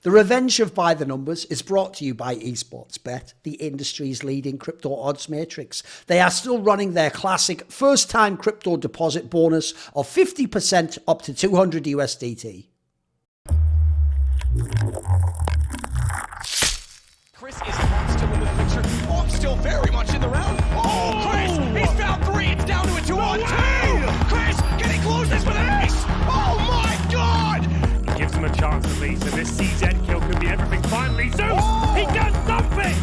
The revenge of By the Numbers is brought to you by eSportsBet, the industry's leading crypto odds matrix. They are still running their classic first-time crypto deposit bonus of 50% up to 200 USDT. Chris is still in the picture. Oh, still very much in the round. Oh, Chris, he's found 3. It's down to a 2-on-2. Chris, can he close this with an ace? Oh my God! He gives him a chance at least, and this CZ kill could be everything. Finally, Zeus, he does something!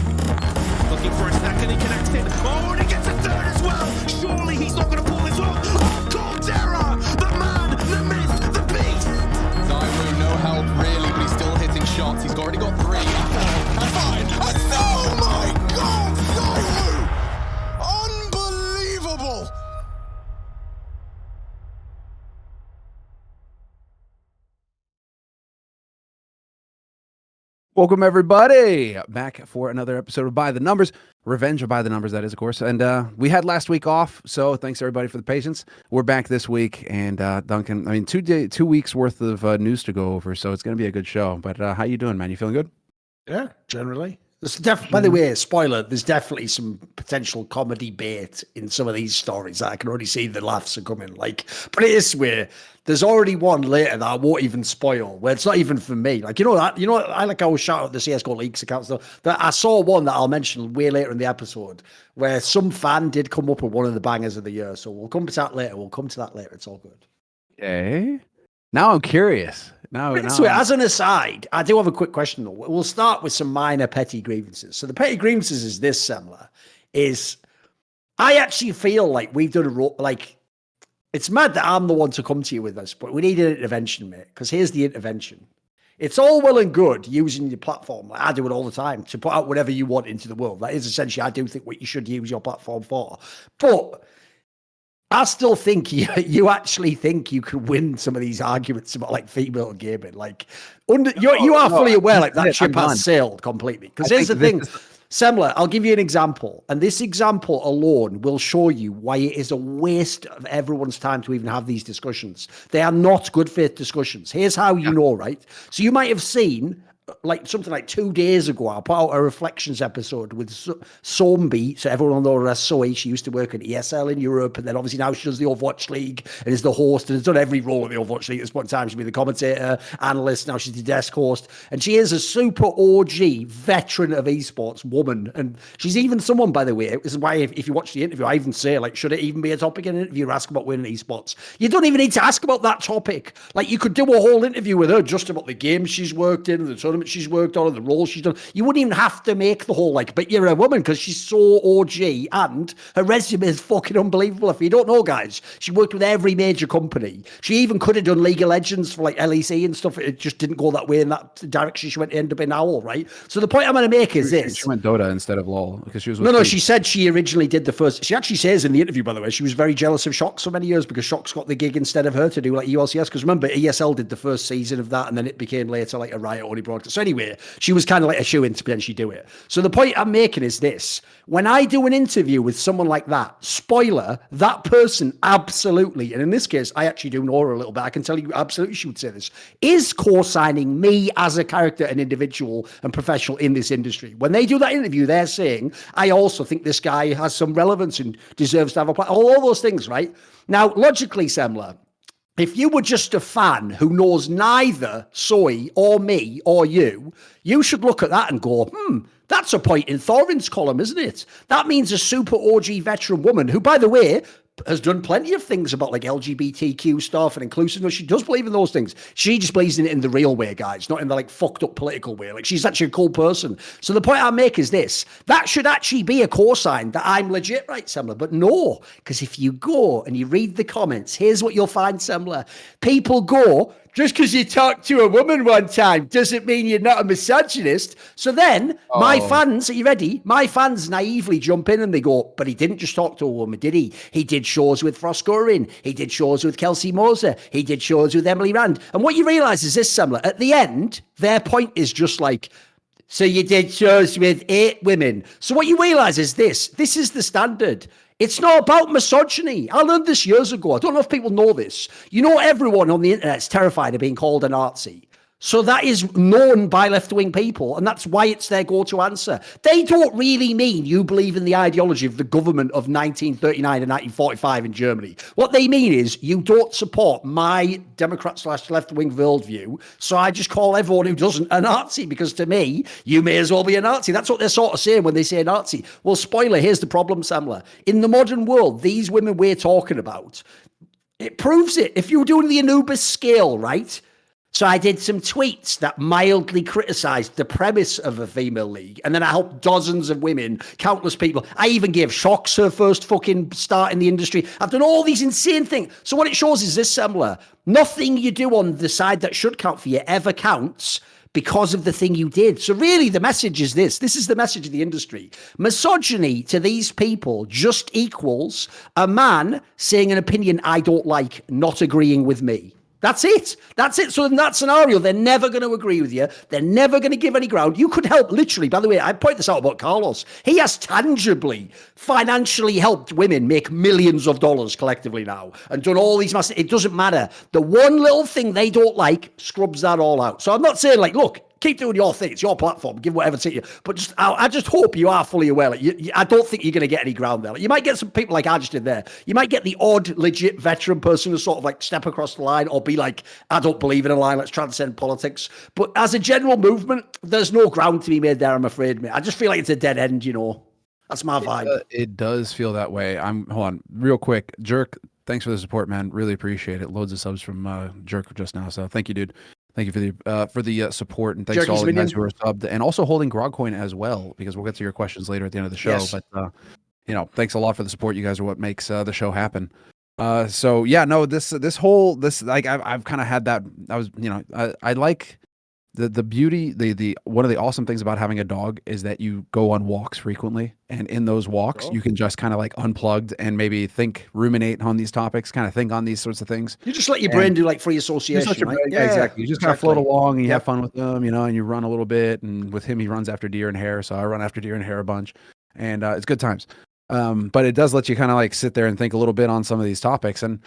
Looking for a second, he connects it. Oh, and he gets a third as well. Surely he's not going to pull this off. Oh, Caldera, the man, the myth, the beast. Zyro, no help really, but he's still hitting shots. He's already got 3. Fine. Oh my God, Zyro! Unbelievable! Welcome, everybody, back for another episode of By the Numbers. Revenge of By the Numbers, that is, of course. And we had last week off, so thanks, everybody, for the patience. We're back this week, and Duncan, I mean, 2 weeks worth of news to go over, so it's going to be a good show. But how you doing, man? You feeling good? Yeah, generally. By the way, spoiler, there's definitely some potential comedy bait in some of these stories. I can already see the laughs are coming. Like, put it this way, there's already one later that I won't even spoil, where it's not even for me. Like, I like always shout out the CSGO Leaks account stuff. That I saw one that I'll mention way later in the episode, where some fan did come up with one of the bangers of the year. So we'll come to that later. It's all good. Okay. Now I'm curious. As an aside, I do have a quick question though. We'll start with some minor petty grievances. So the petty grievances is this, Semmler, is I actually feel like we've done it's mad that I'm the one to come to you with this, but we need an intervention, mate, because here's the intervention. It's all well and good using your platform, like I do it all the time, to put out whatever you want into the world. That is essentially, I do think, what you should use your platform for. But I still think you actually think you can win some of these arguments about like female gaming. Like, you are fully aware like that ship has sailed completely. Because here's the thing, Semmler, I'll give you an example. And this example alone will show you why it is a waste of everyone's time to even have these discussions. They are not good faith discussions. Here's how you know, right? So you might have seen, like something like 2 days ago, I put out a reflections episode with Sombi. So everyone will know her as Soy. She used to work at ESL in Europe, and then obviously now she does the Overwatch League and is the host and has done every role at the Overwatch League. At this point in time, she'll be the commentator, analyst. Now she's the desk host, and she is a super OG veteran of esports woman. And she's even someone, by the way, this is why if you watch the interview, I even say, like, should it even be a topic in an interview or ask about winning esports? You don't even need to ask about that topic. Like, you could do a whole interview with her just about the games she's worked in, the tournament she's worked on, and the roles she's done. You wouldn't even have to make the whole, like, but you're a woman, because she's so OG and her resume is fucking unbelievable. If you don't know, guys, she worked with every major company. She even could have done League of Legends for like LEC and stuff. It just didn't go that way in that direction. She went to end up in OWL, right? So the point I'm going to make is this. She went Dota instead of LoL because she was No, she said she originally did the first. She actually says in the interview, by the way, she was very jealous of Shox for many years because Shox got the gig instead of her to do like ULCS. Because remember, ESL did the first season of that, and then it became later like a Riot only broadcast. So anyway, she was kind of like a shoe-in to potentially do it. So the point I'm making is this. When I do an interview with someone like that, spoiler, that person absolutely, and in this case, I actually do know her a little bit, I can tell you absolutely she would say this, is co-signing me as a character and individual and professional in this industry. When they do that interview, they're saying, I also think this guy has some relevance and deserves to have a play. All those things, right? Now, logically, Semmler, if you were just a fan who knows neither Soy or me or you should look at that and go, that's a point in Thorin's column, isn't it? That means a super OG veteran woman who, by the way, has done plenty of things about like LGBTQ stuff and inclusiveness. She does believe in those things. She just believes in it in the real way, guys, not in the like fucked up political way. Like, she's actually a cool person. So the point I make is this. That should actually be a cosign that I'm legit, right, Semmler? But no, because if you go and you read the comments, here's what you'll find, Semmler. People go, just because you talked to a woman one time doesn't mean you're not a misogynist. So then my fans, are you ready? My fans naively jump in and they go, but he didn't just talk to a woman, did he? He did shows with Froscorin. He did shows with Kelsey Moser. He did shows with Emily Rand. And what you realize is this, Semmler, at the end, their point is just like, so you did shows with 8 women. So what you realize is this is the standard. It's not about misogyny. I learned this years ago. I don't know if people know this. You know, everyone on the internet's terrified of being called a Nazi. So that is known by left-wing people, and that's why it's their go-to answer. They don't really mean you believe in the ideology of the government of 1939 and 1945 in Germany. What they mean is you don't support my Democrat/left-wing worldview, so I just call everyone who doesn't a Nazi, because to me, you may as well be a Nazi. That's what they're sort of saying when they say Nazi. Well, spoiler, here's the problem, Semmler. In the modern world, these women we're talking about, it proves it. If you were doing the Anubis scale, right? So I did some tweets that mildly criticized the premise of a female league, and then I helped dozens of women, countless people. I even gave Shox her first fucking start in the industry. I've done all these insane things. So what it shows is this, Semmler. Nothing you do on the side that should count for you ever counts because of the thing you did. So really the message is this. This is the message of the industry. Misogyny to these people just equals a man saying an opinion I don't like, not agreeing with me. That's it. That's it. So in that scenario, they're never going to agree with you. They're never going to give any ground. You could help, literally, by the way, I point this out about Carlos. He has tangibly, financially helped women make millions of dollars collectively now and done all these massive, it doesn't matter. The one little thing they don't like scrubs that all out. So I'm not saying like, look, keep doing your thing. It's your platform. Give whatever to you. But just, I just hope you are fully aware. Like, I don't think you're going to get any ground there. Like, you might get some people like I just did there. You might get the odd, legit veteran person who sort of like step across the line or be like, I don't believe in a line. Let's transcend politics. But as a general movement, there's no ground to be made there, I'm afraid, mate. I just feel like it's a dead end, you know. That's my vibe. It does feel that way. Hold on, real quick. Jerk, thanks for the support, man. Really appreciate it. Loads of subs from Jerk just now. So thank you, dude. Thank you for the support, and thanks to all the guys who are subbed, and also holding GROGcoin as well, because we'll get to your questions later at the end of the show. Yes. But you know, thanks a lot for the support. You guys are what makes the show happen. So yeah, no, this like I've kind of had that. I was, you know, I like the beauty, the one of the awesome things about having a dog is that you go on walks frequently, and in those walks you can just kind of like unplugged and maybe ruminate on these topics, kind of think on these sorts of things. You just let your brain do like free association, right? Yeah, exactly. You just kind of float along and you have fun with them, you know, and you run a little bit. And with him, he runs after deer and hare, so I run after deer and hare a bunch, and it's good times. But it does let you kind of like sit there and think a little bit on some of these topics, and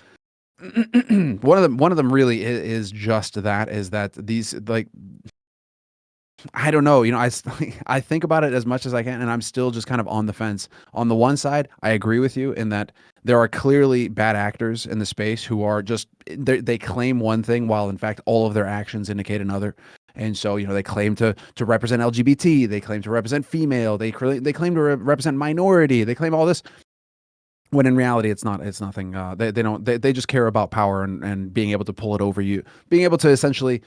one of them really is just that, is that these, like, I don't know, you know, I think about it as much as I can, and I'm still just kind of on the fence. On the one side, I agree with you in that there are clearly bad actors in the space who are just, they claim one thing while in fact all of their actions indicate another. And so, you know, they claim to represent LGBT, they claim to represent female, they claim to represent minority, they claim all this, when in reality it's nothing. They just care about power and being able to pull it over you, being able to essentially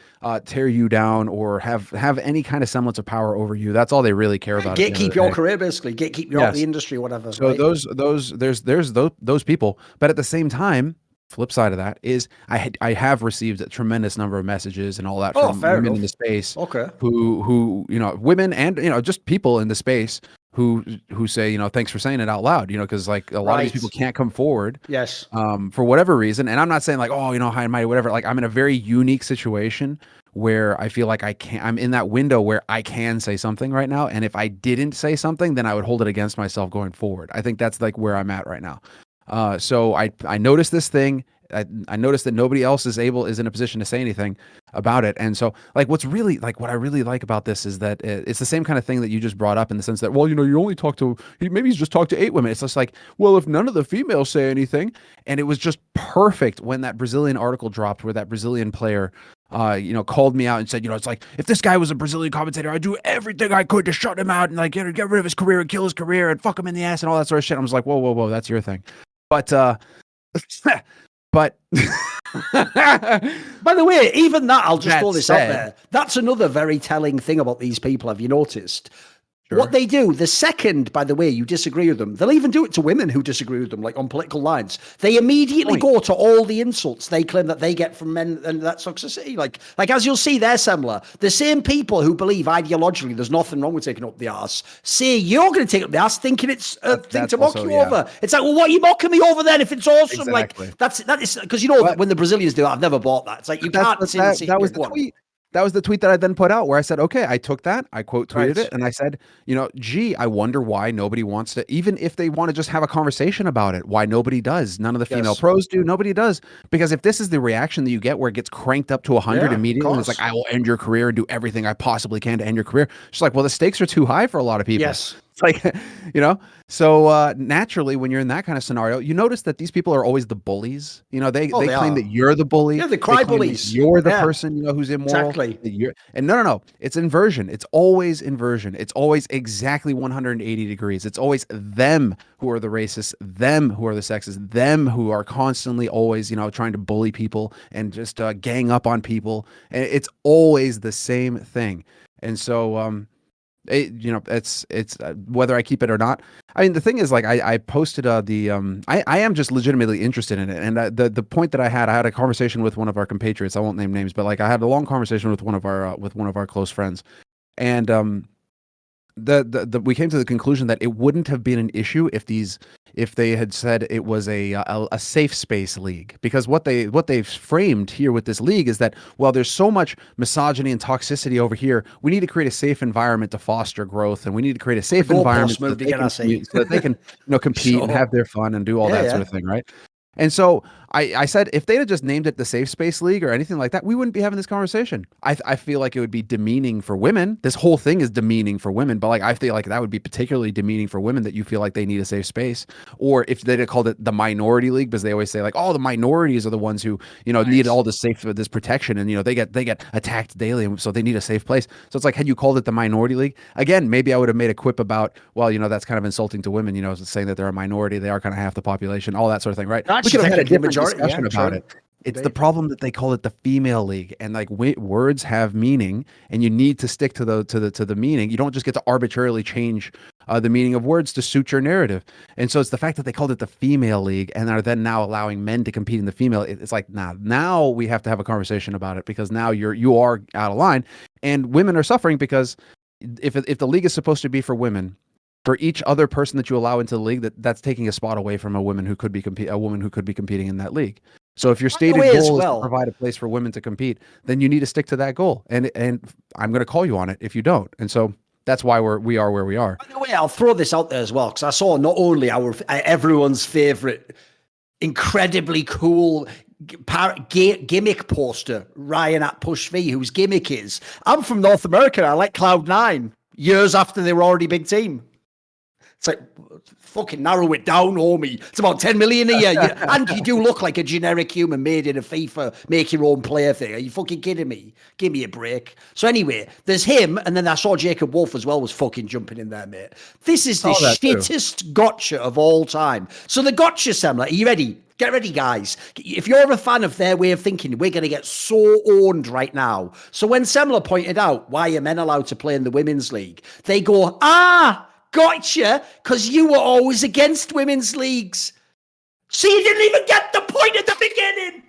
tear you down or have any kind of semblance of power over you. That's all they really care about. Gatekeep your career, basically. Gatekeep you out of the industry, whatever. So right? there's those people, but at the same time, flip side of that is I have received a tremendous number of messages and all that from women in the space, who you know, women and, you know, just people in the space who say, you know, thanks for saying it out loud, you know, because like a lot of these people can't come forward, for whatever reason. And I'm not saying like, oh, you know, high and mighty, whatever. Like, I'm in a very unique situation where I feel like I'm in that window where I can say something right now, and if I didn't say something, then I would hold it against myself going forward. I think that's like where I'm at right now. So I noticed this thing. I noticed that nobody else is in a position to say anything about it. And so like what I really like about this is that it's the same kind of thing that you just brought up, in the sense that, well, you know, you only maybe he's just talked to 8 women. It's just like, well, if none of the females say anything. And it was just perfect when that Brazilian article dropped, where that Brazilian player you know, called me out and said, you know, it's like, if this guy was a Brazilian commentator, I'd do everything I could to shut him out and like get rid of his career and kill his career and fuck him in the ass and all that sort of shit. I was like, whoa, that's your thing. But But by the way, even that, I'll just throw this out there. That's another very telling thing about these people. Have you noticed? Sure. What they do, the second, by the way, you disagree with them, they'll even do it to women who disagree with them, like on political lines. They immediately go to all the insults they claim that they get from men and that toxicity. Like as you'll see there, Semmler, the same people who believe ideologically there's nothing wrong with taking up the arse say you're going to take up the arse thinking it's a thing to mock you over. It's like, well, what are you mocking me over then if it's awesome? Exactly. Like that is because, you know, when the Brazilians do it, I've never bought that. It's like, you can't see that was the tweet. that was the tweet that I then put out where I said, okay, I took that, I quote tweeted Right. it, and I said, gee, I wonder why nobody wants to, even if they want to just have a conversation about it, why nobody does. None of the female Yes. pros do. Nobody does. Because if this is the reaction that you get where it gets cranked up to 100 Yeah, of immediately, and it's course. like, I will end your career and do everything I possibly can to end your career. It's like, well, the stakes are too high for a lot of people. Yes. It's like, so naturally, when you're in that kind of scenario, you notice that these people are always the bullies. They they claim are. that you're the bully. Yeah, the They cry claim that bullies. you're the Yeah. person, who's immoral. Exactly. That and no. It's inversion. It's always inversion. It's always exactly 180 degrees. It's always them who are the racists, them who are the sexist, them who are constantly always, trying to bully people and just gang up on people. And it's always the same thing. And so, it's whether I keep it or not. I mean, the thing is, like, I posted I am just legitimately interested in it, and the point that I had a conversation with one of our compatriots. I won't name names, but like I had a long conversation with one of our close friends, and we came to the conclusion that it wouldn't have been an issue if they had said it was a safe space league, because what they've framed here with this league is that, well, there's so much misogyny and toxicity over here, we need to create a safe environment to foster growth, and we need to create a safe environment so that they can compete and have their fun and do all that sort of thing, right? And so I said, if they'd have just named it the Safe Space League or anything like that, we wouldn't be having this conversation. I feel like it would be demeaning for women. This whole thing is demeaning for women, but like I feel like that would be particularly demeaning for women, that you feel like they need a safe space. Or if they'd have called it the Minority League, because they always say like, oh, the minorities are the ones who need all this this protection, and they get attacked daily, and so they need a safe place. So it's like, had you called it the Minority League, again, maybe I would have made a quip about, well, that's kind of insulting to women, saying that they're a minority, they are kind of half the population, all that sort of thing, right? We could have had a different discussion about it. It's the problem that they call it the female league, and like words have meaning, and you need to stick to the meaning. You don't just get to arbitrarily change the meaning of words to suit your narrative. And so it's the fact that they called it the female league and are then now allowing men to compete in the female. It's like, now we have to have a conversation about it, because now you are out of line, and women are suffering, because if the league is supposed to be for women, for each other person that you allow into the league, that's taking a spot away from a woman who could be competing in that league. So if your stated goal is to provide a place for women to compete, then you need to stick to that goal. And I'm going to call you on it if you don't. And so that's why we are where we are. By the way, I'll throw this out there as well, because I saw not only everyone's favorite, incredibly cool gimmick poster, Ryan at Push V, whose gimmick is, I'm from North America, I like Cloud9, years after they were already big team. It's like, fucking narrow it down, homie. It's about 10 million a year. And you do look like a generic human made in a FIFA, make your own player thing. Are you fucking kidding me? Give me a break. So anyway, there's him. And then I saw Jacob Wolf as well was fucking jumping in there, mate. This is the shittest gotcha of all time. So the gotcha, Semmler, are you ready? Get ready, guys. If you're a fan of their way of thinking, we're going to get so owned right now. So when Semmler pointed out, why are men allowed to play in the women's league? They go, gotcha, because you were always against women's leagues. So you didn't even get the point at the beginning.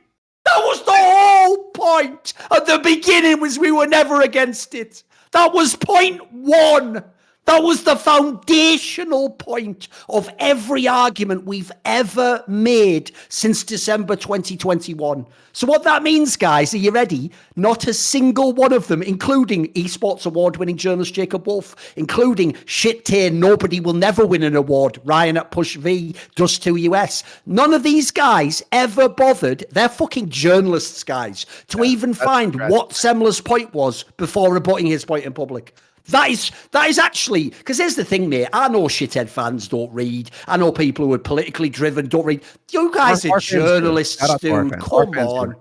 That was the whole point at the beginning, was we were never against it. That was point one. That was the foundational point of every argument we've ever made since December 2021. So what that means, guys, are you ready? Not a single one of them, including esports award-winning journalist Jacob Wolf, including shit-tier nobody will never win an award, Ryan at Push V, Dust2US. None of these guys ever bothered, they're fucking journalists, guys, to even find what Semmler's point was before rebutting his point in public. That is actually, because here's the thing, mate. I know shithead fans don't read. I know people who are politically driven don't read. You guys are journalists, dude. Come on.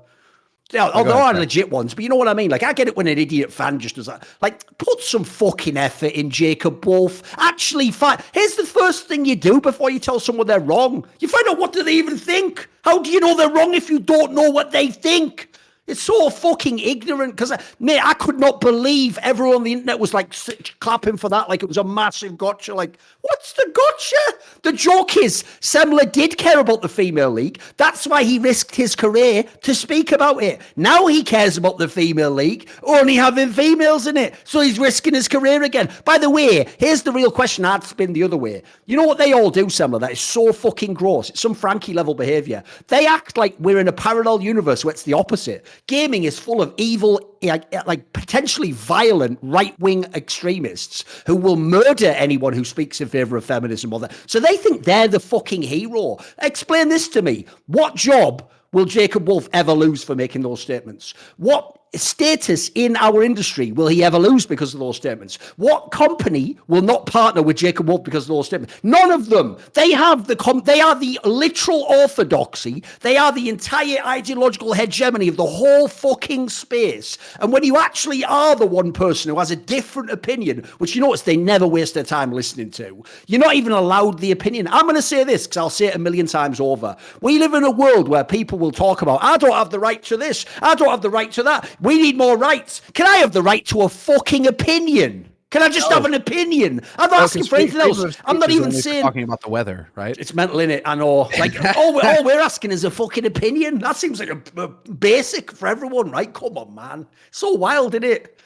Yeah, there are legit ones, but you know what I mean? Like, I get it when an idiot fan just does that. Like, put some fucking effort in, Jacob Wolf. Actually, here's the first thing you do before you tell someone they're wrong. You find out what do they even think. How do you know they're wrong if you don't know what they think? It's so fucking ignorant, because, mate, I could not believe everyone on the internet was like clapping for that like it was a massive gotcha. Like, what's the gotcha? The joke is Semmler did care about the female league. That's why he risked his career to speak about it. Now he cares about the female league, only having females in it. So he's risking his career again. By the way, here's the real question I'd spin the other way. You know what they all do, Semmler? That is so fucking gross. It's some Frankie level behavior. They act like we're in a parallel universe where it's the opposite. Gaming is full of evil, like potentially violent right-wing extremists who will murder anyone who speaks in favor of feminism or that. So they think they're the fucking hero. Explain this to me. What job will Jacob Wolf ever lose for making those statements? What status in our industry will he ever lose because of those statements? What company will not partner with Jacob Wolf because of those statements? None of them. They have they are the literal orthodoxy. They are the entire ideological hegemony of the whole fucking space. And when you actually are the one person who has a different opinion, which you notice they never waste their time listening to, you're not even allowed the opinion. I'm going to say this because I'll say it a million times over. We live in a world where people will talk about, I don't have the right to this. I don't have the right to that. We need more rights. Can I have the right to a fucking opinion? Can I just have an opinion? I'm not asking for anything else. I'm not even saying talking about the weather, right? It's mental, innit? I know. Like all we're asking is a fucking opinion. That seems like a basic for everyone, right? Come on, man. So wild, isn't it?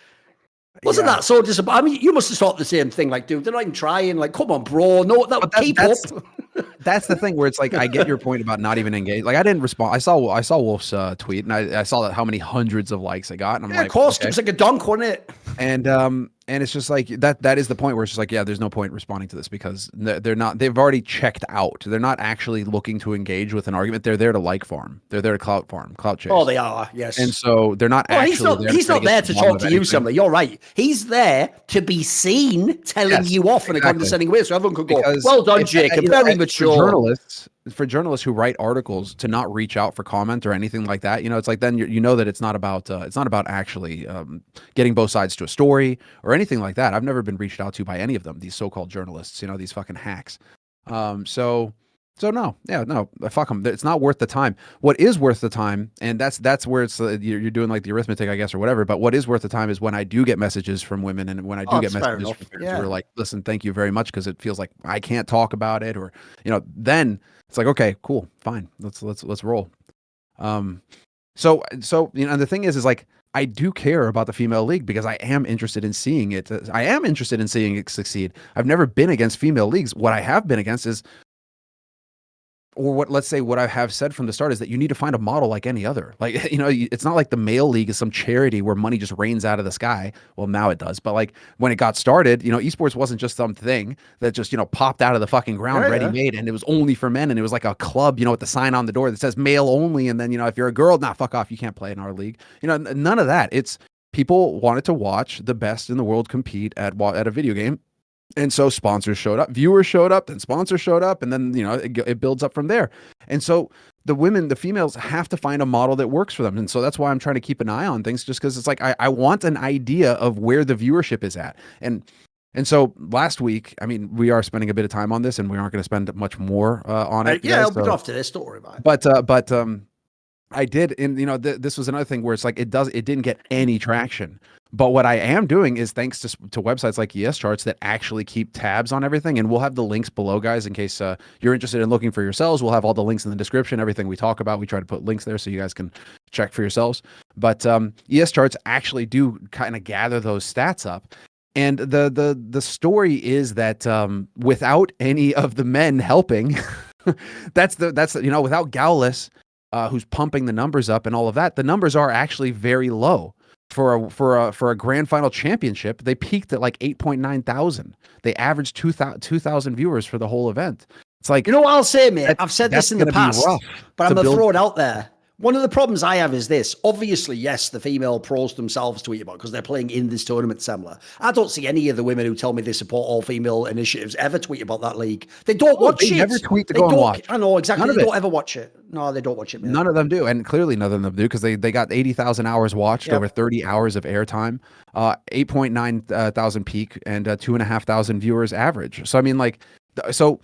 Wasn't that so disappointing? I mean, you must have thought the same thing. Like, dude, they're not even trying. Like, come on, bro. No, keep up. That's the thing where it's like I get your point about not even engaged. Like I didn't respond. I saw Wolf's tweet and I saw that how many hundreds of likes I got. And I'm like, of course, okay. It was like a dunk, wasn't it? And it's just like that is the point where it's just like, yeah, there's no point responding to this because they've already checked out. They're not actually looking to engage with an argument. They're there to like farm. They're there to clout chase. Oh, they are, yes. And so they're not actually he's not there to talk to you, Semmler. You're right. He's there to be seen telling you off in a condescending way so everyone could go, well done, Jacob, very mature. For journalists who write articles to not reach out for comment or anything like that, it's like then you know that it's not about actually getting both sides to a story or anything like that. I've never been reached out to by any of them, these so-called journalists, these fucking hacks. So no, fuck them. It's not worth the time. What is worth the time, and that's where it's you're doing like the arithmetic, I guess, or whatever. But what is worth the time is when I do get messages from women, and when I do get messages from parents who are like, "Listen, thank you very much," because it feels like I can't talk about it, or then it's like, okay, cool, fine, let's roll. So and the thing is like I do care about the female league because I am interested in seeing it. I am interested in seeing it succeed. I've never been against female leagues. What I have been against is. Or what I have said from the start is that you need to find a model like any other. Like, it's not like the male league is some charity where money just rains out of the sky. Well, now it does. But like when it got started, esports wasn't just something that just, popped out of the fucking ground ready-made and it was only for men. And it was like a club, with the sign on the door that says male only. And then, if you're a girl, fuck off. You can't play in our league. None of that. It's people wanted to watch the best in the world compete at a video game. And so sponsors showed up, viewers showed up, then sponsors showed up, and then, it builds up from there. And so the females have to find a model that works for them. And so that's why I'm trying to keep an eye on things, just because it's like, I want an idea of where the viewership is at. And so last week, I mean, we are spending a bit of time on this and we aren't going to spend much more on it. Yeah, I'll be off to this, don't worry about it. But I did, and this was another thing where it's like, it didn't get any traction. But what I am doing is thanks to websites like ES Charts that actually keep tabs on everything. And we'll have the links below, guys, in case you're interested in looking for yourselves. We'll have all the links in the description, everything we talk about. We try to put links there so you guys can check for yourselves. But ES Charts actually do kind of gather those stats up. And the story is that without any of the men helping, that's without Gowless, who's pumping the numbers up and all of that, the numbers are actually very low. For a grand final championship, they peaked at like 8.9 thousand. They averaged 2,000 viewers for the whole event. It's like, what I'll say, mate. I've said this in the past, but I'm going to throw it out there. One of the problems I have is this. Obviously, yes, the female pros themselves tweet about it because they're playing in this tournament, Semmler. I don't see any of the women who tell me they support all female initiatives ever tweet about that league. They don't watch it. They never tweet to go and watch. I know, exactly. They don't ever watch it. No, they don't watch it, man. None of them do. And clearly none of them do because they got 80,000 hours watched, over 30 hours of airtime, 8.9 thousand peak, and 2,500 viewers average. So, I mean, like, so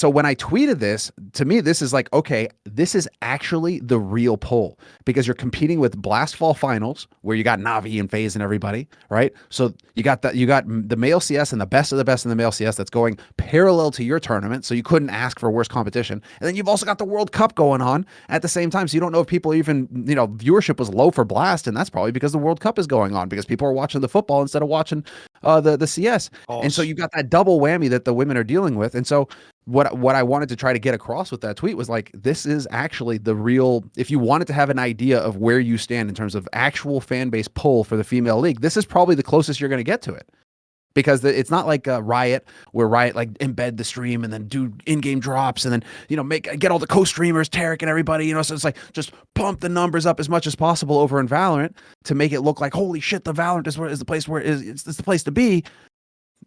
when I tweeted this, to me, this is like, okay, this is actually the real poll because you're competing with Blast Fall Finals where you got Navi and FaZe and everybody, right? So you got the male CS and the best of the best in the male CS that's going parallel to your tournament. So you couldn't ask for worse competition. And then you've also got the World Cup going on at the same time. So you don't know if people even, viewership was low for Blast. And that's probably because the World Cup is going on because people are watching the football instead of watching the CS. And so you got that double whammy that the women are dealing with. And so what I wanted to try to get across with that tweet was like, this is actually the real, if you wanted to have an idea of where you stand in terms of actual fan base pull for the female league, this is probably the closest you're going to get to it. Because it's not like Riot, where Riot like embed the stream and then do in-game drops and then, you know, get all the co-streamers, Tarek and everybody, you know, so it's like just pump the numbers up as much as possible over in Valorant to make it look like, holy shit, the Valorant is the place where it's the place to be.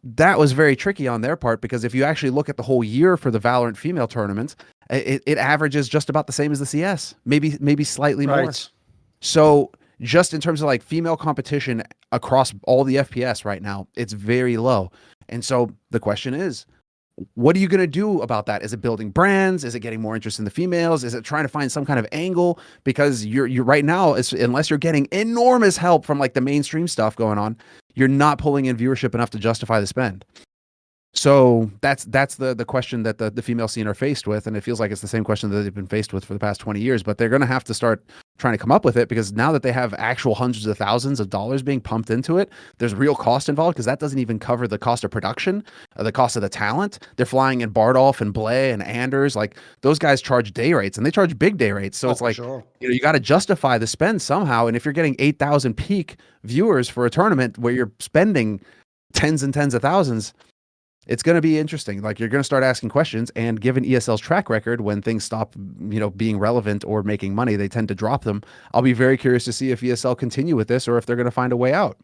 That was very tricky on their part, because if you actually look at the whole year for the Valorant female tournaments, it averages just about the same as the CS, maybe slightly more. So just in terms of like female competition across all the FPS right now, it's very low. And so the question is, what are you going to do about that? Is it building brands? Is it getting more interest in the females? Is it trying to find some kind of angle? Because you're right now, unless you're getting enormous help from like the mainstream stuff going on, you're not pulling in viewership enough to justify the spend. So that's the question that the female scene are faced with, and it feels like it's the same question that they've been faced with for the past 20 years. But they're going to have to start trying to come up with it, because now that they have actual hundreds of thousands of dollars being pumped into it, there's real cost involved, because that doesn't even cover the cost of production, the cost of the talent. They're flying in Bardolph and Blay and Anders, like those guys charge day rates, and they charge big day rates. So it's like, you know, you got to justify the spend somehow. And if you're getting 8,000 peak viewers for a tournament where you're spending tens and tens of thousands, it's going to be interesting. Like, you're going to start asking questions, and given ESL's track record, when things stop, you know, being relevant or making money, they tend to drop them. I'll be very curious to see if ESL continue with this or if they're going to find a way out.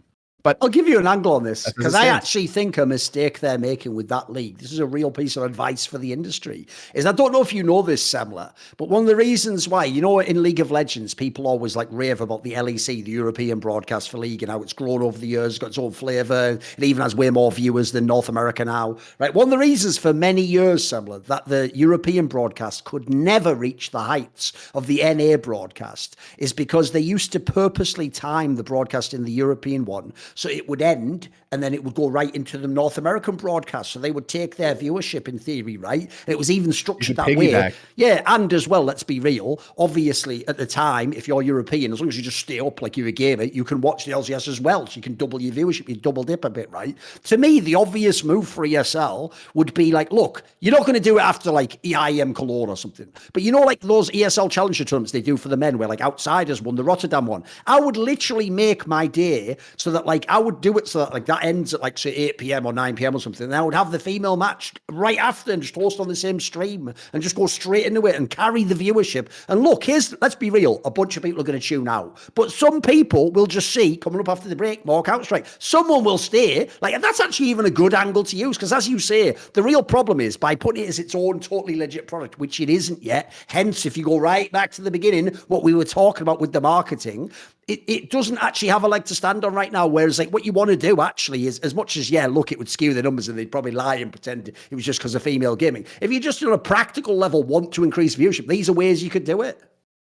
But I'll give you an angle on this, because I actually think a mistake they're making with that league, this is a real piece of advice for the industry, is, I don't know if you know this, Semmler, but one of the reasons why, you know, in League of Legends, people always like rave about the LEC, the European broadcast for League, and how it's grown over the years, got its own flavor, it even has way more viewers than North America now, right? One of the reasons for many years, Semmler, that the European broadcast could never reach the heights of the NA broadcast is because they used to purposely time the broadcast in the European one so it would end, and then it would go right into the North American broadcast. So they would take their viewership in theory, right? And it was even structured that way. Yeah, and as well, let's be real, obviously at the time, if you're European, as long as you just stay up like you're a gamer, you can watch the LCS as well. So you can double your viewership, you double dip a bit, right? To me, the obvious move for ESL would be like, look, you're not going to do it after like IEM Cologne or something. But you know, like those ESL Challenger tournaments they do for the men where like Outsiders won the Rotterdam one. I would literally make my day so that like I would do it so that like that ends at like say 8 p.m. or 9 p.m. or something. And I would have the female match right after and just host on the same stream and just go straight into it and carry the viewership. And look, let's be real, a bunch of people are going to tune out. But some people will just see, coming up after the break, more Counter-Strike. Someone will stay. Like, and that's actually even a good angle to use, because as you say, the real problem is by putting it as its own totally legit product, which it isn't yet. Hence, if you go right back to the beginning, what we were talking about with the marketing, it doesn't actually have a leg to stand on right now. Whereas like what you want to do actually is, as much as, yeah, look, it would skew the numbers and they'd probably lie and pretend it was just because of female gaming. If you just on a practical level want to increase viewership, these are ways you could do it.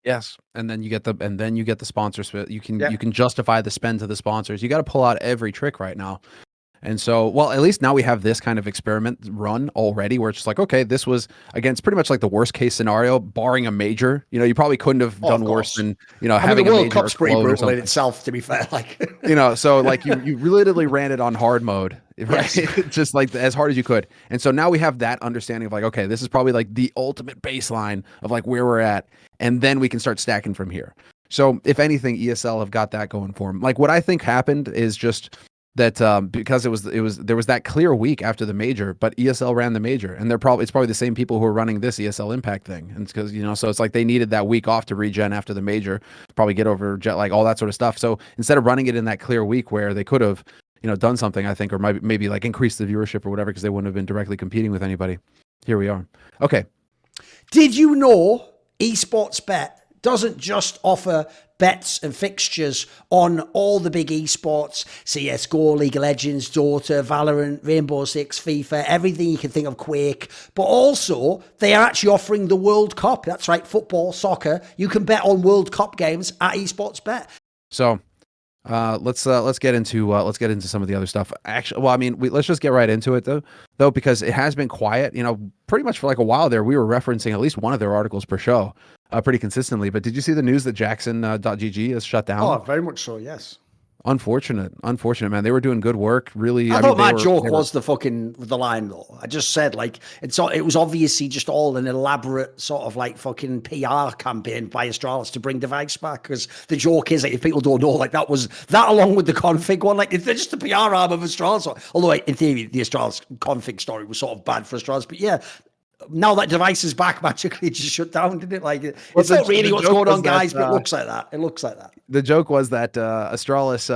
yes, and then you get the sponsors. You can justify the spend to the sponsors. You got to pull out every trick right now. And so, well, at least now we have this kind of experiment run already, where it's just like, okay, this was, again, it's pretty much like the worst case scenario, barring a major. You know, you probably couldn't have done worse than, you know, having the a World major Cup's pretty brutal in itself, to be fair. Like, you know, so like you literally ran it on hard mode, right? Yes. Just like as hard as you could. And so now we have that understanding of like, okay, this is probably like the ultimate baseline of like where we're at, and then we can start stacking from here. So if anything, ESL have got that going for them. Like, what I think happened is just that because there was that clear week after the major, but ESL ran the major, and it's probably the same people who are running this ESL Impact thing, and it's because, you know, so it's like they needed that week off to regen after the major, probably get over jet lag, all that sort of stuff. So instead of running it in that clear week where they could have, you know, done something, I think, or maybe like increase the viewership or whatever, because they wouldn't have been directly competing with anybody. Here we are. Okay. Did you know Esports Bet doesn't just offer bets and fixtures on all the big esports, CSGO, League of Legends, Dota, Valorant, Rainbow Six, FIFA, everything you can think of, Quake, but also they are actually offering the World Cup. That's right, football, soccer. You can bet on World Cup games at Esports Bet. So let's get into some of the other stuff. Actually, well, I mean, let's just get right into it though, because it has been quiet. You know, pretty much for like a while there, we were referencing at least one of their articles per show. Pretty consistently. But did you see the news that Jaxon.gg is shut down? Oh, very much so, yes. Unfortunate, man. They were doing good work. Really, I thought mean, my joke was the line though. I just said like it was obviously just all an elaborate sort of like fucking PR campaign by Astralis to bring device back. Because the joke is like, if people don't know, like that was that along with the config one, like they're just the PR arm of Astralis. Although in theory the Astralis config story was sort of bad for Astralis, but yeah. Now that device is back, magically it just shut down, didn't it? Like it's not really what's going on, guys, but it looks like that. It looks like that. The joke was that Astralis,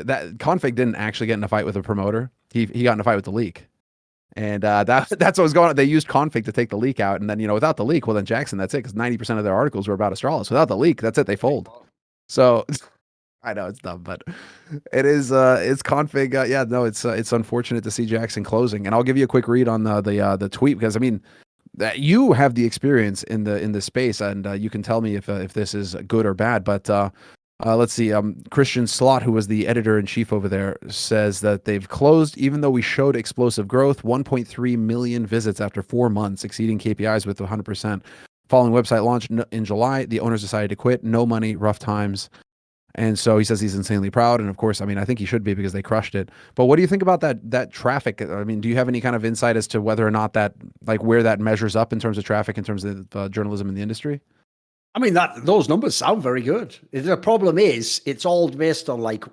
that config didn't actually get in a fight with the promoter. He got in a fight with the leak, and that's what was going on. They used config to take the leak out, and then without the leak, well then Jaxon, that's it, because 90% of their articles were about Astralis. Without the leak, that's it. They fold. So I know it's dumb, but it is it's config. Yeah, no, it's unfortunate to see Jaxon closing. And I'll give you a quick read on the tweet, because I mean, that you have the experience in the space, and you can tell me if this is good or bad. But let's see. Christian Slot, who was the editor-in-chief over there, says that they've closed even though we showed explosive growth, 1.3 million visits after 4 months, exceeding KPIs with 100%. Following website launch in July, the owners decided to quit. No money, rough times. And so he says he's insanely proud. And of course, I mean, I think he should be, because they crushed it. But what do you think about that traffic? I mean, do you have any kind of insight as to whether or not that, like, where that measures up in terms of traffic, in terms of journalism in the industry? I mean, those numbers sound very good. The problem is it's all based on like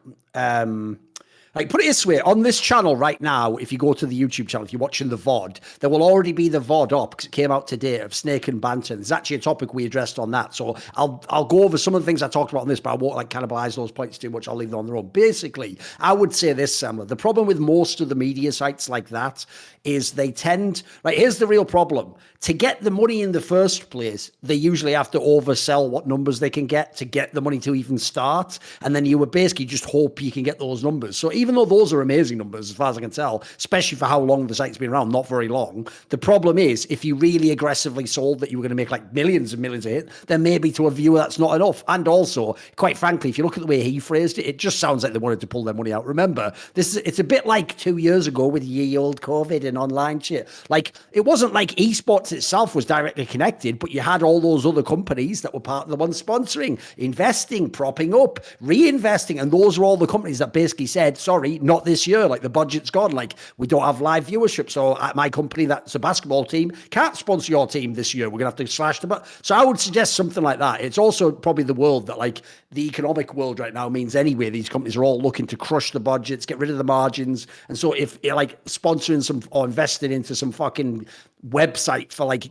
put it this way, on this channel right now, if you go to the YouTube channel, if you're watching the VOD, there will already be the VOD up, because it came out today, of Snake and Banter. There's actually a topic we addressed on that. So I'll go over some of the things I talked about on this, but I won't like cannibalize those points too much. I'll leave them on their own. Basically, I would say this, Semmler. The problem with most of the media sites like that is they tend, right, here's the real problem. To get the money in the first place, they usually have to oversell what numbers they can get to get the money to even start. And then you would basically just hope you can get those numbers. So even though those are amazing numbers, as far as I can tell, especially for how long the site's been around, not very long, the problem is if you really aggressively sold that you were going to make like millions and millions of hits, then maybe to a viewer that's not enough. And also, quite frankly, if you look at the way he phrased it, it just sounds like they wanted to pull their money out. Remember, it's a bit like 2 years ago with ye old COVID and online shit. Like, it wasn't like esports itself was directly connected, but you had all those other companies that were part of the ones sponsoring, investing, propping up, reinvesting, and those are all the companies that basically said, sorry, not this year, like the budget's gone, like we don't have live viewership, so my company that's a basketball team can't sponsor your team this year, we're gonna have to slash the budget. So I would suggest something like that. It's also probably the world that, like, the economic world right now means anyway these companies are all looking to crush the budgets, get rid of the margins, and so if like sponsoring some or investing into some fucking website for like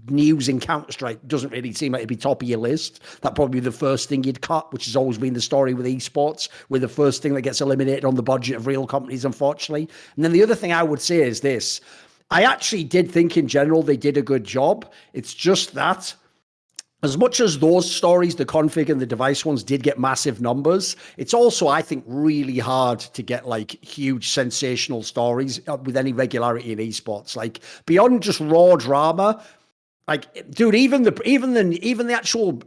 news in Counter-Strike doesn't really seem like it'd be top of your list. That'd probably be the first thing you'd cut, which has always been the story with esports. We're the first thing that gets eliminated on the budget of real companies, unfortunately. And then the other thing I would say is this. I actually did think in general they did a good job. It's just that as much as those stories, the config and the device ones, did get massive numbers, it's also, I think, really hard to get like huge sensational stories with any regularity in esports. Like, beyond just raw drama, like, dude, even the actual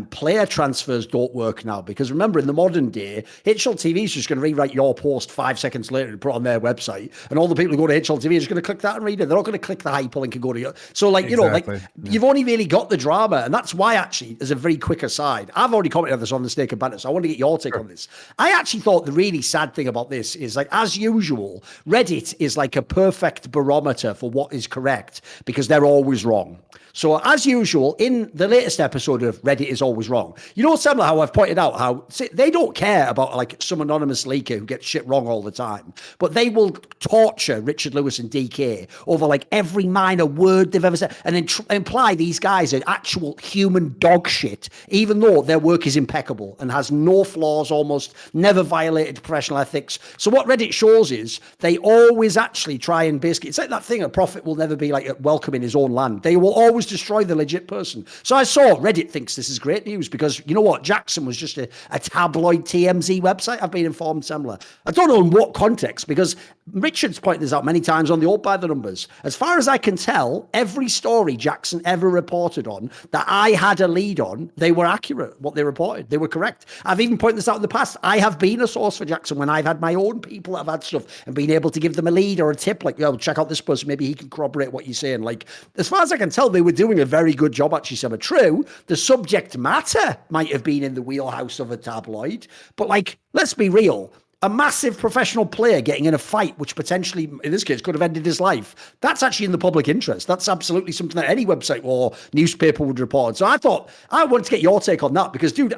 player transfers don't work now, because remember, in the modern day, HLTV is just going to rewrite your post 5 seconds later and put it on their website, and all the people who go to HLTV are just going to click that and read it. They're not going to click the hyperlink and go to your. So, like, you know, like, you've only really got the drama, and that's why, actually, as a very quick aside, I've already commented on this on the Snake and Banter, so I want to get your take on this. I actually thought the really sad thing about this is, like, as usual, Reddit is like a perfect barometer for what is correct, because they're always wrong. So, as usual, in the latest episode of Reddit is Always Wrong, you know, Semmler, how I've pointed out how they don't care about, like, some anonymous leaker who gets shit wrong all the time, but they will torture Richard Lewis and DK over, like, every minor word they've ever said, and then imply these guys are actual human dog shit, even though their work is impeccable and has no flaws, almost never violated professional ethics. So what Reddit shows is they always actually try and basically, it's like that thing, a prophet will never be, like, welcome in his own land. They will always destroy the legit person. So I saw Reddit thinks this is great news, because you know what? Jaxon was just a tabloid TMZ website. I've been informed, Semmler. I don't know in what context, because Richard's pointed this out many times on the Old by the Numbers. As far as I can tell, every story Jaxon ever reported on that I had a lead on, they were accurate. What they reported, they were correct. I've even pointed this out in the past. I have been a source for Jaxon when I've had my own people that have had stuff and been able to give them a lead or a tip, like, yo, check out this person, maybe he can corroborate what you're saying. Like, as far as I can tell, they were doing a very good job, actually. True, the subject subject matter might have been in the wheelhouse of a tabloid, but like, let's be real. A massive professional player getting in a fight, which potentially, in this case, could have ended his life. That's actually in the public interest. That's absolutely something that any website or newspaper would report. So I thought, I wanted to get your take on that because, dude,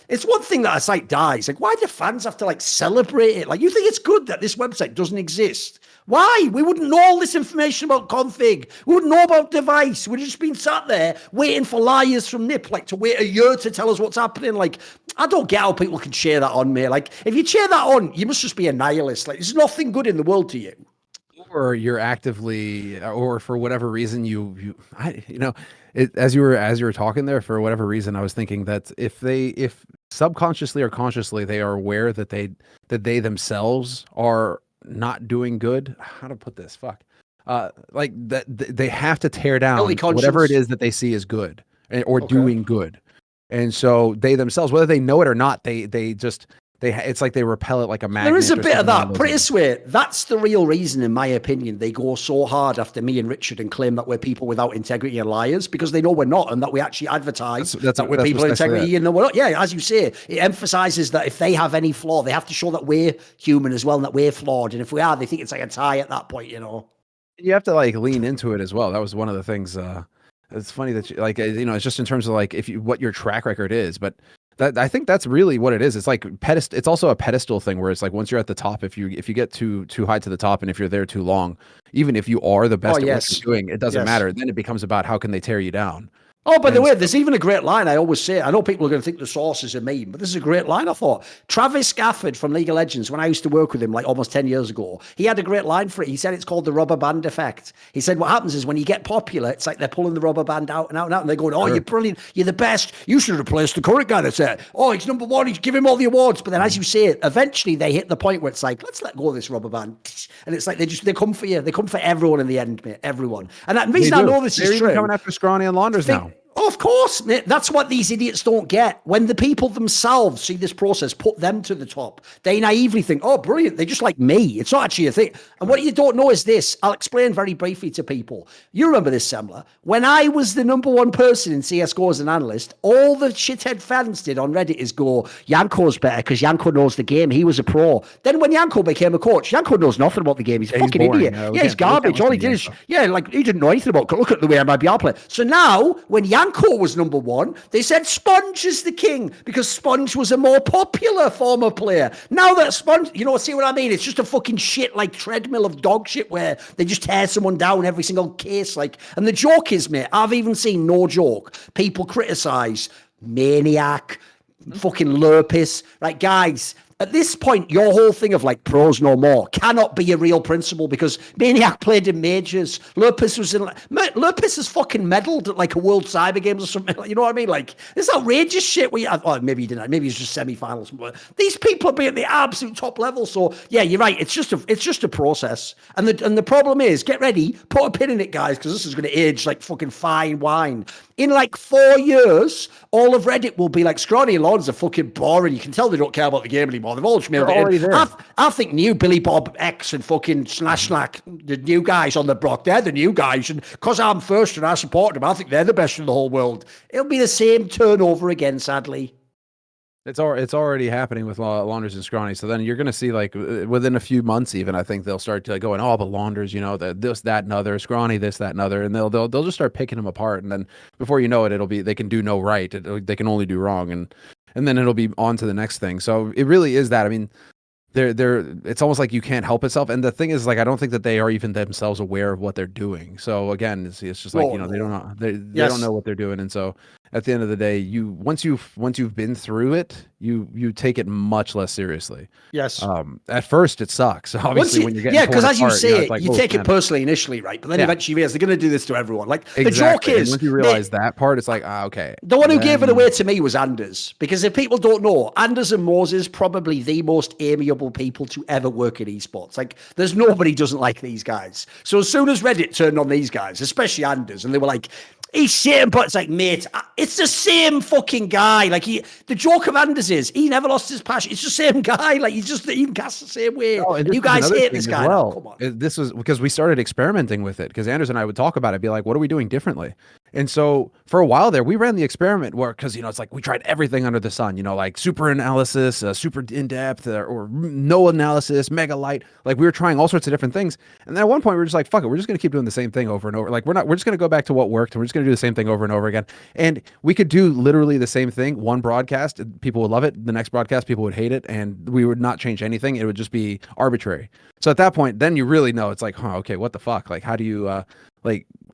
it's one thing that a site dies. Like, why do fans have to, like, celebrate it? Like, you think it's good that this website doesn't exist? Why? We wouldn't know all this information about config. We wouldn't know about device. We'd just been sat there waiting for liars from NIP, like to wait a year to tell us what's happening. Like, I don't get how people can cheer that on, mate. Like, if you cheer that on, you must just be a nihilist. Like, there's nothing good in the world to you. Or you're actively, or for whatever reason, as you were talking there, for whatever reason, I was thinking that if subconsciously or consciously they are aware that they themselves are not doing good. How to put this? Like that they have to tear down whatever it is that they see as good or doing good. And so they themselves, whether they know it or not, it's like they repel it like a magnet. There is a bit of that. Put it this way, that's the real reason, in my opinion, they go so hard after me and Richard and claim that we're people without integrity and liars, because they know we're not, and that we actually advertise that we're people of integrity and we're not. Yeah, as you say, it emphasizes that if they have any flaw, they have to show that we're human as well and that we're flawed. And if we are, they think it's like a tie at that point, You have to like lean into it as well. That was one of the things. It's funny that it's just in terms of like what your track record is, but I think that's really what it is. It's like it's also a pedestal thing where it's like once you're at the top, if you get too high to the top, and if you're there too long, even if you are the best at what you're doing, it doesn't matter. Then it becomes about how can they tear you down. Oh, by the way, there's even a great line I always say. I know people are going to think the source is a meme, but this is a great line, I thought. Travis Gafford from League of Legends, when I used to work with him like almost 10 years ago, he had a great line for it. He said it's called the rubber band effect. He said what happens is when you get popular, it's like they're pulling the rubber band out and out and out, and they're going, oh, you're brilliant, you're the best, you should replace the current guy that's there. Oh, he's number one, he's give him all the awards. But then as you say it, eventually they hit the point where it's like, let's let go of this rubber band. And it's like they come for you. They come for everyone in the end, mate, everyone. And that reason I know this is true. They're coming after Scrawny and Launders now. Oh, of course. That's what these idiots don't get. When the people themselves see this process put them to the top, they naively think, oh, brilliant, they're just like me. It's not actually a thing. And what you don't know is this. I'll explain very briefly to people. You remember this, Semmler. When I was the number one person in CSGO as an analyst, all the shithead fans did on Reddit is go, Yanko's better because Yanko knows the game. He was a pro. Then when Yanko became a coach, Yanko knows nothing about the game. He's a fucking idiot. He's garbage. All he did is, he didn't know anything about it. Look at the way MIBR play. So now, when Yanko was number one, they said Sponge is the king because Sponge was a more popular former player. Now that Sponge, see what I mean? It's just a fucking shit like treadmill of dog shit where they just tear someone down every single case. And the joke is, mate, I've even seen, no joke, people criticize Maniac, fucking Lurpis. Like, guys, at this point, your whole thing of like pros no more cannot be a real principle because Maniac played in majors. Lurpis was in Lurpis has fucking medaled at like a World Cyber Games or something. You know what I mean? Like this outrageous shit. Maybe he didn't. Maybe he's just semi-finals. These people are being at the absolute top level. So yeah, you're right. It's just a process. And the problem is, get ready, put a pin in it, guys, because this is going to age like fucking fine wine. In like 4 years, all of Reddit will be like Scrawny and Lawns are fucking boring. You can tell they don't care about the game anymore. They've all just mailed it in. I think new Billy Bob X and fucking Slash, the new guys on the block, they're the new guys. And because I'm first and I support them, I think they're the best in the whole world. It'll be the same turnover again, sadly. It's already happening with Launders and Scrawny. So then you're going to see like within a few months, even I think they'll start to going, oh, but Launders, this, that, and other, Scrawny, this, that, and other, and they'll just start picking them apart. And then before you know it, it'll be they can do no right, they can only do wrong, and then it'll be on to the next thing. So it really is that. I mean, it's almost like you can't help itself. And the thing is, like, I don't think that they are even themselves aware of what they're doing. So again, it's just like, they don't know, they don't know what they're doing. And so at the end of the day, once you've been through it, you take it much less seriously. Yes. At first it sucks. Obviously, when you're getting because as you say, like, you take it personally initially, right? But then eventually you realize they're going to do this to everyone. Like the joke is, and once you realize that part, it's like, okay. The one who gave it away to me was Anders, because if people don't know, Anders and Moses probably the most amiable people to ever work in esports. Like, there's nobody who doesn't like these guys. So as soon as Reddit turned on these guys, especially Anders, and they were like, he's shit, but it's like, mate, it's the same fucking guy. Like the joke of Anders is he never lost his passion. It's the same guy. Like he even casts the same way. Oh, you guys hate this guy. Well. Come on. This was because we started experimenting with it because Anders and I would talk about it, be like, what are we doing differently? And so for a while there, we ran the experiment where, because, it's like we tried everything under the sun, like super analysis, super in-depth, or no analysis, mega light. Like we were trying all sorts of different things. And then at one point we were just like, fuck it, we're just going to keep doing the same thing over and over. Like we're just going to go back to what worked, and we're just going to do the same thing over and over again. And we could do literally the same thing, one broadcast, people would love it. The next broadcast, people would hate it. And we would not change anything. It would just be arbitrary. So at that point, then you really know it's like, okay, what the fuck? Like, how do you,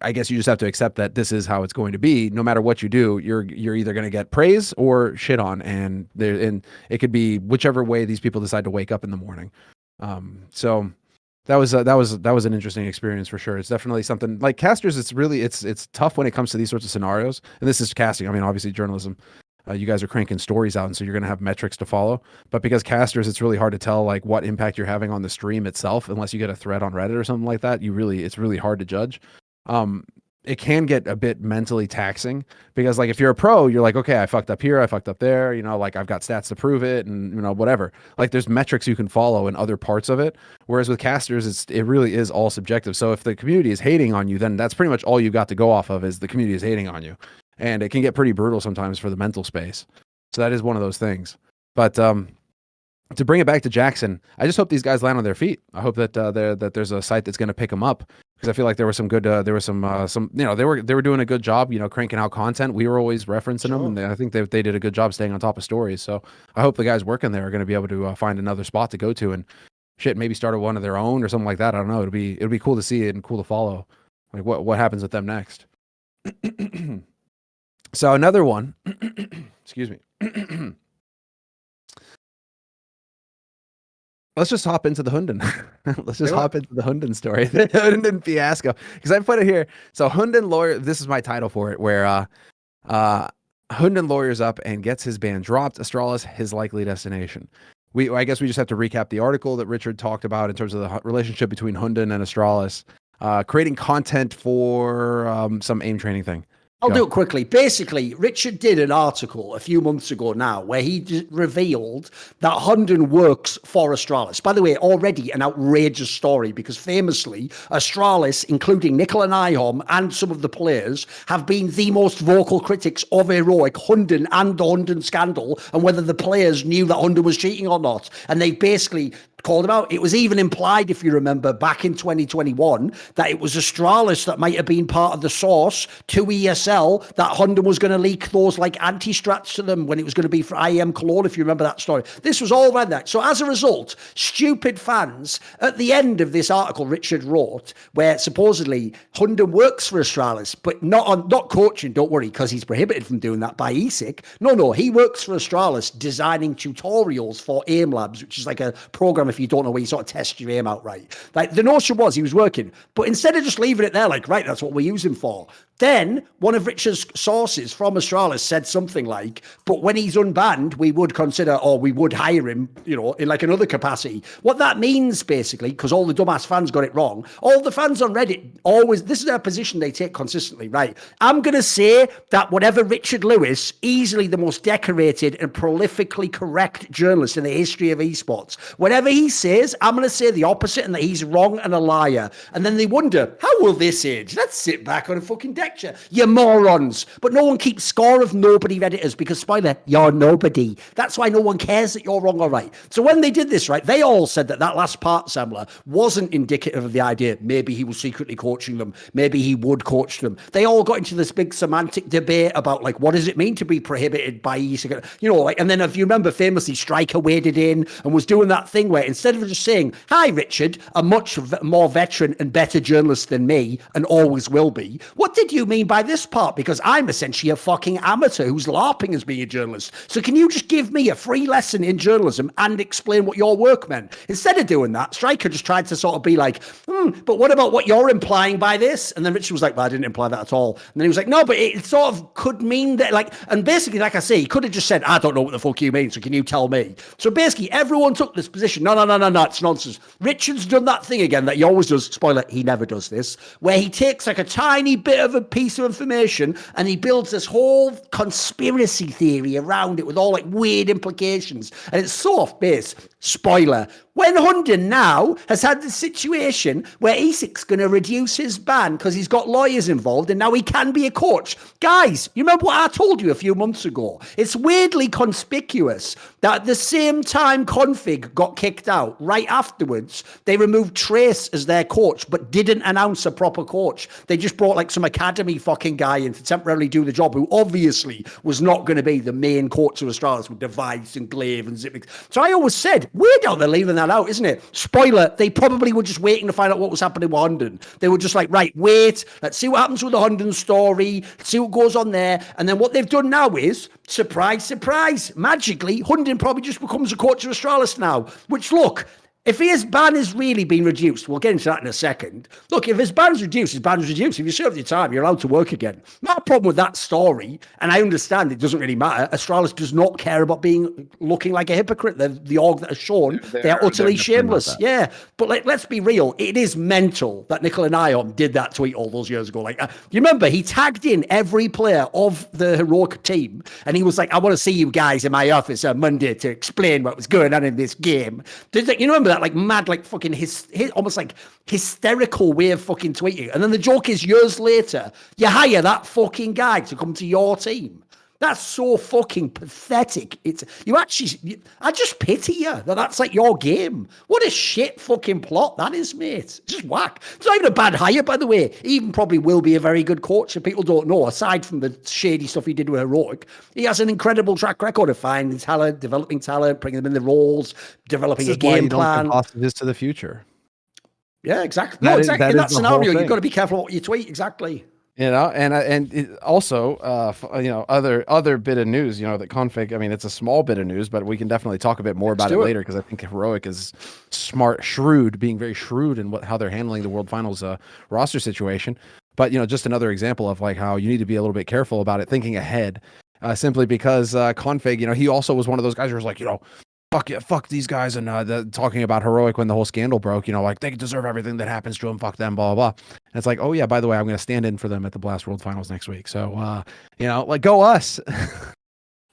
I guess you just have to accept that this is how it's going to be. No matter what you do, you're either going to get praise or shit on, and it could be whichever way these people decide to wake up in the morning. So that was an interesting experience for sure. It's definitely something like casters. It's tough when it comes to these sorts of scenarios. And this is casting. I mean, obviously journalism. You guys are cranking stories out, and so you're going to have metrics to follow. But because casters, it's really hard to tell like what impact you're having on the stream itself, unless you get a thread on Reddit or something like that. It's really hard to judge. It can get a bit mentally taxing because like if you're a pro, you're like, okay, I fucked up here, I fucked up there, like I've got stats to prove it, and whatever. Like there's metrics you can follow in other parts of it. Whereas with casters, it really is all subjective. So if the community is hating on you, then that's pretty much all you've got to go off of is the community is hating on you. And it can get pretty brutal sometimes for the mental space. So that is one of those things. But to bring it back to Jaxon, I just hope these guys land on their feet. I hope that that there's a site that's going to pick them up, because I feel like there was some good, they were doing a good job, cranking out content. We were always referencing them, and I think they did a good job staying on top of stories. So I hope the guys working there are going to be able to find another spot to go to and maybe start one of their own or something like that. I don't know. It'll be cool to see it and cool to follow, like what happens with them next. So another one, excuse me. Let's just hop into the HUNDEN. Let's just hop into the HUNDEN story, the HUNDEN fiasco. Because I put it here. So HUNDEN lawyer, this is my title for it, where HUNDEN lawyers up and gets his ban dropped. Astralis, his likely destination. I guess we just have to recap the article that Richard talked about in terms of the relationship between HUNDEN and Astralis, creating content for some aim training thing. I'll do it quickly. Basically, Richard did an article a few months ago now where he revealed that HUNDEN works for Astralis. By the way, already an outrageous story, because famously, Astralis, including Nickel and IEM and some of the players, have been the most vocal critics of heroic HUNDEN and the HUNDEN scandal, and whether the players knew that HUNDEN was cheating or not. And they basically called him out. It was even implied, if you remember, back in 2021, that it was Astralis that might have been part of the source to ESL, that HUNDEN was going to leak those like anti-strats to them when it was going to be for IEM Cologne, if you remember that story. This was all around that. So as a result, stupid fans, at the end of this article Richard wrote, where supposedly HUNDEN works for Astralis, but not coaching, don't worry, because he's prohibited from doing that by ESIC. No, he works for Astralis designing tutorials for AIM Labs, which is like a program, if you don't know, where you sort of test your aim out right. Like the notion was he was working, but instead of just leaving it there, like, right, that's what we're using for. Then one of Richard's sources from Astralis said something like, but when he's unbanned, we would consider, or we would hire him, in like another capacity. What that means basically, because all the dumbass fans got it wrong, all the fans on Reddit always, this is their position they take consistently, right? I'm going to say that whatever Richard Lewis, easily the most decorated and prolifically correct journalist in the history of esports, whatever he says, I'm going to say the opposite, and that he's wrong and a liar. And then they wonder, how will this age? Let's sit back on a fucking deck chair. You morons. But no one keeps score of nobody Redditors, because, spoiler, you're nobody. That's why no one cares that you're wrong or right. So when they did this, right, they all said that last part, Semmler, wasn't indicative of the idea. Maybe he was secretly coaching them. Maybe he would coach them. They all got into this big semantic debate about, like, what does it mean to be prohibited by ESIC? And then if you remember, famously, Striker waded in and was doing that thing where instead of just saying, hi, Richard, a much more veteran and better journalist than me, and always will be, what did you mean by this part? Because I'm essentially a fucking amateur who's LARPing as being a journalist. So can you just give me a free lesson in journalism and explain what your work meant? Instead of doing that, Striker just tried to sort of be like, but what about what you're implying by this? And then Richard was like, well, I didn't imply that at all. And then he was like, no, but it sort of could mean that, like, and basically, like I say, he could have just said, I don't know what the fuck you mean, so can you tell me? So basically, everyone took this position. No, it's nonsense. Richard's done that thing again that he always does. Spoiler, he never does this, where he takes like a tiny bit of a piece of information and he builds this whole conspiracy theory around it with all like weird implications. And it's so off base. Spoiler, when Hunden now has had the situation where ESIC's going to reduce his ban because he's got lawyers involved and now he can be a coach. Guys, you remember what I told you a few months ago? It's weirdly conspicuous that at the same time Config got kicked out, right afterwards, they removed Trace as their coach but didn't announce a proper coach. They just brought like some academy fucking guy in to temporarily do the job who obviously was not going to be the main coach of Astralis with Device and Glaive and Zipmix. So I always said, weird how they're leaving that out, isn't it? Spoiler, they probably were just waiting to find out what was happening with Hunden. They were just like, right, wait, let's see what happens with the Hunden story, see what goes on there. And then what they've done now is, surprise, surprise, magically, Hunden probably just becomes a coach of Astralis now, which, look, if his ban is really being reduced, we'll get into that in a second. Look, if his ban is reduced, his ban is reduced. If you serve your time, you're allowed to work again. Not a problem with that story. And I understand it doesn't really matter. Astralis does not care about looking like a hypocrite. They're the org that has shown they're utterly shameless. Yeah. But let's be real. It is mental that Nicola Nyholm did that tweet all those years ago. Like, you remember, he tagged in every player of the heroic team. And he was like, I want to see you guys in my office on Monday to explain what was going on in this game. You remember that like mad, like fucking almost like hysterical way of fucking tweeting. And then the joke is years later, you hire that fucking guy to come to your team. That's so fucking pathetic. I just pity you that's like your game. What a shit fucking plot that is, mate. Just whack. It's not even a bad hire, by the way. He even probably will be a very good coach if people don't know, aside from the shady stuff he did with Heroic. He has an incredible track record of finding talent, developing talent, bringing them in the roles, developing a game plan. Hostages to the future. Yeah, exactly. No, exactly. In that scenario, you've got to be careful what you tweet. Exactly. You know, and it also, other bit of news, that Config, I mean, it's a small bit of news, but we can definitely talk a bit more about it later, because I think Heroic is being very shrewd in how they're handling the World Finals roster situation. But, just another example of like how you need to be a little bit careful about it, thinking ahead, simply because Config, he also was one of those guys who was like, fuck these guys, and talking about Heroic when the whole scandal broke, like they deserve everything that happens to them, fuck them, blah, blah, blah. And it's like, oh yeah, by the way, I'm going to stand in for them at the Blast World Finals next week. So, like, go us.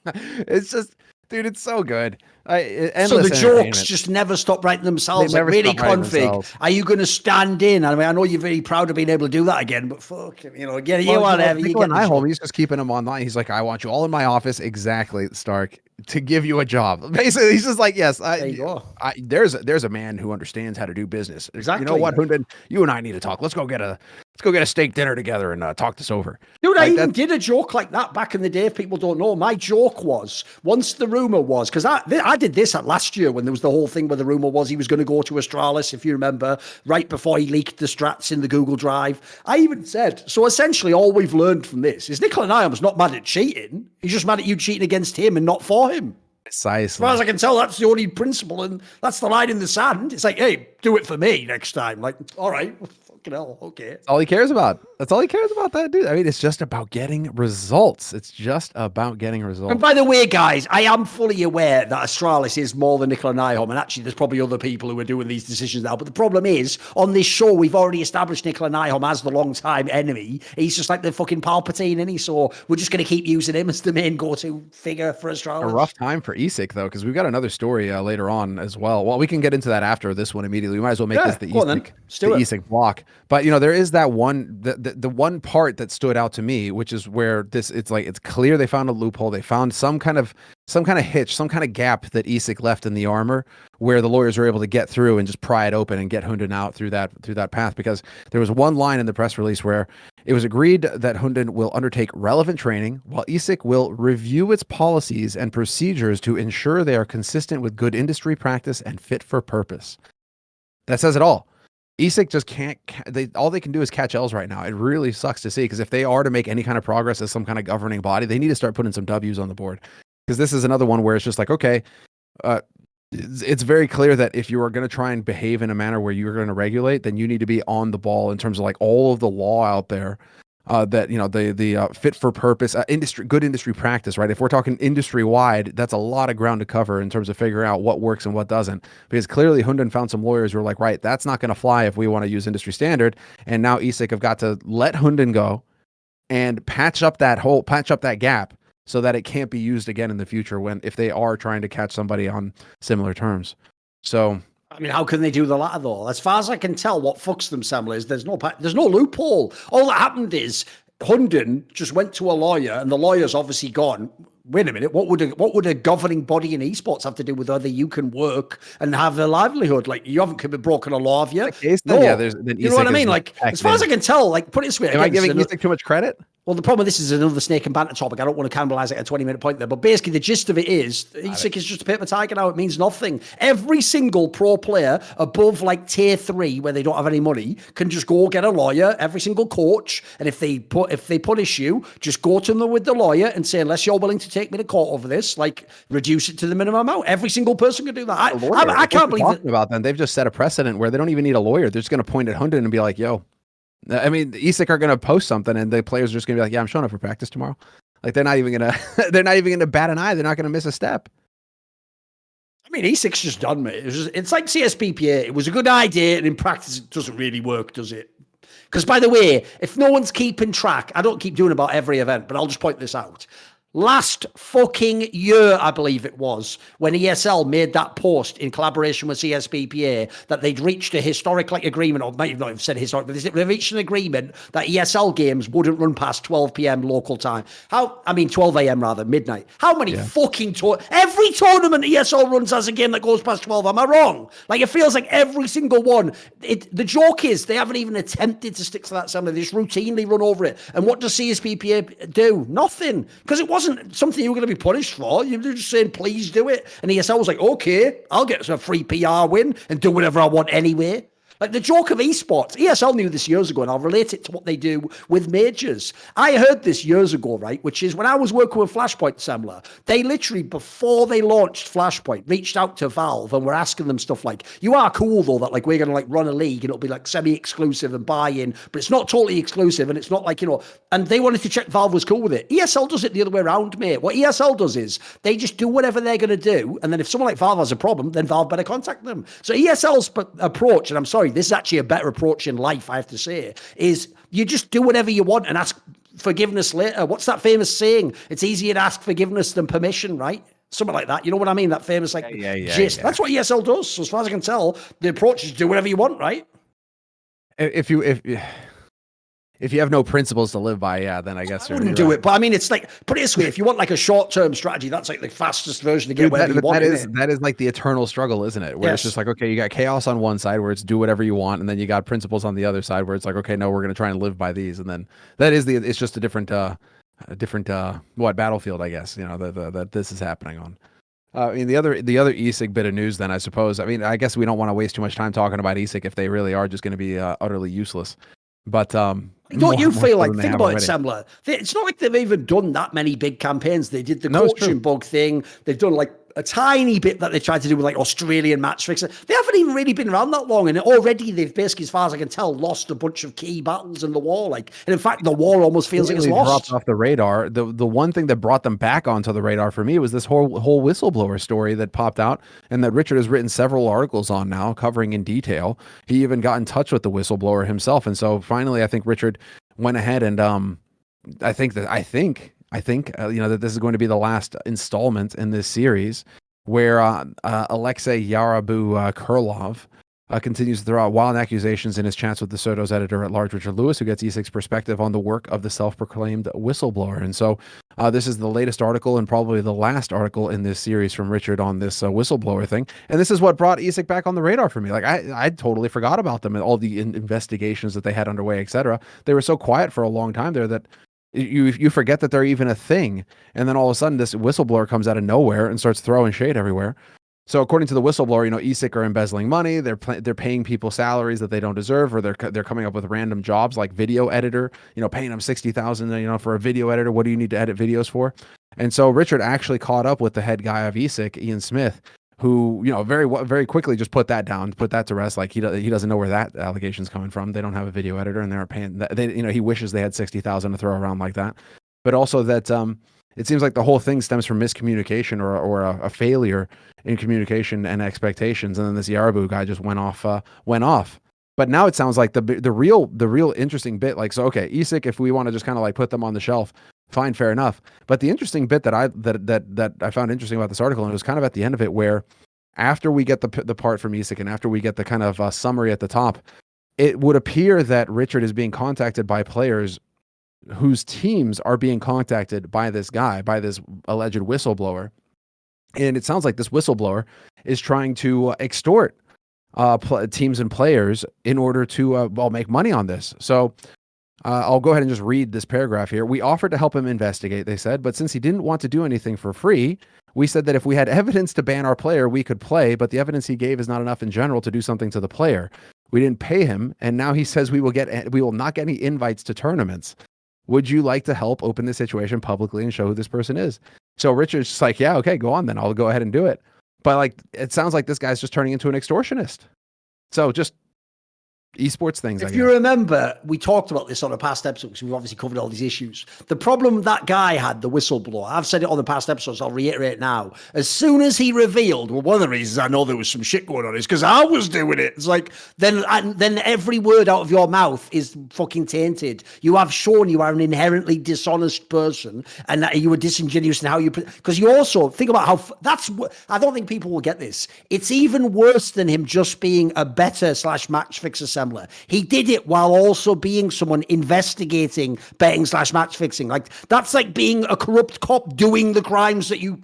It's just, dude, it's so good. So the jokes just never stop writing themselves. Like, really, Config, are you going to stand in? I mean, I know you're very proud of being able to do that again, but fuck, again, whatever. He's just keeping him online. He's like, I want you all in my office, exactly, Stark, to give you a job. Basically, he's just like, yes, there you go. There's a man who understands how to do business. Exactly. You know what, Hunden? You and I need to talk. Let's go get a steak dinner together and talk this over. Dude, I even did a joke like that back in the day. If people don't know, my joke was, once the rumor was, because I did this at last year when there was the whole thing where the rumor was he was going to go to Astralis, if you remember, right before he leaked the strats in the Google Drive. I even said, so essentially all we've learned from this is Nicola Nyholm's not mad at cheating. He's just mad at you cheating against him and not for him. Precisely. As far as I can tell, that's the only principle, and that's the line in the sand. It's like, hey, do it for me next time. Like, all right. Fucking hell, okay. That's all he cares about. That's all he cares about, that dude. I mean, it's just about getting results. And by the way, guys, I am fully aware that Astralis is more than Nicola Nyholm, and actually there's probably other people who are doing these decisions now. But the problem is, on this show, we've already established Nicola Nyholm as the long-time enemy. He's just like the fucking Palpatine, isn't he? So we're just going to keep using him as the main go-to figure for Astralis. A rough time for ESIC, though, because we've got another story later on as well. Well, we can get into that after this one immediately. We might as well make this the ESIC block. But there is that one, the one part that stood out to me, which is where it's clear they found a loophole. They found some kind of hitch, some kind of gap that ESIC left in the armor, where the lawyers were able to get through and just pry it open and get Hunden out through that path. Because there was one line in the press release where it was agreed that Hunden will undertake relevant training, while ESIC will review its policies and procedures to ensure they are consistent with good industry practice and fit for purpose. That says it all. ESIC just can't, all they can do is catch L's right now. It really sucks to see, because if they are to make any kind of progress as some kind of governing body, they need to start putting some W's on the board. Because this is another one where it's just like, okay, it's very clear that if you are going to try and behave in a manner where you're going to regulate, then you need to be on the ball in terms of like all of the law out there. That the fit for purpose good industry practice, right? If we're talking industry wide, that's a lot of ground to cover in terms of figuring out what works and what doesn't. Because clearly Hunden found some lawyers who are like, right, that's not going to fly if we want to use industry standard. And now ESIC have got to let Hunden go and patch up that gap so that it can't be used again in the future if they are trying to catch somebody on similar terms. So I mean, how can they do the latter though? As far as I can tell, what fucks them, Semmler, is there's no loophole. All that happened is Hunden just went to a lawyer, and the lawyer's obviously gone, wait a minute, what would a governing body in esports have to do with whether you can work and have a livelihood? Like, you haven't broken a law, have you? No. Yeah, you know what I mean? Like, as far as I can tell, like, put it this way. Am I giving ESIC too much credit? Well, the problem with this is another snake and banter topic. I don't want to cannibalize it at a 20-minute point there. But basically, the gist of it is ESIC is just a paper tiger now. It means nothing. Every single pro player above like tier 3, where they don't have any money, can just go get a lawyer. Every single coach. And if they punish you, just go to them with the lawyer and say, unless you're willing to take me to court over this, like, reduce it to the minimum amount. Every single person can do that. I can't believe that. About them. They've just set a precedent where they don't even need a lawyer. They're just going to point at Hunden and be like, yo. I mean, ESIC are going to post something, and the players are just going to be like, "Yeah, I'm showing up for practice tomorrow." Like, they're not even going to bat an eye. They're not going to miss a step. I mean, ESIC's just done, mate. It's like CSPPA. It was a good idea, and in practice, it doesn't really work, does it? Because, by the way, if no one's keeping track, I don't keep doing about every event, but I'll just point this out. Last fucking year, I believe it was, when ESL made that post in collaboration with CSPPA that they'd reached a historic agreement, or might have not even said historic, but they reached an agreement that ESL games wouldn't run past 12 p.m. local time. 12 a.m. rather, midnight. How many fucking every tournament ESL runs has a game that goes past 12. Am I wrong? Like, it feels like every single one. The joke is they haven't even attempted to stick to that something. They just routinely run over it. And what does CSPPA do? Nothing. Because it wasn't something you were going to be punished for. You're just saying, please do it. And ESL was like, okay, I'll get a free PR win and do whatever I want anyway. Like, the joke of esports, ESL knew this years ago, and I'll relate it to what they do with majors. I heard this years ago, right, which is when I was working with Flashpoint Semmler, they literally, before they launched Flashpoint, reached out to Valve and were asking them stuff like, you are cool, though, that, like, we're going to, like, run a league, and it'll be, like, semi-exclusive and buy-in, but it's not totally exclusive, and it's not, like, and they wanted to check Valve was cool with it. ESL does it the other way around, mate. What ESL does is they just do whatever they're going to do, and then if someone like Valve has a problem, then Valve better contact them. So ESL's approach, and I'm sorry, this is actually a better approach in life, I have to say, is you just do whatever you want and ask forgiveness later. What's that famous saying? It's easier to ask forgiveness than permission, right? Something like that. You know what I mean? That famous gist. Yeah. That's what ESL does. So as far as I can tell, the approach is do whatever you want, right? If you have no principles to live by, then I guess I wouldn't do it. But I mean, it's like, put it this way, if you want like a short-term strategy, that's like the fastest version to get wherever you want. That is like the eternal struggle, isn't it? Where it's just like, okay, you got chaos on one side where it's do whatever you want, and then you got principles on the other side where it's like, okay, no, we're going to try and live by these. And then it's just a different battlefield, I guess, that this is happening on. I mean, the other ESIC bit of news then, I suppose. I mean, I guess we don't want to waste too much time talking about ESIC if they really are just going to be utterly useless. But don't you feel like, think about it, Semmler, it's not like they've even done that many big campaigns. They did the coaching bug thing. They've done like a tiny bit that they tried to do with like Australian match fixing. They haven't even really been around that long, and already they've basically, as far as I can tell, lost a bunch of key battles in the war. Like, and in fact, the war almost feels like it's lost. Dropped off the radar. The one thing that brought them back onto the radar for me was this whole whistleblower story that popped out, and that Richard has written several articles on now, covering in detail. He even got in touch with the whistleblower himself, and so finally, I think Richard went ahead and I think that this is going to be the last installment in this series where Alexei Yarabu-Kurlov continues to throw out wild accusations in his chats with the Soto's editor-at-large, Richard Lewis, who gets ESIC's perspective on the work of the self-proclaimed whistleblower. And so this is the latest article and probably the last article in this series from Richard on this whistleblower thing. And this is what brought ESIC back on the radar for me. Like, I totally forgot about them and all the investigations that they had underway, etc. They were so quiet for a long time there that you forget that they're even a thing. And then all of a sudden, this whistleblower comes out of nowhere and starts throwing shade everywhere. So according to the whistleblower, ESIC are embezzling money. They're paying people salaries that they don't deserve, or they're coming up with random jobs like video editor. Paying them $60,000, for a video editor. What do you need to edit videos for? And so Richard actually caught up with the head guy of ESIC, Ian Smith, who very quickly just put that to rest. Like he doesn't know where that allegation's coming from. They don't have a video editor, and they're paying. He wishes they had $60,000 to throw around like that. But also that it seems like the whole thing stems from miscommunication or a failure in communication and expectations. And then this Yarabu guy just went off. But now it sounds like the real interesting bit, like, so, okay, ESIC, if we want to just kind of like put them on the shelf, fine, fair enough. But the interesting bit that I found interesting about this article, and it was kind of at the end of it, where after we get the part from ESIC and after we get the kind of summary at the top, it would appear that Richard is being contacted by players whose teams are being contacted by this guy, by this alleged whistleblower. And it sounds like this whistleblower is trying to extort teams and players in order to make money on this. So I'll go ahead and just read this paragraph here. We offered to help him investigate, they said, but since he didn't want to do anything for free, we said that if we had evidence to ban our player, we could play, but the evidence he gave is not enough in general to do something to the player. We didn't pay him, and now he says we will not get any invites to tournaments. Would you like to help open the situation publicly and show who this person is? So Richard's just like, yeah, okay, go on then. I'll go ahead and do it. But like, it sounds like this guy's just turning into an extortionist. So just esports things. If you remember, we talked about this on a past episode because we've obviously covered all these issues. The problem that guy had, the whistleblower, I've said it on the past episodes, I'll reiterate it now. As soon as he revealed, well, one of the reasons I know there was some shit going on is because I was doing it. It's like, then every word out of your mouth is fucking tainted. You have shown you are an inherently dishonest person and that you were disingenuous in how you, because you also think about how, I don't think people will get this. It's even worse than him just being a better / match fixer Semmler. He did it while also being someone investigating betting / match fixing. Like that's like being a corrupt cop doing the crimes that you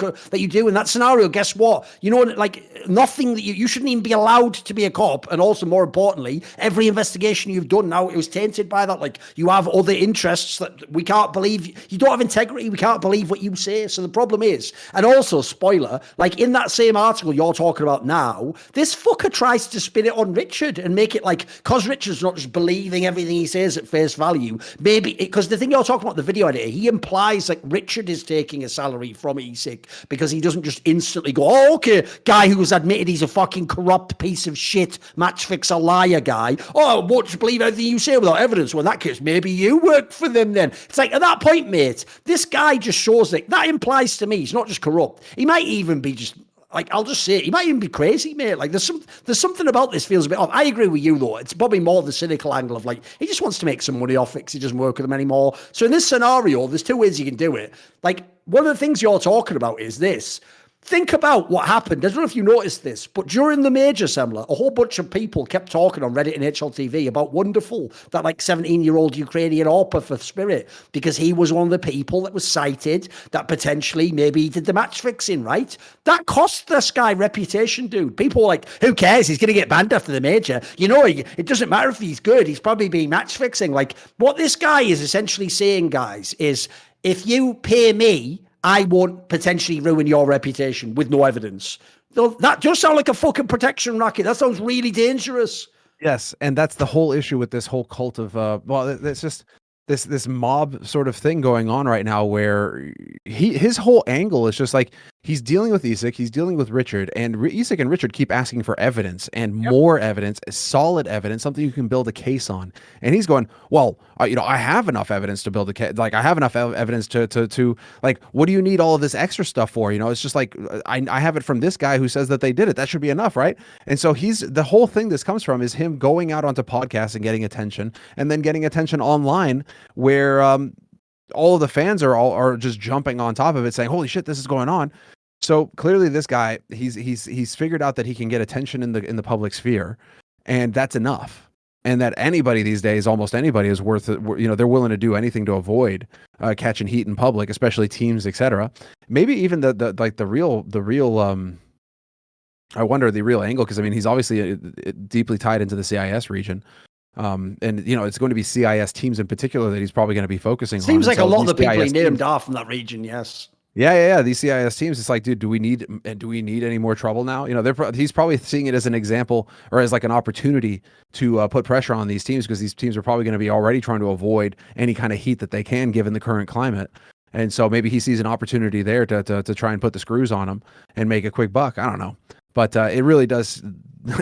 do in that scenario. Guess what? You know, like nothing that you shouldn't even be allowed to be a cop. And also, more importantly, every investigation you've done now, it was tainted by that. Like you have other interests that we can't believe. You don't have integrity. We can't believe what you say. So the problem is, and also spoiler, like in that same article you're talking about now, this fucker tries to spin it on Richard and make it like, because Richard's not just believing everything he says at face value, maybe because the thing you're talking about, the video editor, he implies like Richard is taking a salary from ESIC because he doesn't just instantly go, oh, okay, guy who's admitted he's a fucking corrupt piece of shit, match fixer liar guy. Oh, I won't believe everything you say without evidence. Well, in that case, maybe you work for them then. It's like at that point, mate, this guy just shows that implies to me he's not just corrupt. He might even be just, like, I'll just say it, he might even be crazy, mate. Like, there's something about this feels a bit off. I agree with you, though. It's probably more the cynical angle of, like, he just wants to make some money off it because he doesn't work with them anymore. So in this scenario, there's two ways you can do it. Like, one of the things you're talking about is this. Think about what happened. I don't know if you noticed this, but during the major, Semmler, a whole bunch of people kept talking on Reddit and HLTV about Wonderful, that like 17-year-old Ukrainian AWPer for Spirit, because he was one of the people that was cited that potentially maybe he did the match fixing, right? That cost this guy reputation, dude. People were like, who cares? He's going to get banned after the major. You know, it doesn't matter if he's good. He's probably being match fixing. Like what this guy is essentially saying, guys, is if you pay me, I won't potentially ruin your reputation with no evidence. That does sound like a fucking protection racket. That sounds really dangerous. Yes, and that's the whole issue with this whole cult of it's just this mob sort of thing going on right now where his whole angle is just like he's dealing with ESIC, he's dealing with Richard, and ESIC and Richard keep asking for evidence and more evidence, solid evidence, something you can build a case on. And he's going, well, I have enough evidence to build a case. Like I have enough evidence to like, what do you need all of this extra stuff for? You know, it's just like, I have it from this guy who says that they did it. That should be enough, right? And so the whole thing this comes from is him going out onto podcasts and getting attention, and then getting attention online where all of the fans are just jumping on top of it saying, holy shit, this is going on. So clearly this guy, he's figured out that he can get attention in the public sphere, and that's enough. And that anybody these days, almost anybody, is worth it. You know, they're willing to do anything to avoid catching heat in public, especially teams, etc. Maybe even the real I wonder the real angle, because I mean he's obviously deeply tied into the CIS region. And you know, it's going to be CIS teams in particular that he's probably going to be focusing on. Seems like a lot of the people he named teams are from that region. Yes. Yeah. These CIS teams, it's like, dude, do we need any more trouble now? You know, he's probably seeing it as an example or as like an opportunity to put pressure on these teams, because these teams are probably going to be already trying to avoid any kind of heat that they can given the current climate. And so maybe he sees an opportunity there to try and put the screws on them and make a quick buck. I don't know, but it really does.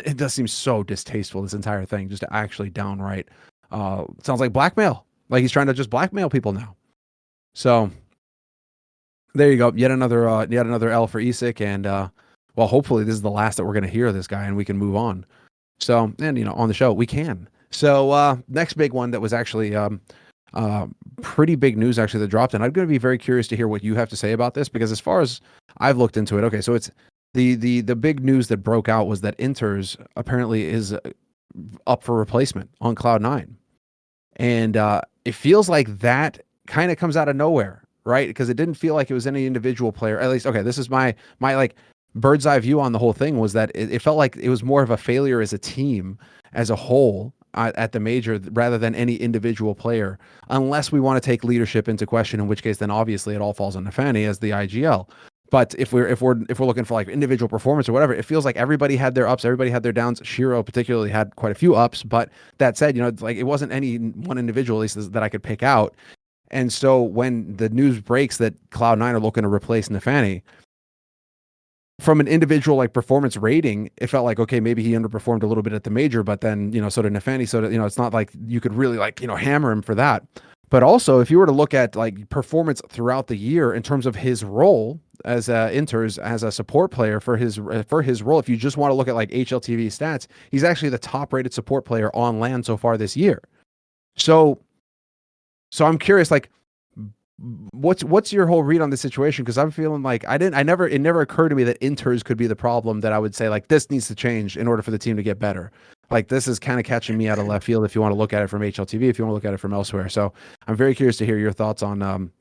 It does seem so distasteful, this entire thing, just to actually downright sounds like blackmail. Like he's trying to just blackmail people now. So there you go. Yet another L for ESIC, and well, hopefully this is the last that we're going to hear of this guy, and we can move on. So, and you know, on the show we can. So next big one that was actually pretty big news actually that dropped, and I'm going to be very curious to hear what you have to say about this, because as far as I've looked into it, okay, so it's the big news that broke out was that interz apparently is up for replacement on Cloud9. And it feels like that kind of comes out of nowhere, right? Because it didn't feel like it was any individual player. At least, okay, this is my like bird's eye view on the whole thing, was that it felt like it was more of a failure as a team, as a whole, at the major, rather than any individual player, unless we want to take leadership into question, in which case then obviously it all falls on Nafani as the IGL. But if we're looking for like individual performance or whatever, it feels like everybody had their ups, everybody had their downs. Shiro particularly had quite a few ups, but that said, like it wasn't any one individual, at least, that I could pick out. And so when the news breaks that Cloud9 are looking to replace Nafani, from an individual like performance rating, it felt like, okay, maybe he underperformed a little bit at the major, but then, so did Nafani. So, it's not like you could really like, hammer him for that. But also, if you were to look at like performance throughout the year in terms of his role as interz, as a support player for his role, if you just want to look at like HLTV stats, he's actually the top rated support player on LAN so far this year. So I'm curious, like, what's your whole read on the situation? Because I'm feeling like it never occurred to me that interz could be the problem, that I would say like this needs to change in order for the team to get better. Like, this is kind of catching me out of left field if you want to look at it from HLTV, if you want to look at it from elsewhere. So I'm very curious to hear your thoughts on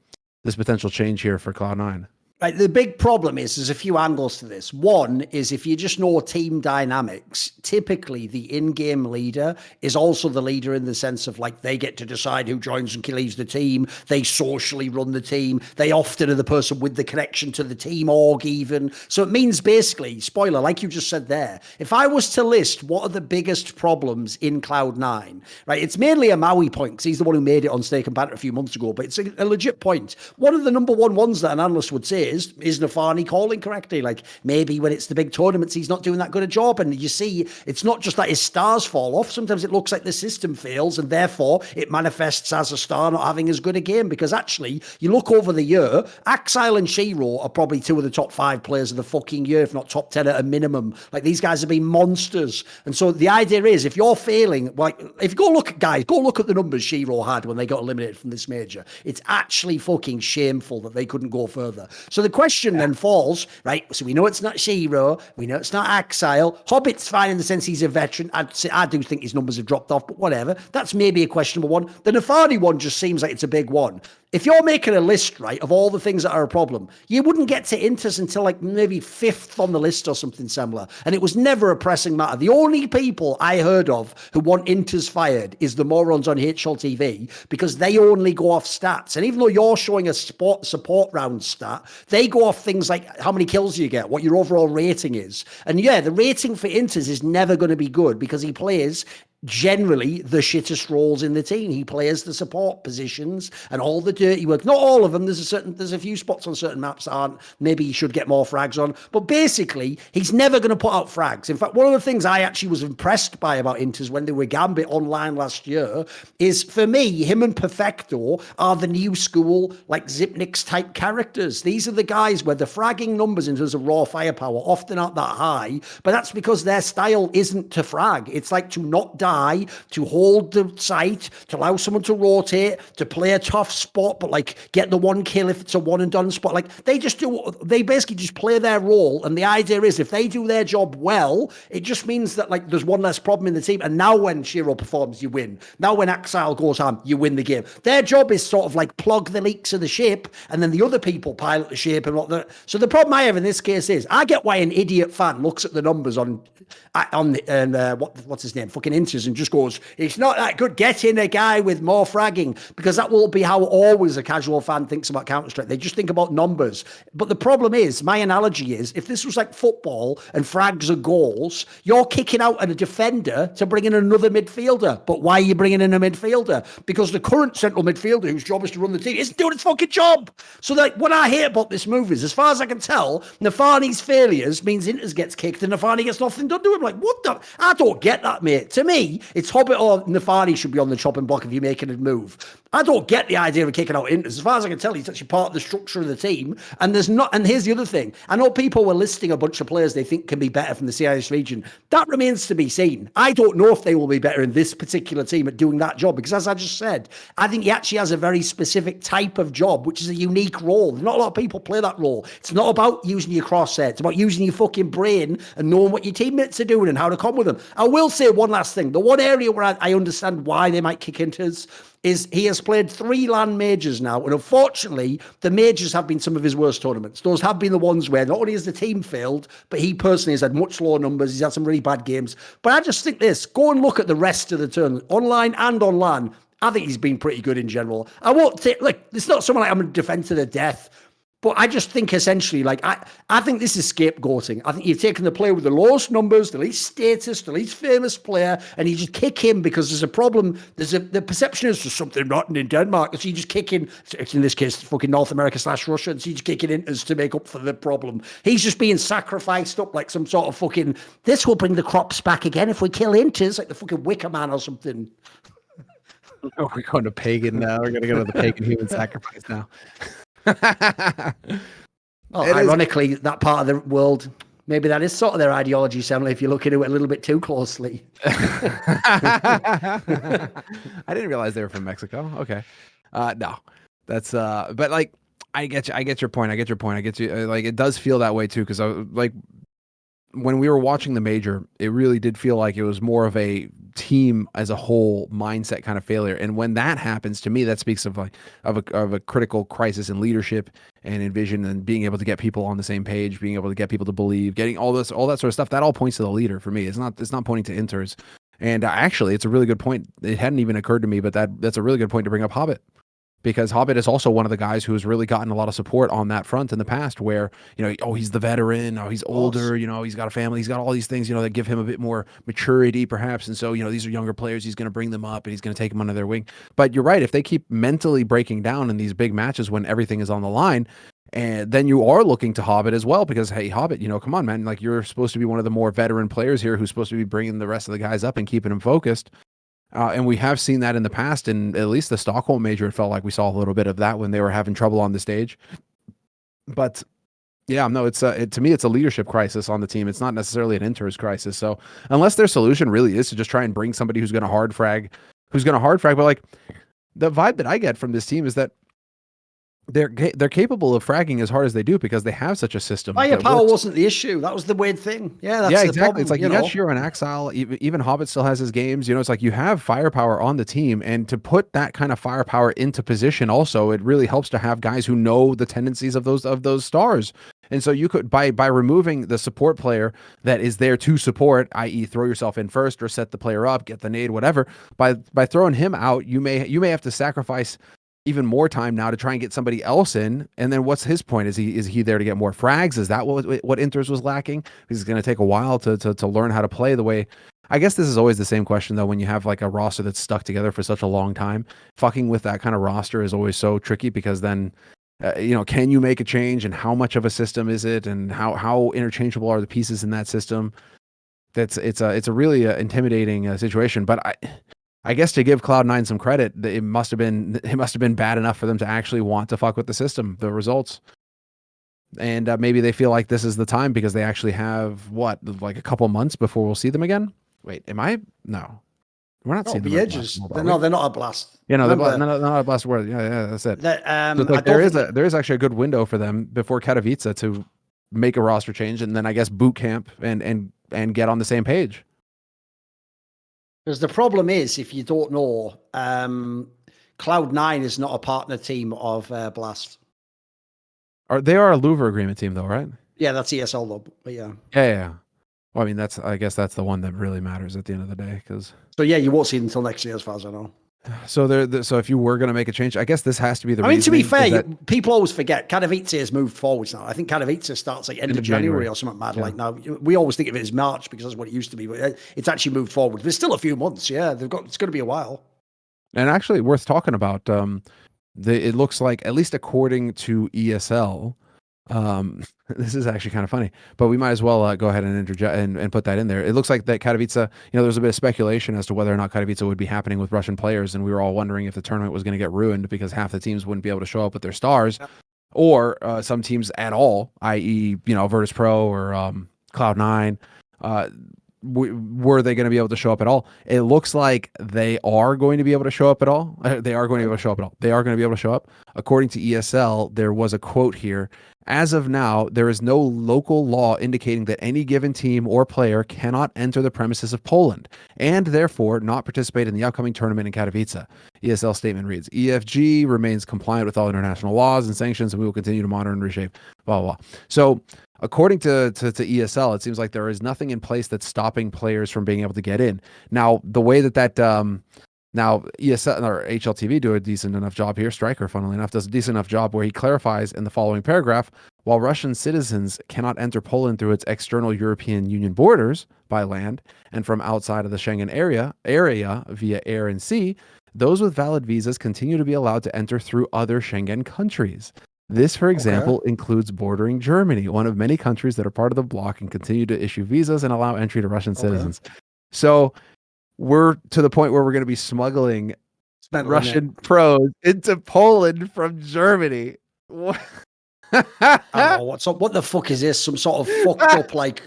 this potential change here for Cloud9. Right, the big problem is there's a few angles to this. One is, if you just know team dynamics, typically the in-game leader is also the leader in the sense of like they get to decide who joins and leaves the team. They socially run the team. They often are the person with the connection to the team org even. So it means basically, spoiler, like you just said there, if I was to list what are the biggest problems in Cloud9, right, it's mainly a Maui point because he's the one who made it on Stake and Banter a few months ago, but it's a legit point. One of the number one ones that an analyst would say is Nafani calling correctly? Like, maybe when it's the big tournaments, he's not doing that good a job. And you see, it's not just that his stars fall off. Sometimes it looks like the system fails, and therefore it manifests as a star not having as good a game. Because actually, you look over the year, Axile and Shiro are probably two of the top 5 players of the fucking year, if not top 10 at a minimum. Like, these guys have been monsters. And so the idea is, if you're failing, like, if you go look at the numbers Shiro had when they got eliminated from this major. It's actually fucking shameful that they couldn't go further. So the question then falls, right? So we know it's not Shiro, we know it's not Axile. Hobbit's fine in the sense he's a veteran. I do think his numbers have dropped off, but whatever. That's maybe a questionable one. The Nafani one just seems like it's a big one. If you're making a list, right, of all the things that are a problem, you wouldn't get to interz until like maybe 5th on the list or something similar. And it was never a pressing matter. The only people I heard of who want interz fired is the morons on HLTV, because they only go off stats. And even though you're showing a support round stat, they go off things like how many kills you get, what your overall rating is. And yeah, the rating for interz is never going to be good because he plays generally the shittest roles in the team. He plays the support positions and all the dirty work. Not all of them. There's a few spots on certain maps that aren't. Maybe he should get more frags on. But basically, he's never going to put out frags. In fact, one of the things I actually was impressed by about interz when they were Gambit online last year is, for me, him and Perfecto are the new school, like Zipnix type characters. These are the guys where the fragging numbers in terms of raw firepower often aren't that high, but that's because their style isn't to frag. It's like to not die, to hold the site, to allow someone to rotate, to play a tough spot, but like get the one kill if it's a one and done spot. Like, they basically just play their role. And the idea is, if they do their job well, it just means that like there's one less problem in the team. And now when Shiro performs, you win. Now when Axile goes on, you win the game. Their job is sort of like plug the leaks of the ship, and then the other people pilot the ship and whatnot. So the problem I have in this case is, I get why an idiot fan looks at the numbers on what's his name, fucking interz, and just goes, it's not that good, get in a guy with more fragging, because that will be how always a casual fan thinks about Counter-Strike. They just think about numbers. But the problem is, my analogy is, if this was like football and frags are goals, you're kicking out a defender to bring in another midfielder. But why are you bringing in a midfielder? Because the current central midfielder, whose job is to run the team, isn't doing his fucking job. So like, what I hate about this move is, as far as I can tell, Nafani's failures means interz gets kicked and Nafani gets nothing done to him. Like, what the? I don't get that, mate. To me, it's Hobbit or Nafani should be on the chopping block if you're making a move. I don't get the idea of kicking out interz. As far as I can tell, he's actually part of the structure of the team. And there's not. And here's the other thing. I know people were listing a bunch of players they think can be better from the CIS region. That remains to be seen. I don't know if they will be better in this particular team at doing that job, because as I just said, I think he actually has a very specific type of job, which is a unique role. Not a lot of people play that role. It's not about using your crosshair. It's about using your fucking brain and knowing what your teammates are doing and how to come with them. I will say one last thing. The one area where I understand why they might kick interz is he has played 3 LAN majors now, and unfortunately, the majors have been some of his worst tournaments. Those have been the ones where not only has the team failed, but he personally has had much lower numbers. He's had some really bad games. But I just think this, go and look at the rest of the tournament, online and on LAN. I think he's been pretty good in general. I won't take, look, it's not someone like I'm going to defend to the death, but I just think essentially, like, I think this is scapegoating. I think you've taken the player with the lowest numbers, the least status, the least famous player, and you just kick him because there's a problem. The perception is there's something rotten in Denmark. So you just kick in this case, fucking North America / Russia, and so you just kick it in as to make up for the problem. He's just being sacrificed up like some sort of fucking, this will bring the crops back again if we kill interz, like the fucking Wicker Man or something. Oh, we're going to pagan now. We're going to go to the pagan human sacrifice now. Well, ironically, that part of the world, maybe that is sort of their ideology, Semmler, if you look into it a little bit too closely. I didn't realize they were from Mexico. Okay. No, that's, but like, I get your point. I get you. Like, it does feel that way too. Cause like, when we were watching the major, it really did feel like it was more of a team as a whole mindset kind of failure. And when that happens, to me, that speaks of like of a critical crisis in leadership and in vision, and being able to get people on the same page, being able to get people to believe, getting all that sort of stuff. That all points to the leader for me. It's not pointing to interz. And actually, it's a really good point. It hadn't even occurred to me, but that's a really good point to bring up Hobbit. Because Hobbit is also one of the guys who has really gotten a lot of support on that front in the past, where, you know, oh, he's the veteran, oh, he's older, you know, he's got a family, he's got all these things, you know, that give him a bit more maturity perhaps. And so, you know, these are younger players, he's going to bring them up and he's going to take them under their wing. But you're right, if they keep mentally breaking down in these big matches when everything is on the line, and then you are looking to Hobbit as well, because, hey, Hobbit, you know, come on, man, like, you're supposed to be one of the more veteran players here who's supposed to be bringing the rest of the guys up and keeping them focused. And we have seen that in the past, in at least the Stockholm major. It felt like we saw a little bit of that when they were having trouble on the stage. But yeah, no, to me, it's a leadership crisis on the team. It's not necessarily an interz crisis. So unless their solution really is to just try and bring somebody who's going to hard frag, but like, the vibe that I get from this team is that they're capable of fragging as hard as they do because they have such a system. Firepower wasn't the issue. That was the weird thing. Yeah, that's the exactly. problem. It's like you got Shiro and Axile. Even Hobbit still has his games. You know, it's like you have firepower on the team, and to put that kind of firepower into position, also, it really helps to have guys who know the tendencies of those stars. And so you could, by removing the support player that is there to support, i.e., throw yourself in first or set the player up, get the nade, whatever. By throwing him out, you may have to sacrifice even more time now to try and get somebody else in. And then what's his point? Is he there to get more frags? Is that what interz was lacking? It's going to take a while to learn how to play the way. I guess this is always the same question though, when you have like a roster that's stuck together for such a long time. Fucking with that kind of roster is always so tricky, because then you know, can you make a change, and how much of a system is it, and how interchangeable are the pieces in that system? It's a really intimidating situation. But I guess to give Cloud9 some credit, it must have been bad enough for them to actually want to fuck with the system, the results. And maybe they feel like this is the time, because they actually have like a couple months before we'll see them again. Wait, no, we're not seeing the them edges. They're not a blast. Yeah, no, they're not a blast word. Yeah, that's it. So it's like there is actually a good window for them before Katowice to make a roster change, and then I guess boot camp and get on the same page. Because the problem is, if you don't know, Cloud9 is not a partner team of Blast. They are a Louvre agreement team, though, right? Yeah, that's ESL though. But yeah. Yeah. Well, I mean, I guess that's the one that really matters at the end of the day, because. So yeah, you won't see it until next year, as far as I know. So if you were going to make a change, I guess this has to be the. I mean, to be fair, people always forget Katowice has moved forwards now. I think Katowice starts like end of January or something mad like now. We always think of it as March because that's what it used to be, but it's actually moved forward. There's still a few months. Yeah, it's going to be a while. And actually, worth talking about. It looks like, at least according to ESL, This is actually kind of funny, but we might as well go ahead and interject and put that in there. It looks like that Katowice, there's a bit of speculation as to whether or not Katowice would be happening with Russian players, and we were all wondering if the tournament was going to get ruined because half the teams wouldn't be able to show up with their stars, or some teams at all, i.e., Virtus Pro or Cloud9. Were they going to be able to show up at all? It looks like they are going to be able to show up at all. They are going to be able to show up at all. They are going to be able to show up. According to ESL, there was a quote here. As of now, there is no local law indicating that any given team or player cannot enter the premises of Poland and therefore not participate in the upcoming tournament in Katowice. ESL statement reads, EFG remains compliant with all international laws and sanctions, and we will continue to monitor and reshape, blah, blah, blah. So according to ESL, it seems like there is nothing in place that's stopping players from being able to get in. Now, the way that now ESL or HLTV do a decent enough job here, Striker, funnily enough, does a decent enough job where he clarifies in the following paragraph, while Russian citizens cannot enter Poland through its external European Union borders by land and from outside of the Schengen area via air and sea, those with valid visas continue to be allowed to enter through other Schengen countries. This, for example, includes bordering Germany, one of many countries that are part of the bloc and continue to issue visas and allow entry to Russian citizens. So we're to the point where we're going to be smuggling Russian pros into Poland from Germany. I don't know what the fuck is this? Some sort of fucked up like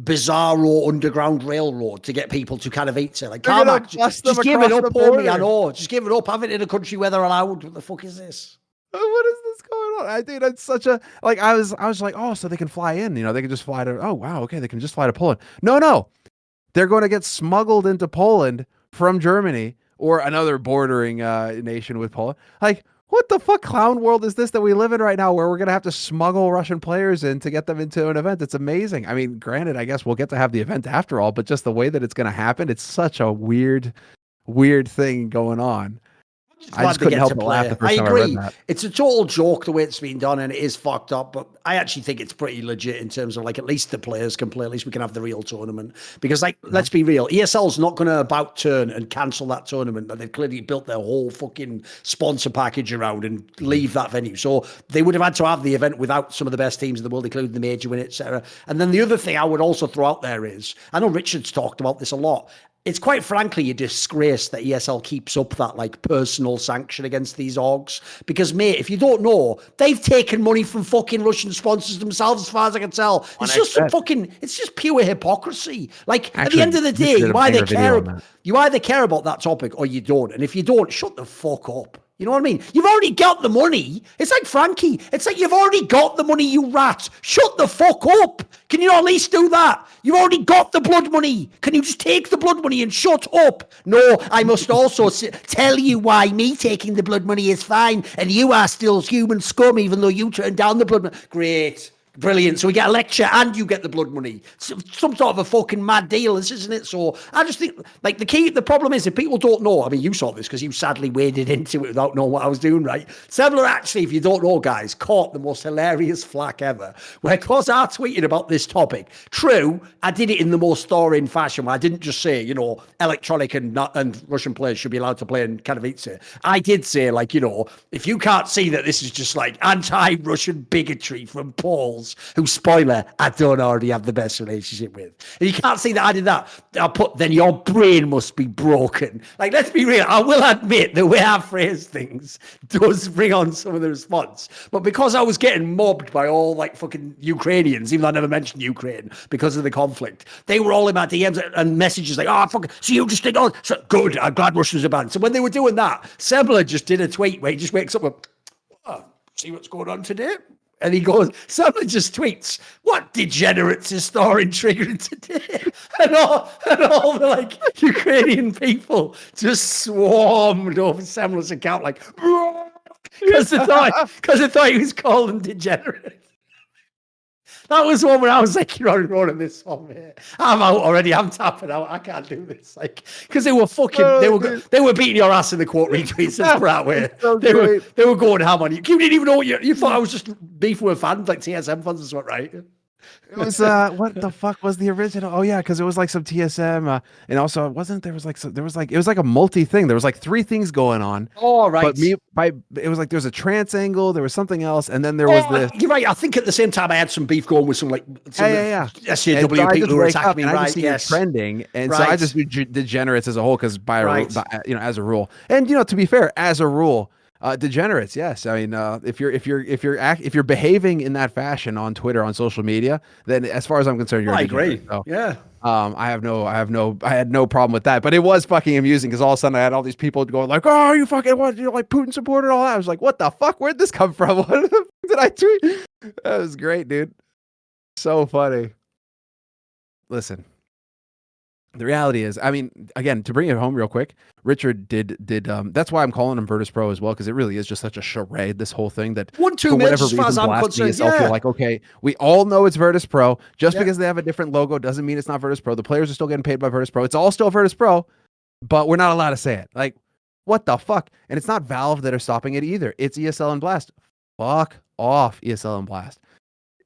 bizarro underground railroad to get people to Katowice. Like, just give it up, Paulie. I know. Just give it up. Have it in a country where they're allowed. What the fuck is this? What is this going on? I think that's such a like. I was like, oh, so they can fly in. They can just fly to. Oh wow, okay, they can just fly to Poland. No, they're going to get smuggled into Poland from Germany or another bordering nation with Poland. Like, what the fuck clown world is this that we live in right now where we're going to have to smuggle Russian players in to get them into an event? It's amazing. I mean, granted, I guess we'll get to have the event after all, but just the way that it's going to happen, it's such a weird thing going on. I just couldn't help but laugh the first time I read that. It's a total joke the way it's been done, and it is fucked up, but I actually think it's pretty legit in terms of like at least the players can play, at least we can have the real tournament. Because let's be real, ESL's not going to about turn and cancel that tournament that they've clearly built their whole fucking sponsor package around and leave that venue. So they would have had to have the event without some of the best teams in the world, including the major win, etc. And then the other thing I would also throw out there is, I know Richard's talked about this a lot, it's quite frankly a disgrace that ESL keeps up that like personal sanction against these orgs. Because, mate, if you don't know, they've taken money from fucking Russian sponsors themselves, as far as I can tell. It's just pure hypocrisy. Like, at the end of the day, you either care about that topic or you don't. And if you don't, shut the fuck up. You know what I mean? You've already got the money. It's like Frankie. It's like you've already got the money, you rat. Shut the fuck up. Can you not at least do that? You've already got the blood money. Can you just take the blood money and shut up? No, I must also tell you why me taking the blood money is fine and you are still human scum even though you turned down the blood money. Great. Brilliant. So we get a lecture and you get the blood money. Some sort of a fucking mad deal, isn't it? So I just think, like, the problem is if people don't know, I mean, you saw this because you sadly waded into it without knowing what I was doing, right? Semmler actually, if you don't know, guys, caught the most hilarious flack ever. Where, because I tweeted about this topic, true, I did it in the most Thorin fashion where I didn't just say, electronic and Russian players should be allowed to play in Katowice. I did say, like, if you can't see that this is just like anti-Russian bigotry from Pauls, who, spoiler, I don't already have the best relationship with. If you can't see that I did that, then your brain must be broken. Like, let's be real. I will admit the way I phrase things does bring on some of the response. But because I was getting mobbed by all like fucking Ukrainians, even though I never mentioned Ukraine because of the conflict, they were all in my DMs and messages like, oh, fuck, so you just think, oh, so good, I'm glad Russians are banned. So when they were doing that, Semmler just did a tweet where he just wakes up and, oh, see what's going on today? And he goes, someone just tweets, what degenerates is Thorin triggering today? And all the like Ukrainian people just swarmed over Semmler's account like, because they thought he was calling them degenerate. That was one where I was like, you're on running this one, mate. I'm out already. I'm tapping out. I can't do this. Like, because they were fucking, they were beating your ass in the quote retweets. That's right way. They were going ham on you. You didn't even know what you thought I was just beefing with fans, like TSM fans and what, right? It was what the fuck was the original? Oh yeah, because it was like some TSM, and also it wasn't. There was like it was like a multi thing. There was like 3 things going on. Oh right. But it was like there was a trance angle. There was something else, and then there was this. You're right. I think at the same time I had some beef going with some SCW And so I people just who were wake up attacking me. and I Right? just see Yes. it trending, and so Right. I just do degenerates as a whole because Right. as a rule, and to be fair, as a rule. Degenerates, yes. I mean, if you're behaving in that fashion on Twitter, on social media, then as far as I'm concerned, you're. I a agree. degenerate. So, Yeah. I had no problem with that, but it was fucking amusing because all of a sudden I had all these people going like, "Oh, you fucking what? You're like Putin supporter and all that." I was like, "What the fuck? Where'd this come from? What the fuck did I tweet?" That was great, dude. So funny. Listen. The reality is, I mean, again, to bring it home real quick, Richard did that's why I'm calling him Virtus Pro as well, because it really is just such a charade, this whole thing that 1-2 for minutes whatever as far as reason I'm blast concerned. ESL feel Yeah. like, okay, we all know it's Virtus Pro. Just Yeah. because they have a different logo doesn't mean it's not Virtus Pro. The players are still getting paid by Virtus Pro. It's all still Virtus Pro, but we're not allowed to say it. Like, what the fuck? And it's not Valve that are stopping it either. It's ESL and Blast. Fuck off, ESL and Blast.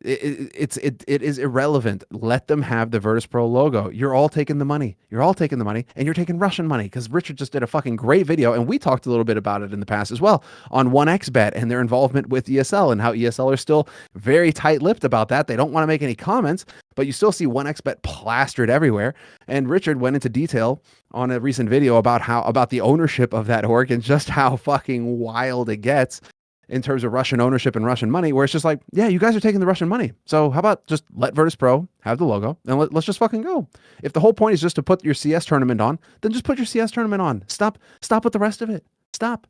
It is irrelevant. Let them have the Virtus Pro logo. You're all taking the money. You're all taking the money, and you're taking Russian money, because Richard just did a fucking great video, and we talked a little bit about it in the past as well on 1xBet and their involvement with ESL and how ESL are still very tight-lipped about that. They don't want to make any comments, but you still see 1xBet plastered everywhere. And Richard went into detail on a recent video about the ownership of that org and just how fucking wild it gets in terms of Russian ownership and Russian money, where it's just like, yeah, you guys are taking the Russian money. So how about just let Virtus Pro have the logo and let's just fucking go. If the whole point is just to put your CS tournament on, then just put your CS tournament on. Stop with the rest of it. Stop.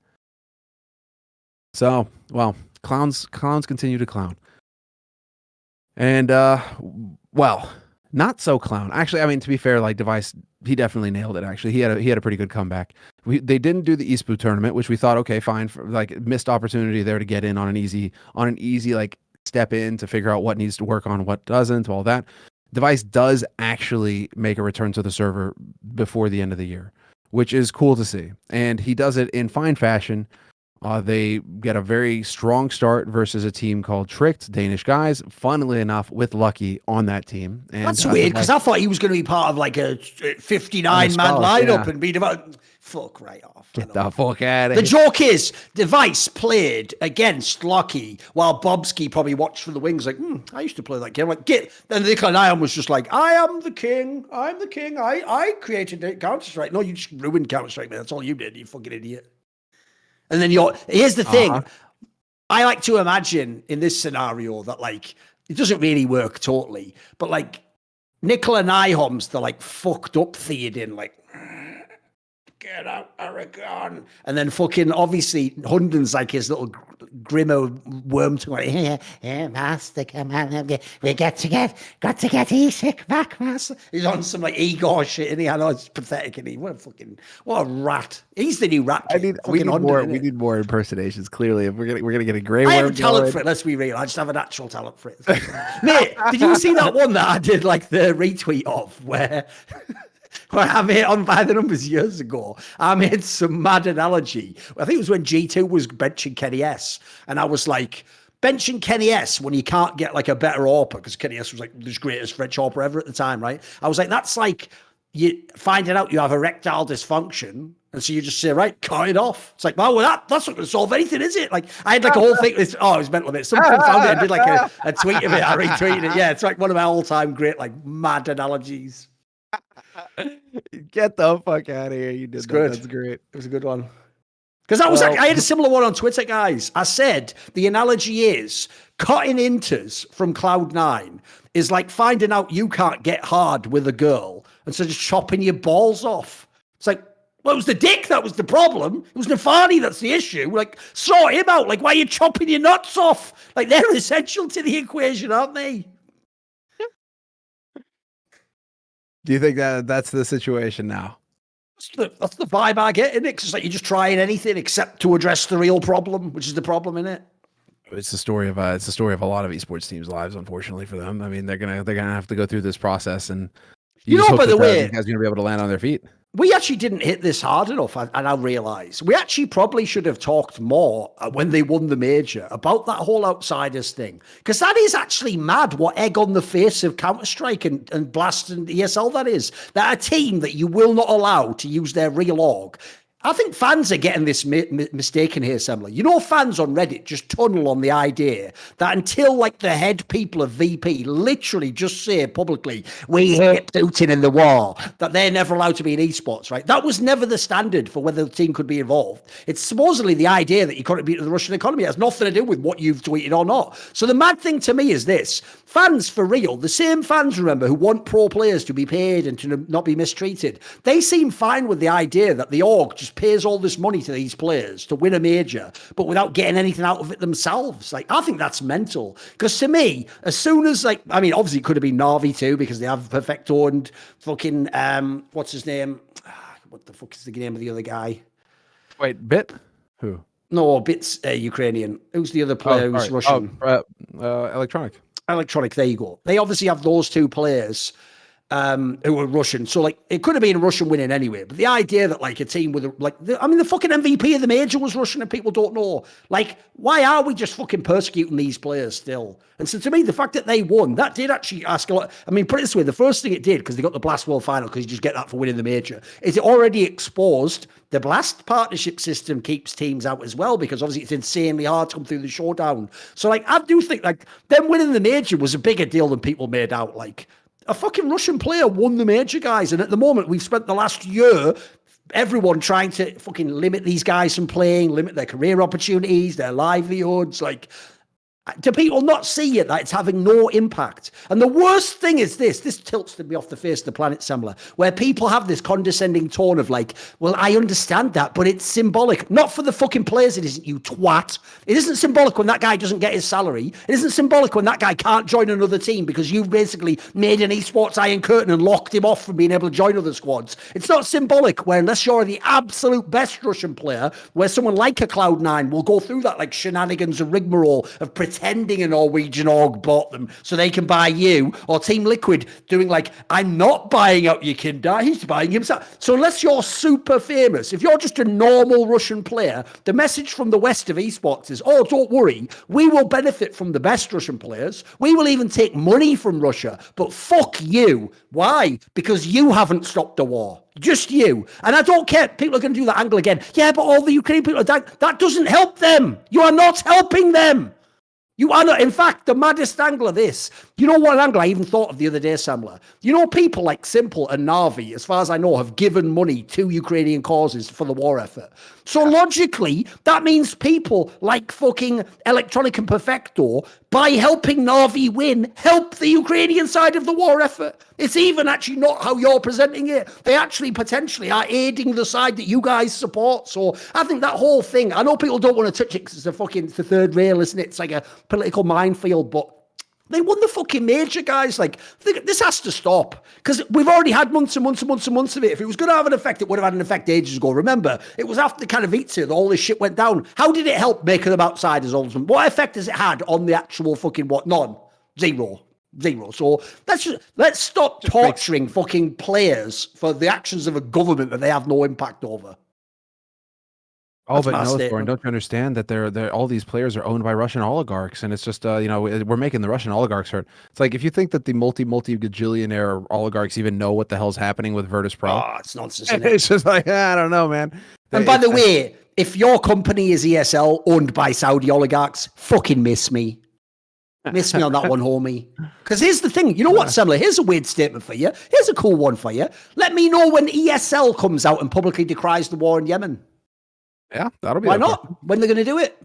So, well, clowns continue to clown. And, well, not so clown. Actually, I mean, to be fair, like Device, he definitely nailed it. Actually, he had a pretty good comeback. They didn't do the eSpoo tournament, which we thought, okay, fine, for like missed opportunity there to get in on an easy like step in to figure out what needs to work on, what doesn't, all that. Device does actually make a return to the server before the end of the year, which is cool to see, and he does it in fine fashion. They get a very strong start versus a team called Tricked, Danish guys, funnily enough, with Lucky on that team. And that's weird, because I thought he was going to be part of like a 59-man lineup and be developed. Fuck right off. Get the fuck out of The here. joke is, Device played against Lucky while Bobsky probably watched from the wings like, I used to play that game. Like, then Nicola and Ion was just like, I am the king. I'm the king. I created Counter-Strike. No, you just ruined Counter-Strike, man. That's all you did, you fucking idiot. And then here's the thing. I like to imagine in this scenario that like it doesn't really work totally, but like Nicola Nyholm's the like fucked up Theoden, like get out, Aragon. And then fucking obviously Hunden's like his little grimmer worm to like, master, come on, we got to get ESIC back, master. He's on some like Igor shit, and I know it's pathetic, and what a rat. He's the new rat. We need more impersonations. Clearly, if we're gonna get a grey worm. I have a talent for it. Let's be real. I just have a natural talent for it. Mate, did you see that one that I did like the retweet of where I made on By the Numbers years ago? I made some mad analogy. I think it was when G2 was benching Kenny S, and I was like, benching Kenny S when you can't get like a better AWPer, because Kenny S was like the greatest French AWPer ever at the time, right? I was like, that's like you finding out you have erectile dysfunction, and so you just say, right, cut it off. It's like, well, that's not going to solve anything, is it? Like, I had like a whole thing. It was mental a bit. Someone found it and did like a tweet of it. I retweeted it. Yeah, it's like one of my all-time great like mad analogies. Get the fuck out of here! You did It's that. good. That's great. It was a good one. Because I had a similar one on Twitter, guys. I said the analogy is cutting interz from Cloud9 is like finding out you can't get hard with a girl, and so just chopping your balls off. It's like, well, it was the dick that was the problem. It was Nafani that's the issue. Like, sort him out. Like, why are you chopping your nuts off? Like, they're essential to the equation, aren't they? Do you think that's the situation now? That's the vibe I get in it. It's like you're just trying anything except to address the real problem, which is the problem in it. It's the story of a lot of esports teams' lives, unfortunately for them. I mean, they're gonna have to go through this process, and You know, by the way, you guys are gonna be able to land on their feet. we actually didn't hit this hard enough, and I realize we actually probably should have talked more when they won the major about that whole outsiders thing, because that is actually mad. What egg on the face of Counter-Strike and Blast and ESL that is. That a team that you will not allow to use their real org. I think fans are getting this mistaken here, Semmler. You know, fans on Reddit just tunnel on the idea that until like the head people of VP literally just say publicly, we hate Putin in the war, that they're never allowed to be in esports, right? That was never the standard for whether the team could be involved. It's supposedly the idea that you contribute to the Russian economy. It has nothing to do with what you've tweeted or not. So the mad thing to me is this. Fans, for real, the same fans, remember, who want pro players to be paid and to not be mistreated, they seem fine with the idea that the org just pays all this money to these players to win a major, but without getting anything out of it themselves. Like, I think that's mental. Because to me, as soon as, like, I mean, obviously it could have been Na'Vi too, because they have Perfecto and fucking, what's his name? What the fuck is the name of the other guy? Wait, Bit? Who? No, Bit's Ukrainian. Who's the other player who's Russian? Electronic. Electronic, there you go. They obviously have those two players who were Russian. So, like, it could have been a Russian winning anyway. But the idea that, like, a team with, the fucking MVP of the major was Russian and people don't know. Like, why are we just fucking persecuting these players still? And so, to me, the fact that they won, that did actually ask a lot. I mean, put it this way, the first thing it did, because they got the Blast World Final, because you just get that for winning the major, is it already exposed the Blast partnership system keeps teams out as well, because obviously it's insanely hard to come through the showdown. So, like, I do think, like, them winning the major was a bigger deal than people made out. Like, a fucking Russian player won the major, guys. And at the moment, we've spent the last year, everyone trying to fucking limit these guys from playing, limit their career opportunities, their livelihoods. Like, do people not see it, that it's having no impact? And the worst thing is this tilts me off the face of the planet, Semmler, where people have this condescending tone of like, well, I understand that, but it's symbolic. Not for the fucking players, it isn't, you twat. It isn't symbolic when that guy doesn't get his salary. It isn't symbolic when that guy can't join another team because you've basically made an esports iron curtain and locked him off from being able to join other squads. It's not symbolic where, unless you're the absolute best Russian player, where someone like a Cloud9 will go through that like shenanigans and rigmarole of pretending a Norwegian org bought them so they can buy you, or Team Liquid doing like, I'm not buying out your Kindar, he's buying himself. So unless you're super famous, if you're just a normal Russian player, the message from the West of esports is, oh, don't worry, we will benefit from the best Russian players. We will even take money from Russia, but fuck you. Why? Because you haven't stopped the war. Just you. And I don't care. People are going to do that angle again. Yeah, but all the Ukrainian people are dying. That doesn't help them. You are not helping them. You are not. In fact, the maddest angle of this, you know what angle I even thought of the other day, Semmler? You know, people like Simple and Na'Vi, as far as I know, have given money to Ukrainian causes for the war effort. So logically, that means people like fucking Electronic and Perfecto, by helping Na'Vi win, help the Ukrainian side of the war effort. It's even actually not how you're presenting it. They actually potentially are aiding the side that you guys support. So I think that whole thing, I know people don't want to touch it because it's the third rail, isn't it? It's like a political minefield, but they won the fucking major, guys. Like, this has to stop, because we've already had months and months and months and months of it. If it was going to have an effect, it would have had an effect ages ago. Remember, it was after Katowice that all this shit went down. How did it help making them outsiders? What effect has it had on the actual fucking what? None. Zero. So let's stop torturing fucking players for the actions of a government that they have no impact over. Oh, but no, Thorin, don't you understand that they're all these players are owned by Russian oligarchs, and it's just we're making the Russian oligarchs hurt. It's like, if you think that the multi gajillionaire oligarchs even know what the hell's happening with Virtus Pro, it's nonsense. Isn't it? It's just like, I don't know, man. And by the way, if your company is ESL owned by Saudi oligarchs, fucking miss me. Miss me on that one, homie. Because here's the thing. You know what, Semmler? Here's a weird statement for you. Here's a cool one for you. Let me know when ESL comes out and publicly decries the war in Yemen. Yeah, that'll be. Why not? When they're going to do it?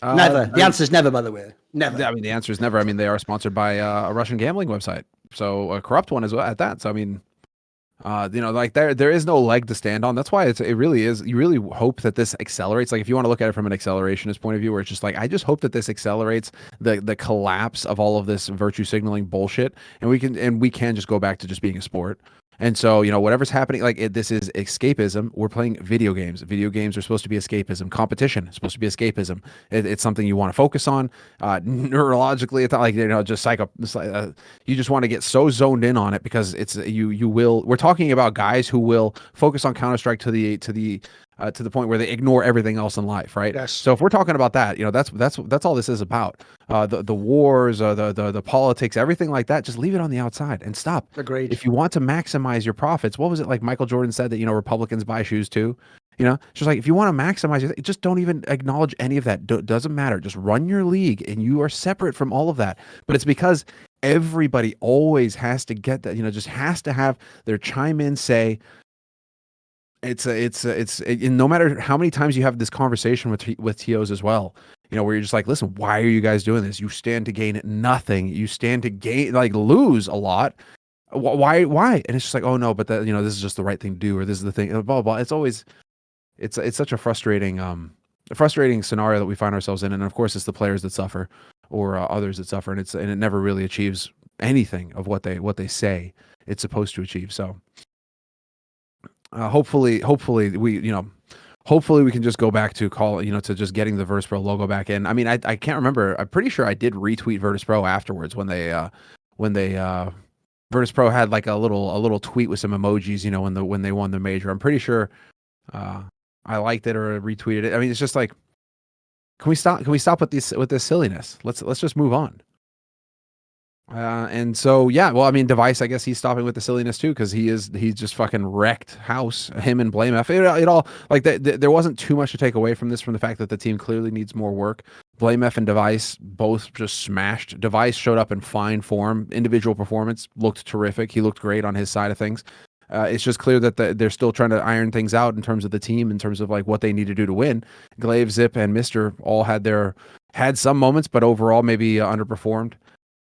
Never. The answer is never, by the way. Never. I mean, the answer is never. I mean, they are sponsored by a Russian gambling website, so a corrupt one as well at that. So I mean, like there is no leg to stand on. That's why it really is. You really hope that this accelerates. Like, if you want to look at it from an accelerationist point of view, where it's just like, I just hope that this accelerates the collapse of all of this virtue signaling bullshit, and we can just go back to just being a sport. And so, whatever's happening, this is escapism. We're playing video games. Video games are supposed to be escapism. Competition is supposed to be escapism. It's something you want to focus on. Neurologically, it's not like, just you just want to get so zoned in on it because we're talking about guys who will focus on Counter-Strike to the point where they ignore everything else in life, right? Yes. So if we're talking about that, that's all this is about. The wars, the politics, everything like that. Just leave it on the outside and stop. Agreed. If you want to maximize your profits, what was it like Michael Jordan said that Republicans buy shoes too? It's just like if you want to maximize it, just don't even acknowledge any of that. Doesn't matter. Just run your league, and you are separate from all of that. But it's because everybody always has to get that. Just has to have their chime in say. It's no matter how many times you have this conversation with TOs as well, where you're just like, listen, why are you guys doing this? You stand to gain nothing. You stand to gain, lose a lot. Why? And it's just like, oh no, but that, this is just the right thing to do, or this is the thing, blah, blah, blah. It's always, it's such a frustrating scenario that we find ourselves in. And of course it's the players that suffer or others that suffer. And it never really achieves anything of what they say it's supposed to achieve. So, hopefully we can just go back to to just getting the Virtus Pro logo back in. I mean, I can't remember. I'm pretty sure I did retweet Virtus Pro afterwards when they Virtus Pro had like a little tweet with some emojis, when they won the major. I'm pretty sure I liked it or retweeted it. I mean, it's just like, can we stop with this silliness? Let's just move on. And so, yeah, well, I mean, Device, I guess he's stopping with the silliness too, because he's just fucking wrecked house, him and Blame F. It all, like, there wasn't too much to take away from this, from the fact that the team clearly needs more work. Blame F and Device both just smashed. Device showed up in fine form. Individual performance looked terrific. He looked great on his side of things. It's just clear that they're still trying to iron things out in terms of the team, in terms of like what they need to do to win. Glaive, Zip, and Mr. all had some moments, but overall maybe underperformed.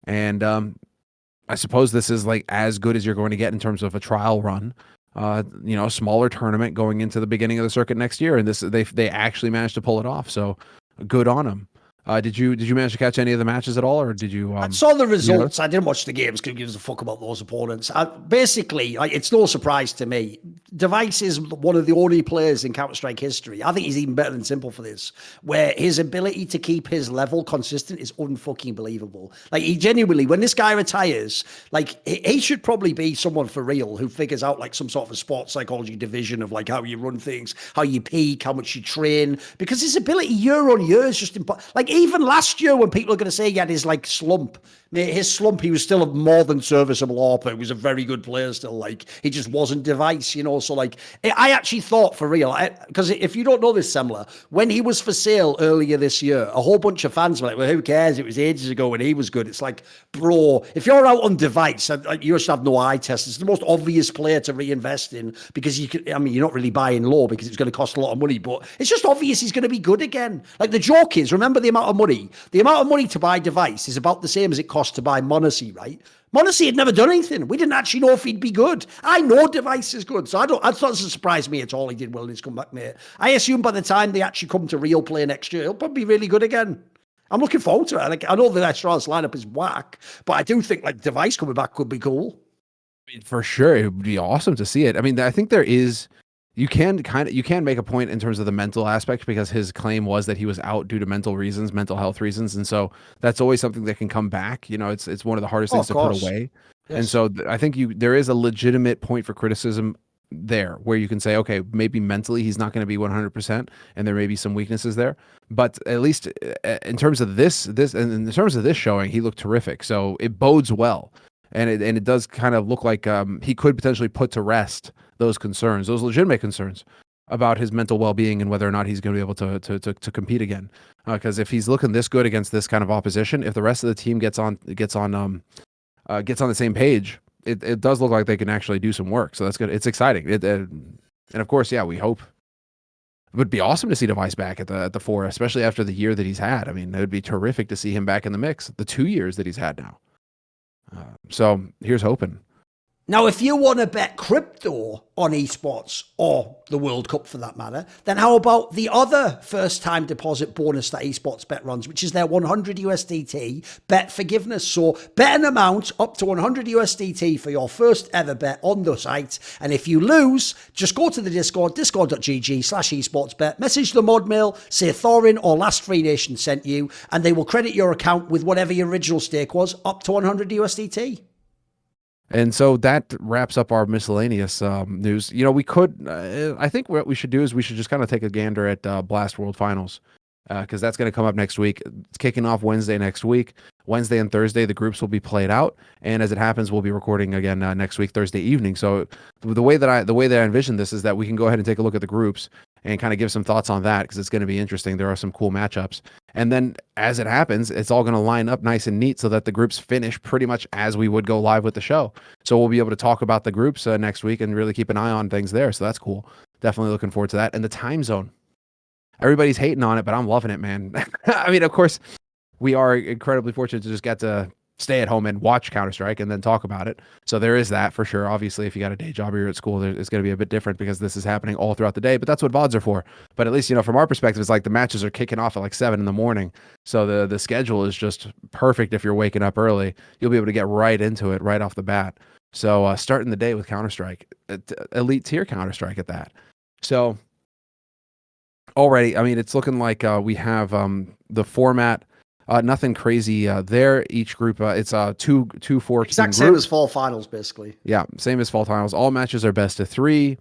And I suppose this is like as good as you're going to get in terms of a trial run. Smaller tournament going into the beginning of the circuit next year, and they actually managed to pull it off. So good on them. Did you manage to catch any of the matches at all, or did you? I saw the results. I didn't watch the games. Couldn't give us a fuck about those opponents. Basically, it's no surprise to me. Device is one of the only players in Counter-Strike history. I think he's even better than Simple for this, where his ability to keep his level consistent is unfucking believable. Like, he genuinely, when this guy retires, like, he should probably be someone for real who figures out like some sort of a sports psychology division of like how you run things, how you peak, how much you train, because his ability year on year is just like. Even last year, when people are going to say he had his like slump, his slump, he was still a more than serviceable AWPer. He was a very good player still. Like, he just wasn't Device, So like, I actually thought for real, because if you don't know this, Semmler, when he was for sale earlier this year, a whole bunch of fans were like, well, who cares? It was ages ago when he was good. It's like, bro, if you're out on Device, you just have no eye test. It's the most obvious player to reinvest in, because you're not really buying low because it's going to cost a lot of money, but it's just obvious he's going to be good again. Like, the joke is, remember the amount of money to buy Device is about the same as it costs to buy Monacy, right? Monacy had never done anything. We didn't actually know if he'd be good. I know Device is good, so it doesn't surprise me at all he did well in his comeback, mate. I assume by the time they actually come to real play next year, he'll probably be really good again. I'm looking forward to it. Like, I know the Astralis lineup is whack, but I do think like Device coming back could be cool. I mean, for sure, it would be awesome to see it. I mean, I think there is. You can make a point in terms of the mental aspect, because his claim was that he was out due to mental health reasons, and so that's always something that can come back. It's one of the hardest things to put away. Yes. And so I think there is a legitimate point for criticism there, where you can say, okay, maybe mentally he's not going to be 100%, and there may be some weaknesses there, but at least in terms of this showing, he looked terrific. So it bodes well. And it does kind of look like he could potentially put to rest those concerns, those legitimate concerns about his mental well-being and whether or not he's going to be able to compete again. Because if he's looking this good against this kind of opposition, if the rest of the team gets on the same page, it does look like they can actually do some work. So that's good. It's exciting. And of course, yeah, we hope. It would be awesome to see Device back at the 4, especially after the year that he's had. I mean, it would be terrific to see him back in the mix. The 2 years that he's had now. So here's hoping. Now, if you want to bet crypto on esports or the World Cup for that matter, then how about the other first-time deposit bonus that esports bet runs, which is their 100 USDT bet forgiveness. So bet an amount up to 100 USDT for your first ever bet on the site. And if you lose, just go to the Discord, discord.gg/esportsbet, message the mod mail, say Thorin or Last Free Nation sent you, and they will credit your account with whatever your original stake was up to 100 USDT. And so that wraps up our miscellaneous news. You know, we could, I think what we should do is we should just kind of take a gander at Blast World Finals, because that's going to come up next week. It's kicking off Wednesday next week. Wednesday and Thursday, the groups will be played out. And as it happens, we'll be recording again next week, Thursday evening. So the way that I envision this is that we can go ahead and take a look at the groups and kind of give some thoughts on that, because it's going to be interesting. There are some cool matchups. And then as it happens, it's all going to line up nice and neat so that the groups finish pretty much as we would go live with the show. So we'll be able to talk about the groups next week and really keep an eye on things there. So that's cool. Definitely looking forward to that. And the time zone. Everybody's hating on it, but I'm loving it, man. I mean, of course, we are incredibly fortunate to just get to stay at home and watch Counter-Strike and then talk about it. So there is that for sure. Obviously, if you got a day job or you're at school, it's going to be a bit different because this is happening all throughout the day, but that's what VODs are for. But at least, you know, from our perspective, it's like the matches are kicking off at like 7 in the morning. So the schedule is just perfect. If you're waking up early, you'll be able to get right into it right off the bat. So starting the day with Counter-Strike, elite tier Counter-Strike at that. So already, I mean, it's looking like we have the format. Nothing crazy there. Each group, it's 2-4 exact same as fall finals, basically. Yeah, same as fall finals. All matches are best of 3.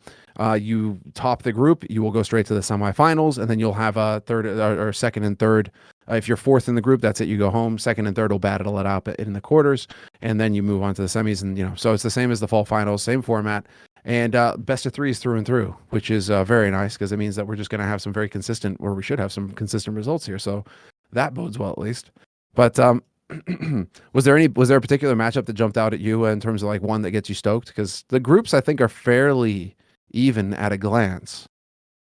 You top the group, you will go straight to the semifinals, and then you'll have a third or second and third. If you're fourth in the group, that's it. You go home. Second and third will battle it out in the quarters, and then you move on to the semis. And so it's the same as the fall finals, same format. And best of 3 is through and through, which is very nice because it means that we're just going to have some very consistent, or we should have some consistent results here. So that bodes well, at least. But was there a particular matchup that jumped out at you in terms of like one that gets you stoked? Because the groups, I think, are fairly even at a glance.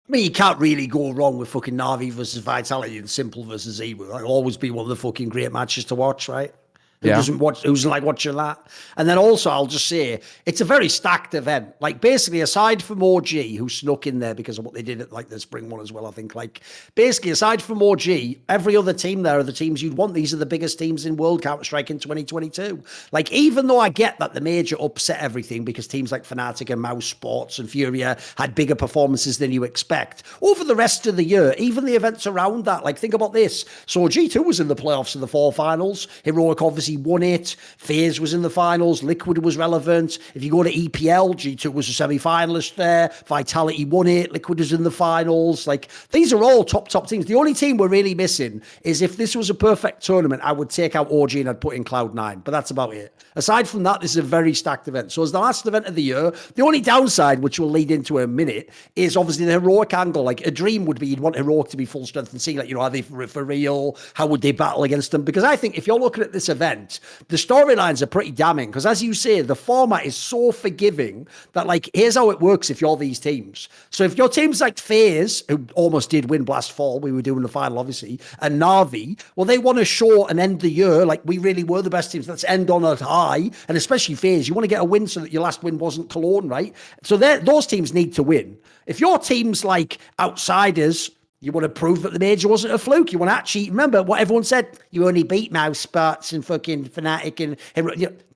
I mean, you can't really go wrong with fucking Na'Vi versus Vitality and Simple versus Ewu. That'll always be one of the fucking great matches to watch, right? Who's like watching that? And then also, I'll just say, it's a very stacked event. Like, basically, aside from OG, who snuck in there because of what they did at, like, the spring one as well, I think. Like, basically, aside from OG, every other team there are the teams you'd want. These are the biggest teams in World Counter-Strike in 2022. Like, even though I get that the major upset everything because teams like Fnatic and Mouse Sports and Furia had bigger performances than you expect, over the rest of the year, even the events around that, like, think about this. So G2 was in the playoffs of the fall finals. Heroic obviously won it. FaZe was in the finals. Liquid was relevant. If you go to EPL, G2 was a semi-finalist there. Vitality won it. Liquid was in the finals. Like, these are all top teams. The only team we're really missing is, if this was a perfect tournament, I would take out OG and I'd put in Cloud9, but that's about it. Aside from that, this is a very stacked event. So as the last event of the year, the only downside, which we'll lead into in a minute, is obviously the Heroic angle. Like, a dream would be you'd want Heroic to be full strength and see, like, are they for real? How would they battle against them? Because I think if you're looking at this event, the storylines are pretty damning, because as you say, the format is so forgiving that, like, here's how it works if you're these teams. So if your team's like FaZe, who almost did win Blast Fall, we were doing the final obviously, and Na'Vi, well, they want to show and end the year like we really were the best teams. Let's end on a high, and especially FaZe, you want to get a win so that your last win wasn't Cologne, right? So those teams need to win. If your team's like Outsiders, you want to prove that the major wasn't a fluke. You want to actually remember what everyone said. You only beat Mouse, Sparts, and fucking Fnatic, and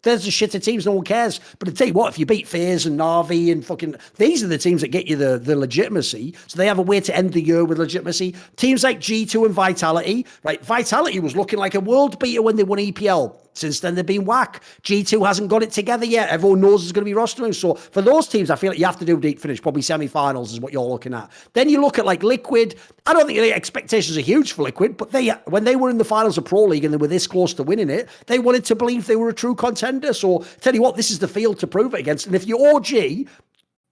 there's a shit of teams. No one cares. But I tell you what, if you beat FaZe and Na'Vi and fucking, these are the teams that get you the legitimacy. So they have a way to end the year with legitimacy. Teams like G2 and Vitality, right? Vitality was looking like a world beater when they won EPL. Since then, they've been whack. G2 hasn't got it together yet. Everyone knows there's going to be rostering. So for those teams, I feel like you have to do a deep finish. Probably semi-finals is what you're looking at. Then you look at like Liquid. I don't think the expectations are huge for Liquid, but when they were in the finals of Pro League and they were this close to winning it, they wanted to believe they were a true contender. So tell you what, this is the field to prove it against. And if you're OG,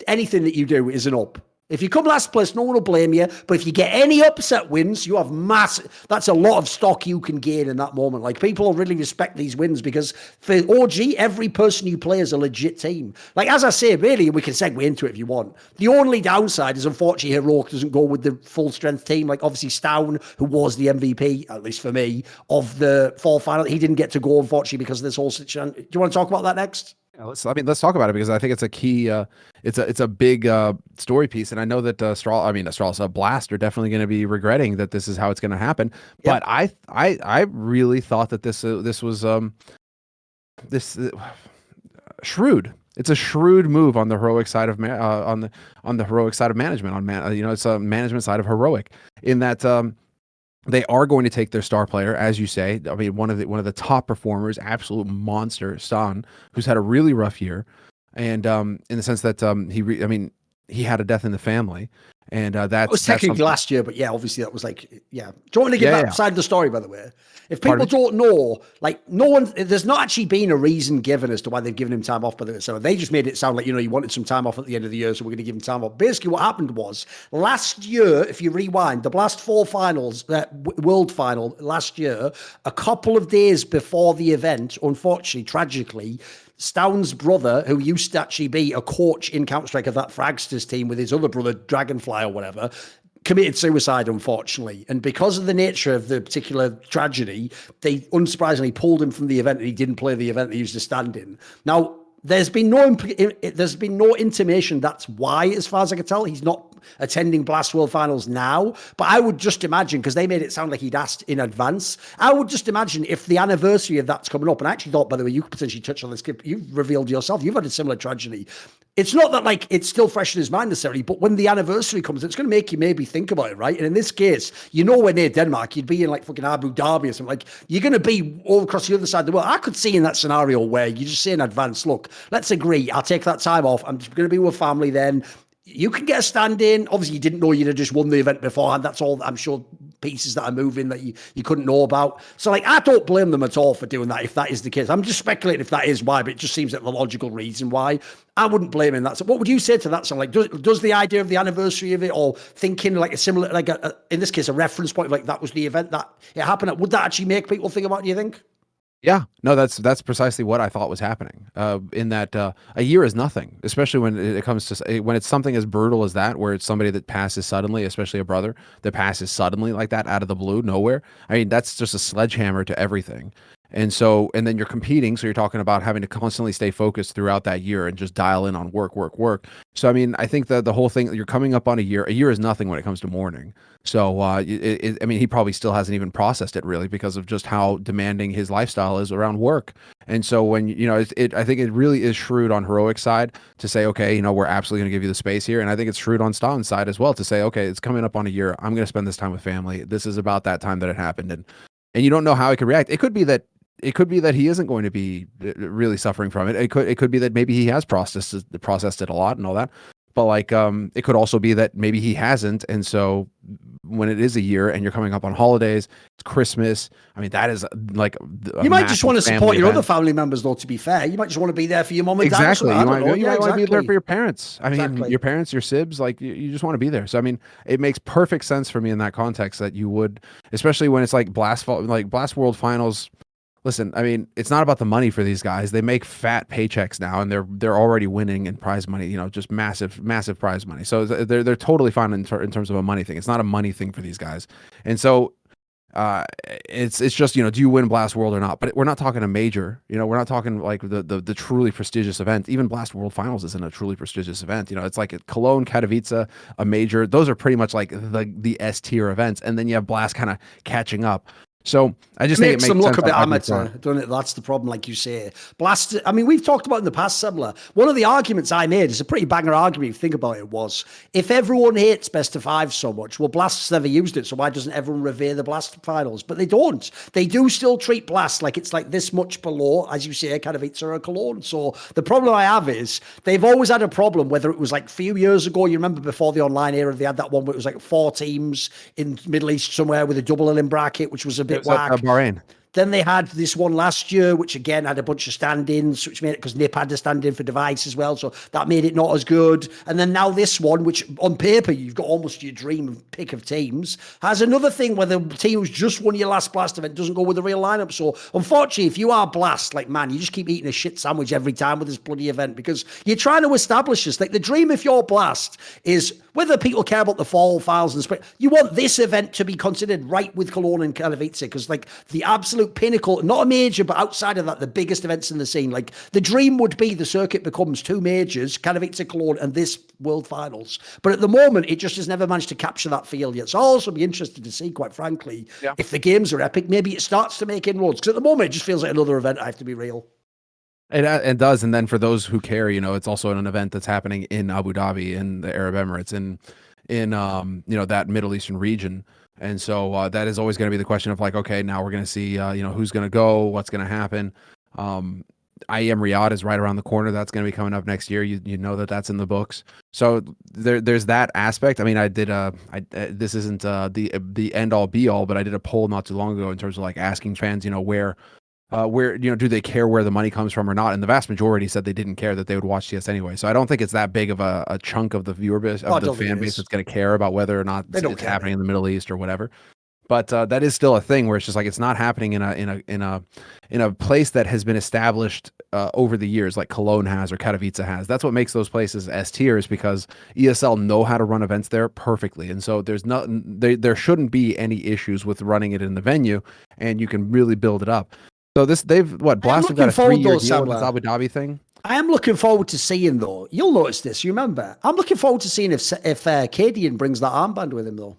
anything that you do is an up. If you come last place, no one will blame you. But if you get any upset wins, you have massive. That's a lot of stock you can gain in that moment. Like, people really respect these wins because for OG, every person you play is a legit team. Like, as I say, really, we can segue into it if you want. The only downside is, unfortunately, Heroic doesn't go with the full strength team. Like, obviously, Stown, who was the MVP, at least for me, of the fall final, he didn't get to go, unfortunately, because of this whole situation. Do you want to talk about that next? Yeah, let's talk about it because I think it's a key. It's a big story piece, and I know that Blast are definitely going to be regretting that this is how it's going to happen. Yep. But I really thought that this was shrewd. It's a shrewd move on the heroic side of on the heroic side of management. It's a management side of heroic in that. They are going to take their star player, as you say. I mean, one of the top performers, absolute monster, Stan, who's had a really rough year, and in the sense that he had a death in the family, and It was technically last year, but yeah, obviously that was like, yeah. Do you want to give that side of the story, by the way? If people don't know, like there's not actually been a reason given as to why they've given him time off, by the way. So they just made it sound like, he wanted some time off at the end of the year, so we're going to give him time off. Basically what happened was last year, if you rewind, the Blast 4 finals, that world final last year, a couple of days before the event, unfortunately, tragically, Stown's brother, who used to actually be a coach in Counter-Strike of that Fragsters team with his other brother, Dragonfly or whatever, committed suicide, unfortunately. And because of the nature of the particular tragedy, they unsurprisingly pulled him from the event and he didn't play the event that he used to stand in. Now, there's been no intimation that's why, as far as I can tell. He's not attending Blast World Finals now, but I would just imagine, because they made it sound like he'd asked in advance, I would just imagine if the anniversary of that's coming up, and I actually thought, by the way, you could potentially touch on this, you've revealed yourself, you've had a similar tragedy. It's not that like it's still fresh in his mind necessarily, but when the anniversary comes, it's going to make you maybe think about it, right? And in this case, we're near Denmark, you'd be in like fucking Abu Dhabi or something. Like, you're going to be all across the other side of the world. I could see in that scenario where you just say in advance, look, let's agree, I'll take that time off. I'm just going to be with family then. You can get a stand-in. Obviously, you didn't know you'd have just won the event beforehand. That's all, I'm sure, pieces that are moving that you couldn't know about. So, like, I don't blame them at all for doing that if that is the case. I'm just speculating if that is why, but it just seems like the logical reason why. I wouldn't blame him. So what would you say to that? So, like, does the idea of the anniversary of it, or thinking like a similar, like in this case, a reference point, like that was the event that it happened at, would that actually make people think about it, do you think? Yeah, no, that's precisely what I thought was happening. In that a year is nothing, especially when it comes to when it's something as brutal as that, where it's somebody that passes suddenly, especially a brother that passes suddenly like that out of the blue, nowhere. I mean, that's just a sledgehammer to everything. And then you're competing. So you're talking about having to constantly stay focused throughout that year and just dial in on work. So, I mean, I think that the whole thing, you're coming up on a year is nothing when it comes to mourning. So, I mean, he probably still hasn't even processed it really because of just how demanding his lifestyle is around work. And so when, I think it really is shrewd on Heroic side to say, okay, we're absolutely going to give you the space here. And I think it's shrewd on Stan's side as well to say, okay, it's coming up on a year. I'm going to spend this time with family. This is about that time that it happened. And you don't know how he could react. It could be that he isn't going to be really suffering from it. It could be that maybe he has processed it a lot and all that. But like, it could also be that maybe he hasn't. And so when it is a year and you're coming up on holidays, it's Christmas. I mean, that is like, you might just want to support your other family members, though, to be fair. You might just want to be there for your mom and dad. Exactly. You might want to be there for your parents. I mean, your parents, your sibs, like you just want to be there. So, I mean, it makes perfect sense for me in that context that you would, especially when it's like Blast World Finals. Listen, I mean, it's not about the money for these guys. They make fat paychecks now, and they're already winning in prize money. Just massive prize money. So they're totally fine in terms of a money thing. It's not a money thing for these guys. And so it's just do you win Blast World or not? But we're not talking a major. We're not talking like the truly prestigious event. Even Blast World Finals isn't a truly prestigious event. It's like Cologne, Katowice, a major. Those are pretty much like the S tier events, and then you have Blast kind of catching up. So I just think it makes them look sense a bit amateur, doesn't it? That's the problem, like you say. Blast. I mean, we've talked about in the past, Semmler. One of the arguments I made is a pretty banger argument. If you think about it, was if everyone hates best of five so much, well, Blast's never used it, so why doesn't everyone revere the Blast finals? But they don't. They do still treat Blast like it's like this much below, as you say, Katowice or Cologne. So the problem I have is they've always had a problem. Whether it was like a few years ago, you remember before the online era, they had that one where it was like 4 teams in Middle East somewhere with a double elim bracket, which was a bit whack. Bahrain. Then they had this one last year, which again had a bunch of stand-ins, which made it, because Nip had to stand in for Device as well, so that made it not as good. And then now this one, which on paper you've got almost your dream pick of teams, has another thing where the team who's just won your last Blast event doesn't go with the real lineup. So unfortunately, if you are Blast, like, man, you just keep eating a shit sandwich every time with this bloody event, because you're trying to establish this. Like, the dream, if you're Blast, is whether people care about the fall files and split, you want this event to be considered right with Cologne and Katowice, because like the absolute pinnacle, not a major, but outside of that, the biggest events in the scene. Like the dream would be the circuit becomes 2 majors, Katowice, Cologne, and this World Finals. But at the moment, it just has never managed to capture that feel yet. So I'll also be interested to see, quite frankly, if the games are epic, maybe it starts to make inroads. Because at the moment, it just feels like another event. I have to be real. It does, and then for those who care, it's also an event that's happening in Abu Dhabi, in the Arab Emirates, in that Middle Eastern region, and so that is always going to be the question of like, okay, now we're going to see who's going to go, what's going to happen. IEM Riyadh is right around the corner. That's going to be coming up next year. You know that's in the books. So there's that aspect. I mean, I did this isn't the end all be all, but I did a poll not too long ago in terms of like asking fans, where do they care where the money comes from or not? And the vast majority said they didn't care, that they would watch CS anyway. So I don't think it's that big of a chunk of the viewer base, of the fan base that's going to care about whether or not it's happening in the Middle East or whatever. But that is still a thing where it's just like it's not happening in a place that has been established over the years, like Cologne has or Katowice has. That's what makes those places S tiers, because ESL know how to run events there perfectly, and so there shouldn't be any issues with running it in the venue, and you can really build it up. So Blast have got a 3-year deal with this Abu Dhabi thing. I am looking forward to seeing, though. You'll notice this. You remember? I'm looking forward to seeing if Cadian brings that armband with him, though.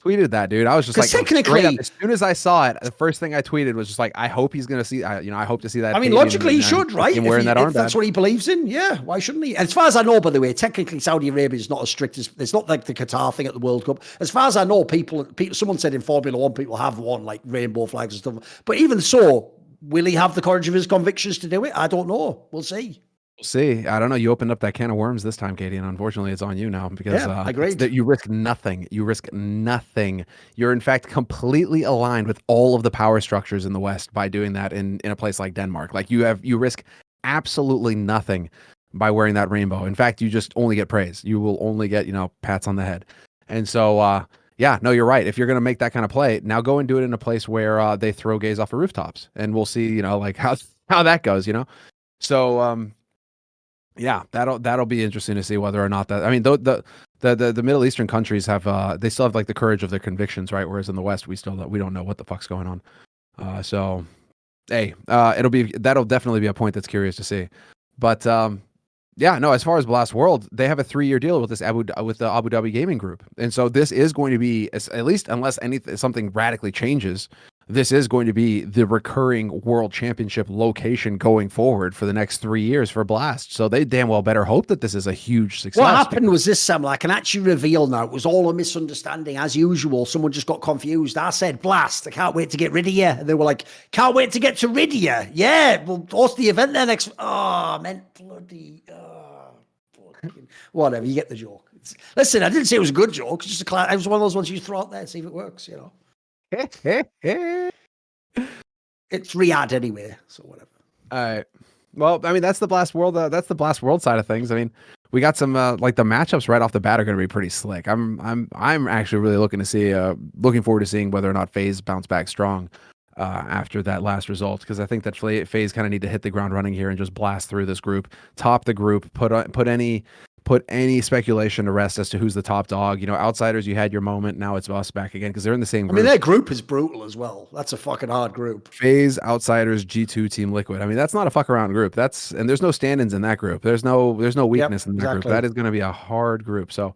Tweeted that, dude. I was just like, technically, as soon as I saw it, the first thing I tweeted was just like, I hope he's going to see. I hope to see that. I mean, logically, he should, right? Him wearing that armband. If that's what he believes in, yeah. Why shouldn't he? As far as I know, by the way, technically, Saudi Arabia is not as strict as it's not like the Qatar thing at the World Cup. As far as I know, people. Someone said in Formula One, people have worn like rainbow flags and stuff. But even so, will he have the courage of his convictions to do it? I don't know. We'll see. See, I don't know. You opened up that can of worms this time, Katie, and unfortunately, it's on you now because agreed. You risk nothing. You risk nothing. You're in fact completely aligned with all of the power structures in the West by doing that in a place like Denmark. Like you risk absolutely nothing by wearing that rainbow. In fact, you just only get praise. You will only get pats on the head. And so, no, you're right. If you're going to make that kind of play, now go and do it in a place where they throw gays off of rooftops, and we'll see. Like how that goes. So. Yeah, that'll be interesting to see whether or not that. I mean, the Middle Eastern countries have they still have like the courage of their convictions, right? Whereas in the West, we don't know what the fuck's going on. So, hey, that'll definitely be a point that's curious to see. But as far as Blast World, they have a 3-year deal with the Abu Dhabi Gaming Group, and so this is going to be, at least unless something radically changes, this is going to be the recurring World Championship location going forward for the next 3 years for Blast. So they damn well better hope that this is a huge success. What happened was this, Sam, I can actually reveal now, it was all a misunderstanding as usual. Someone just got confused. I said, Blast, I can't wait to get rid of you. And they were like, can't wait to get to rid of you. Yeah, well, what's the event there next? I meant bloody... whatever, you get the joke. Listen, I didn't say it was a good joke. It's just it was one of those ones you throw out there, see if it works, It's Riyadh anyway, so whatever. All right. Well, I mean, that's the Blast World. That's the Blast World side of things. I mean, we got some like the matchups right off the bat are going to be pretty slick. I'm actually really looking forward to seeing whether or not FaZe bounce back strong after that last result, because I think that FaZe kind of need to hit the ground running here and just blast through this group, top the group, put any speculation to rest as to who's the top dog. Outsiders, you had your moment. Now it's us back again because they're in the same group. I mean, their group is brutal as well. That's a fucking hard group. FaZe, Outsiders, G2, Team Liquid. I mean, that's not a fuck around group. And there's no stand-ins in that group. There's no weakness in that group. That is going to be a hard group. So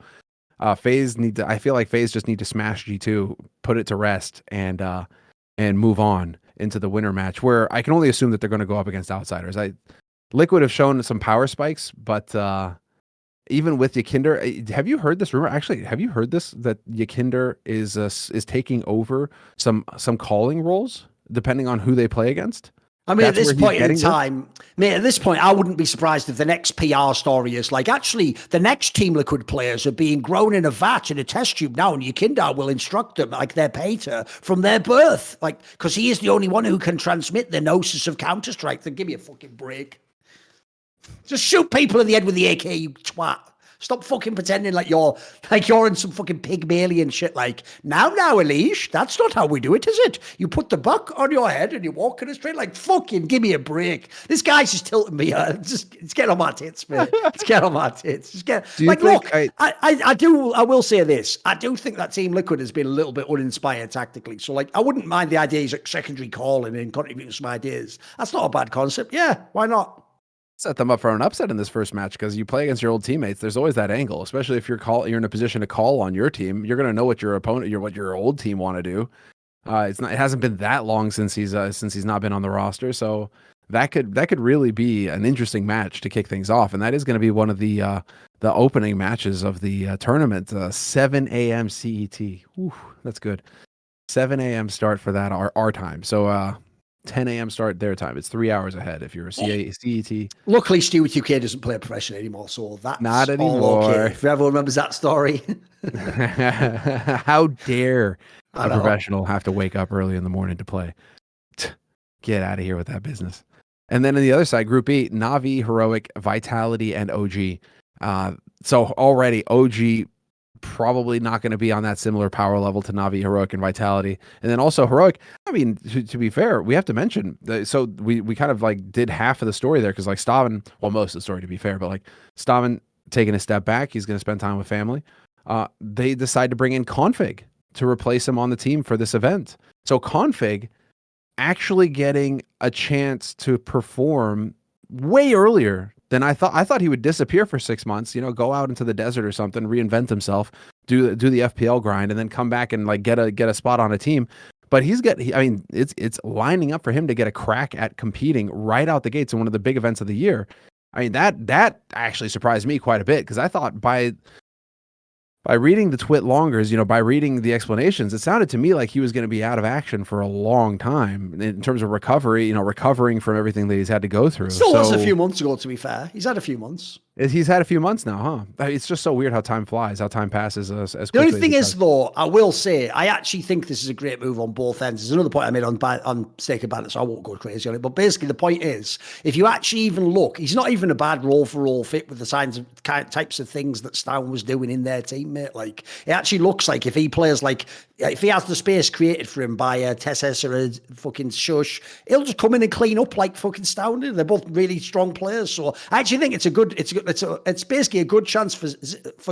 FaZe I feel like FaZe just need to smash G2, put it to rest, and move on into the winter match, where I can only assume that they're going to go up against Outsiders. Liquid have shown some power spikes, but even with Yakinder, have you heard this rumor? Actually, have you heard this, that Yakinder is taking over some calling roles depending on who they play against? I mean, at this point in time, I wouldn't be surprised if the next PR story is like, actually, the next Team Liquid players are being grown in a vat in a test tube now, and Yakinder will instruct them like they're pater from their birth, like, because he is the only one who can transmit the gnosis of Counter-Strike. Then give me a fucking break. Just shoot people in the head with the AK, you twat. Stop fucking pretending like you're in some fucking Pygmalion shit. Like, now, Elish, that's not how we do it, is it? You put the buck on your head and you walk in a straight, like, fucking give me a break. This guy's just tilting me. It's getting on my tits, man. It's getting on my tits. It's getting, like, look, I will say this. I do think that Team Liquid has been a little bit uninspired tactically. So, like, I wouldn't mind the idea he's like secondary calling and contributing some ideas. That's not a bad concept. Yeah, why not? Set them up for an upset in this first match because you play against your old teammates. There's always that angle, especially if you're in a position to call on your team. You're going to know what your opponent, what your old team want to do. It hasn't been that long since he's not been on the roster, so that could really be an interesting match to kick things off, and that is going to be one of the opening matches of the tournament. 7 a.m. CET. Whew, that's good. 7 a.m. start for that our time. So 10 a.m. start their time. It's 3 hours ahead if you're a CET. Luckily, Stuart UK doesn't play professionally anymore, so that's not anymore. All okay. If everyone remembers that story. How dare a professional have to wake up early in the morning to play? Get out of here with that business. And then on the other side, Group E, Na'Vi, Heroic, Vitality, and OG. So already OG probably not going to be on that similar power level to Na'Vi, Heroic, and Vitality. And then also Heroic, I mean, to be fair, we have to mention, so we kind of like did half of the story there because like Staven, well, most of the story to be fair, but like Staven taking a step back, he's going to spend time with family. They decide to bring in Config to replace him on the team for this event. So Config actually getting a chance to perform way earlier than I thought. I thought he would disappear for 6 months, go out into the desert or something, reinvent himself, do the FPL grind, and then come back and like get a spot on a team. But it's lining up for him to get a crack at competing right out the gates in one of the big events of the year. I mean, that actually surprised me quite a bit because I thought by reading the twit longers, by reading the explanations, it sounded to me like he was going to be out of action for a long time in terms of recovery, recovering from everything that he's had to go through. Still was a few months ago, to be fair. He's had a few months. He's had a few months now, huh? It's just so weird how time flies, how time passes as quickly. The only thing is, though, I will say, I actually think this is a great move on both ends. There's another point I made on Stake and Bandit, so I won't go crazy on it. But basically, the point is, if you actually even look, he's not even a bad role-for-role fit with the types of things that Stown was doing in their team, mate. Like, it actually looks like if he plays like, if he has the space created for him by Tesses or a fucking Shush, he'll just come in and clean up like fucking Stown did. They're both really strong players. So I actually think it's basically a good chance for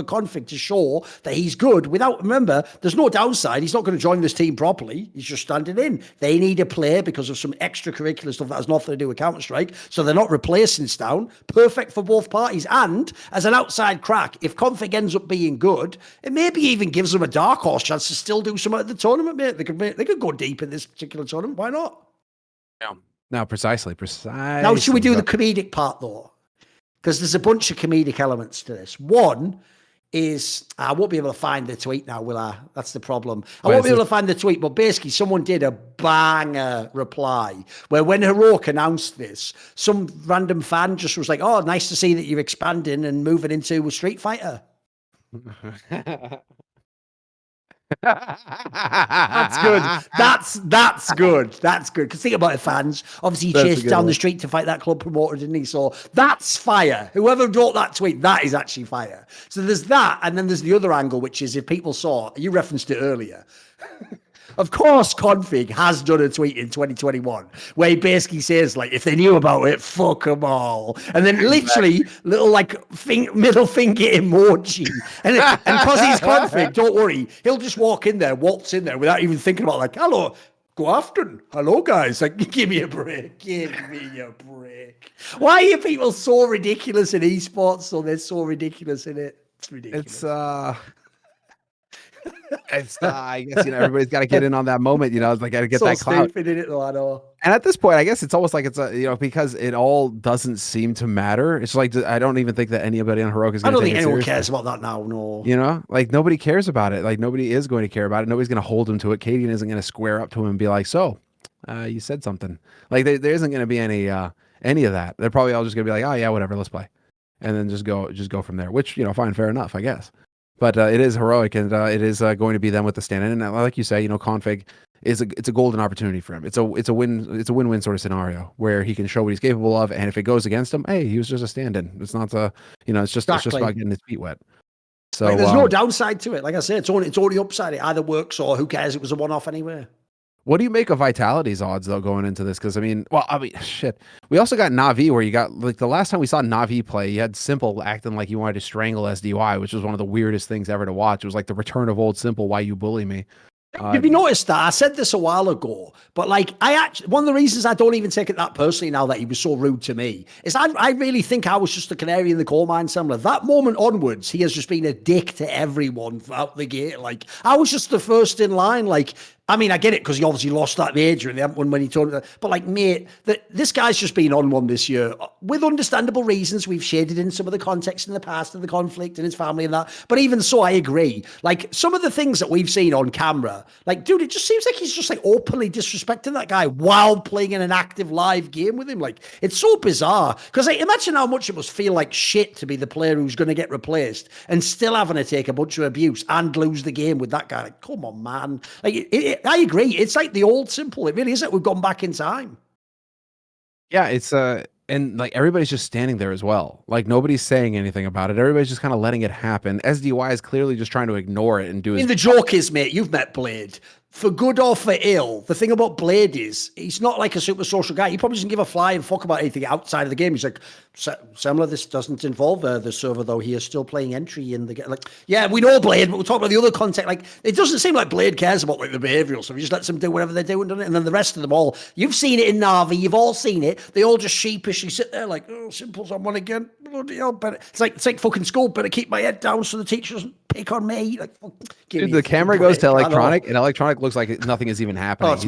Config to show that he's good without, remember, there's no downside. He's not going to join this team properly. He's just standing in. They need a player because of some extracurricular stuff that has nothing to do with Counter-Strike. So they're not replacing Stown. Perfect for both parties. And as an outside crack, if Config ends up being good, it maybe even gives them a dark horse chance to still do something at the tournament, mate. They could go deep in this particular tournament. Why not? Yeah. No, precisely. Now, should we do the comedic part, though? Because there's a bunch of comedic elements to this. One is, I won't be able to find the tweet now, will I? That's the problem. I won't be able to find the tweet, but basically someone did a banger reply where when Heroic announced this, some random fan just was like, oh, nice to see that you're expanding and moving into a Street Fighter. That's good. That's good. That's good. Because think about it, fans. Obviously, he chased down the street to fight that club promoter, didn't he? So that's fire. Whoever wrote that tweet, that is actually fire. So there's that, and then there's the other angle, which is if people saw, you referenced it earlier. Of course, Config has done a tweet in 2021 where he basically says, like, if they knew about it, fuck them all. And then literally little, like, middle finger emoji. And because he's Config, don't worry, he'll just walk in there, waltz in there without even thinking about, like, hello, good afternoon. Hello, guys. Like, give me a break. Give me a break. Why are people so ridiculous in esports? So they're so ridiculous in it. It's ridiculous. I guess everybody's got to get in on that moment. It's like got to get so that clout. Stupid in it, though, I know. And at this point, I guess it's almost like it's because it all doesn't seem to matter. It's like I don't even think that anybody on Heroic is going to. I don't think anyone cares about that now. No, like nobody cares about it. Like nobody is going to care about it. Nobody's going to hold him to it. Katie isn't going to square up to him and be like, "So, you said something." Like there isn't going to be any of that. They're probably all just going to be like, "Oh yeah, whatever, let's play," and then just go from there. Which fine, fair enough, I guess. But it is Heroic, and it is going to be them with the stand-in. And like you say, Config it's a golden opportunity for him. It's a win-win sort of scenario where he can show what he's capable of, and if it goes against him, hey, he was just a stand-in. It's not it's just about getting his feet wet. So like, there's no downside to it. Like I said, it's only upside. It either works or who cares? It was a one-off anyway. What do you make of Vitality's odds though going into this? Because shit. We also got Na'Vi, where you got like the last time we saw Na'Vi play, you had Simple acting like he wanted to strangle SDY, which was one of the weirdest things ever to watch. It was like the return of old Simple. Why you bully me? Have you noticed that? I said this a while ago, but like one of the reasons I don't even take it that personally now that he was so rude to me is I really think I was just a canary in the coal mine, Semmler. That moment onwards, he has just been a dick to everyone out the gate. Like I was just the first in line. Like, I mean, I get it because he obviously lost that major and they haven't won when he told it. But like, mate, this guy's just been on one this year with understandable reasons. We've shaded in some of the context in the past of the conflict and his family and that. But even so, I agree. Like some of the things that we've seen on camera, like, dude, it just seems like he's just like openly disrespecting that guy while playing in an active live game with him. Like, it's so bizarre. Because like, imagine how much it must feel like shit to be the player who's going to get replaced and still having to take a bunch of abuse and lose the game with that guy. Like, come on, man. Like, I agree. It's like the old Simple. It really is like we've gone back in time. Yeah, it's and like everybody's just standing there as well. Like nobody's saying anything about it. Everybody's just kind of letting it happen. SDY is clearly just trying to ignore it and do his. The joke is, mate, you've met Blade. For good or for ill, the thing about Blade is he's not like a super social guy. He probably doesn't give a flying fuck about anything outside of the game. He's like, Semmler, this doesn't involve the server, though. He is still playing entry in the game. Like, yeah, we know Blade, but we'll talk about the other content. Like, it doesn't seem like Blade cares about like the behavioral stuff. He just lets them do whatever they're doing, doesn't it? And then the rest of them all, you've seen it in Na'Vi. You've all seen it. They all just sheepishly sit there like, oh, Simple's on one again. Bloody hell, better. It's like fucking school. Better keep my head down so the teacher doesn't pick on me. Like, dude, the camera goes to Electronic, and Electronic looks like nothing is even happening.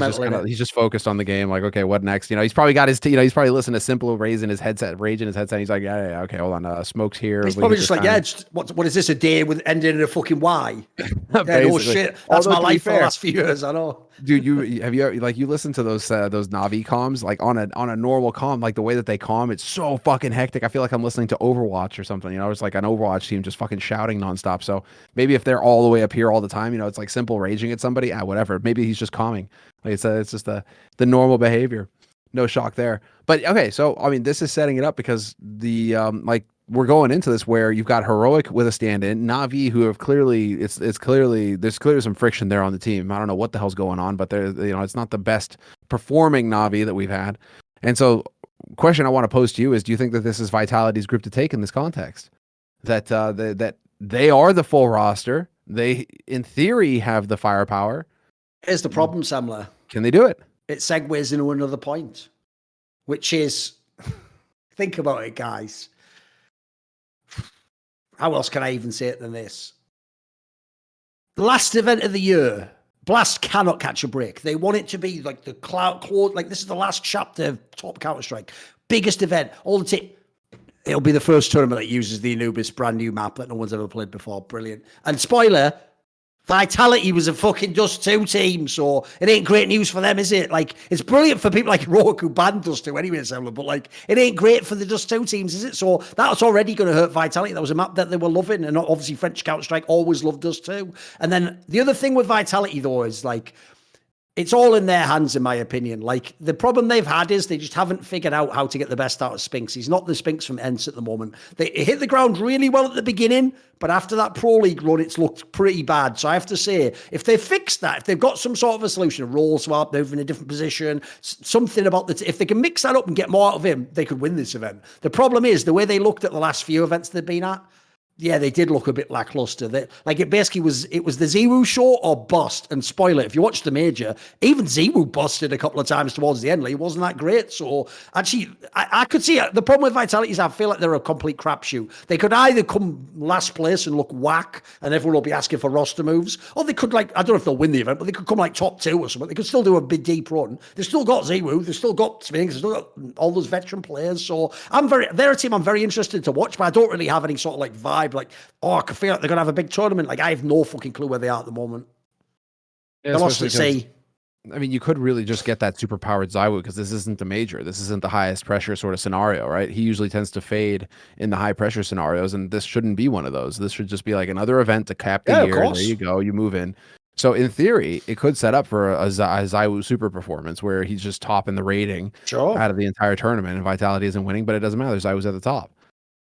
He's just focused on the game. Like, okay, what next? He's probably got his, he's probably listening to Simple raising his headset, raging his headset. He's like, yeah, okay, hold on. Smoke's here. He's probably just like, what is this, a day with ending in a fucking Y? Oh shit, that's my life for the last few years. I know. Dude, you listen to those Na'Vi comms, like on a normal comm, like the way that they comm, it's so fucking hectic. I feel like I'm listening to Overwatch or something. It's like an Overwatch team just fucking shouting nonstop. So maybe if they're all the way up here all the time, it's like Simple raging at somebody, whatever. Maybe he's just calming. Like it's just the normal behavior. No shock there. But okay, so I mean, this is setting it up because the we're going into this where you've got Heroic with a stand-in, Na'Vi, who have clearly there's clearly some friction there on the team. I don't know what the hell's going on, but it's not the best performing Na'Vi that we've had. And so, question I want to pose to you is: do you think that this is Vitality's group to take in this context? That that they are the full roster. They, in theory, have the firepower. Here's the problem, Semmler. Can they do it? It segues into another point, which is, think about it, guys. How else can I even say it than this? The last event of the year, Blast cannot catch a break. They want it to be like the cloud, like this is the last chapter of Top Counter-Strike. Biggest event, all the time. It'll be the first tournament that uses the Anubis brand new map that no one's ever played before. Brilliant. And spoiler, Vitality was a fucking Dust 2 team, so it ain't great news for them, is it? Like, it's brilliant for people like Rogue who banned Dust 2 anyway, Semmler, but like, it ain't great for the Dust 2 teams, is it? So that's already going to hurt Vitality. That was a map that they were loving, and obviously French Counter-Strike always loved Dust 2. And then the other thing with Vitality, though, is like, it's all in their hands, in my opinion. Like, the problem they've had is they just haven't figured out how to get the best out of Spinks. He's not the Spinks from ENCE at the moment. They hit the ground really well at the beginning, but after that Pro League run, it's looked pretty bad. So I have to say, if they fix that, if they've got some sort of a solution, a role swap, they're in a different position, something about if they can mix that up and get more out of him, they could win this event. The problem is the way they looked at the last few events they've been at. Yeah, they did look a bit lackluster. It basically was the Ziwu show or bust. And spoiler, if you watch the major, even Ziwu busted a couple of times towards the end. Like, it wasn't that great. So actually, I could see it. The problem with Vitality is I feel like they're a complete crapshoot. They could either come last place and look whack, and everyone will be asking for roster moves, or they could, like, I don't know if they'll win the event, but they could come like top 2 or something. They could still do a big deep run. They've still got Ziwu. They've still got Spinks. They've still got all those veteran players. So they're a team I'm very interested to watch, but I don't really have any sort of like vibe. Like, I can feel like they're going to have a big tournament. Like, I have no fucking clue where they are at the moment. Yeah, I mean, you could really just get that super powered Zywoo because this isn't the major. This isn't the highest pressure sort of scenario, right? He usually tends to fade in the high pressure scenarios, and this shouldn't be one of those. This should just be like another event to cap the year. There you go. You move in. So in theory, it could set up for a ZywOo super performance where he's just top in the rating out of the entire tournament, and Vitality isn't winning, but it doesn't matter. ZywOo's at the top.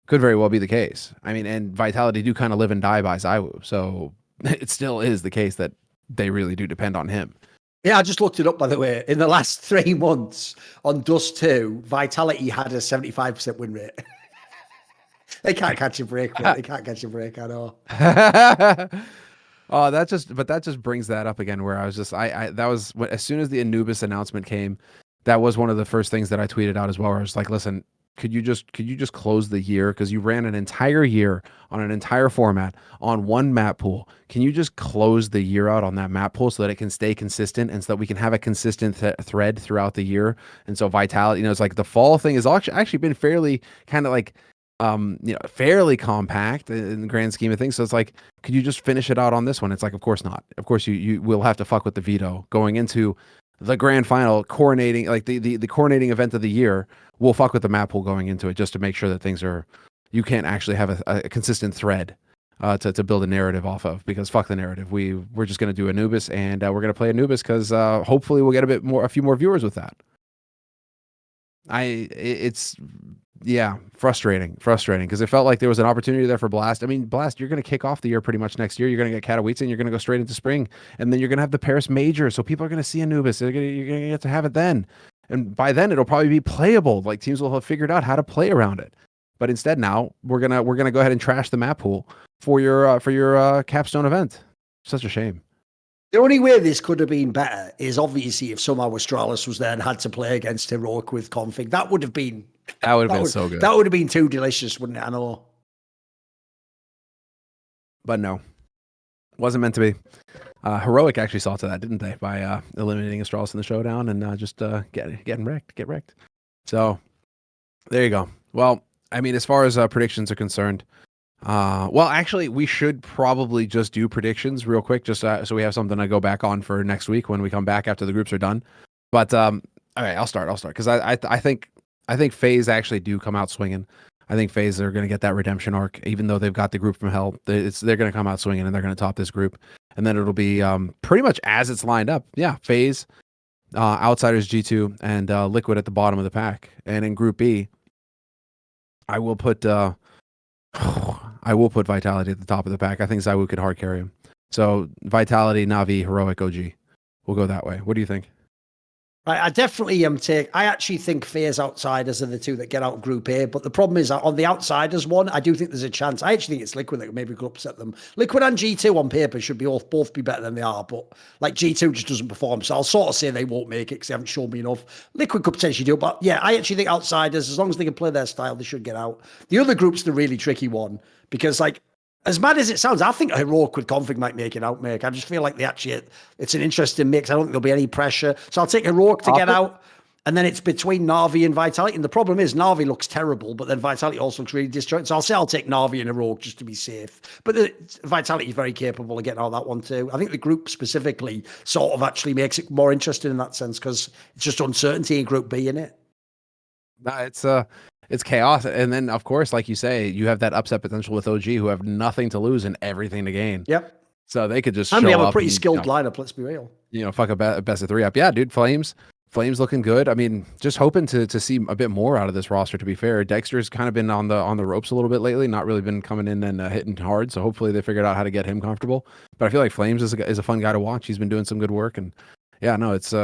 Could very well be the case. I mean, and Vitality do kind of live and die by ZywOo, so it still is the case that they really do depend on him. Yeah, I just looked it up, by the way. In the last 3 months on Dust 2, Vitality had a 75% win rate. They can't catch a break, mate. They can't catch a break, I know. Oh, that just brings that up again where I was just, that was, as soon as the Anubis announcement came, that was one of the first things that I tweeted out as well, where I was like, listen, could you just close the year? Because you ran an entire year on an entire format on one map pool. Can you just close the year out on that map pool so that it can stay consistent and so that we can have a consistent thread throughout the year? And so Vitality, it's like the fall thing has actually been fairly kind of like, fairly compact in the grand scheme of things. So it's like, could you just finish it out on this one? It's like, of course not. Of course you will have to fuck with the veto going into the grand final, coronating, like the coronating event of the year. We'll fuck with the map pool going into it just to make sure that things are, you can't actually have a consistent thread to build a narrative off of, because fuck the narrative. We're just going to do Anubis, and we're going to play Anubis because hopefully we'll get a few more viewers with that. It's frustrating because it felt like there was an opportunity there for Blast. I mean, Blast, you're going to kick off the year pretty much next year. You're going to get Katowice and you're going to go straight into spring, and then you're going to have the Paris Major. So people are going to see Anubis. You're going to get to have it then. And by then it'll probably be playable. Like teams will have figured out how to play around it. But instead now we're going to go ahead and trash the map pool for your capstone event. Such a shame. The only way this could have been better is obviously if somehow Astralis was there and had to play against Heroic with config. That would have been so good. That would have been too delicious, wouldn't it? I know. But no. Wasn't meant to be. Heroic actually saw to that, didn't they? By eliminating Astralis in the showdown and just getting wrecked. So there you go. Well, I mean, as far as predictions are concerned, actually, we should probably just do predictions real quick, just so we have something to go back on for next week when we come back after the groups are done. But all right, I'll start because I think FaZe actually do come out swinging. I think FaZe are going to get that redemption arc, even though they've got the group from hell. They're going to come out swinging and they're going to top this group, and then it'll be pretty much as it's lined up. Yeah, FaZe, Outsiders G2, and Liquid at the bottom of the pack. And in Group B, I will put Vitality at the top of the pack. I think ZywOo could hard carry him. So Vitality, Na'Vi, Heroic, OG. We'll go that way. What do you think? I definitely I actually think FaZe Outsiders are the two that get out of Group A, but the problem is on the Outsiders one, I do think there's a chance. I actually think it's Liquid that maybe could upset them. Liquid and G2 on paper should be both be better than they are, but like G2 just doesn't perform, so I'll sort of say they won't make it because they haven't shown me enough. Liquid could potentially do it, but yeah, I actually think Outsiders, as long as they can play their style, they should get out. The other group's the really tricky one, because like, as mad as it sounds, I think Heroic with config might make it out, Mick. I just feel like it's an interesting mix. I don't think there'll be any pressure. So I'll take Heroic to get out. And then it's between Na'Vi and Vitality. And the problem is Na'Vi looks terrible, but then Vitality also looks really disjointed. So I'll take Na'Vi and Heroic just to be safe. But Vitality is very capable of getting out that one too. I think the group specifically sort of actually makes it more interesting in that sense, because it's just uncertainty in Group B, in it. No, it's chaos. And then, of course, like you say, you have that upset potential with OG, who have nothing to lose and everything to gain. Yep. So they could just and show we have a up pretty skilled lineup, let's be real. Fuck a best of 3 up. Yeah, dude, Flames looking good. I mean, just hoping to see a bit more out of this roster, to be fair. Dexter's kind of been on the ropes a little bit lately, not really been coming in and hitting hard. So hopefully they figured out how to get him comfortable. But I feel like Flames is a fun guy to watch. He's been doing some good work. And yeah, no, it's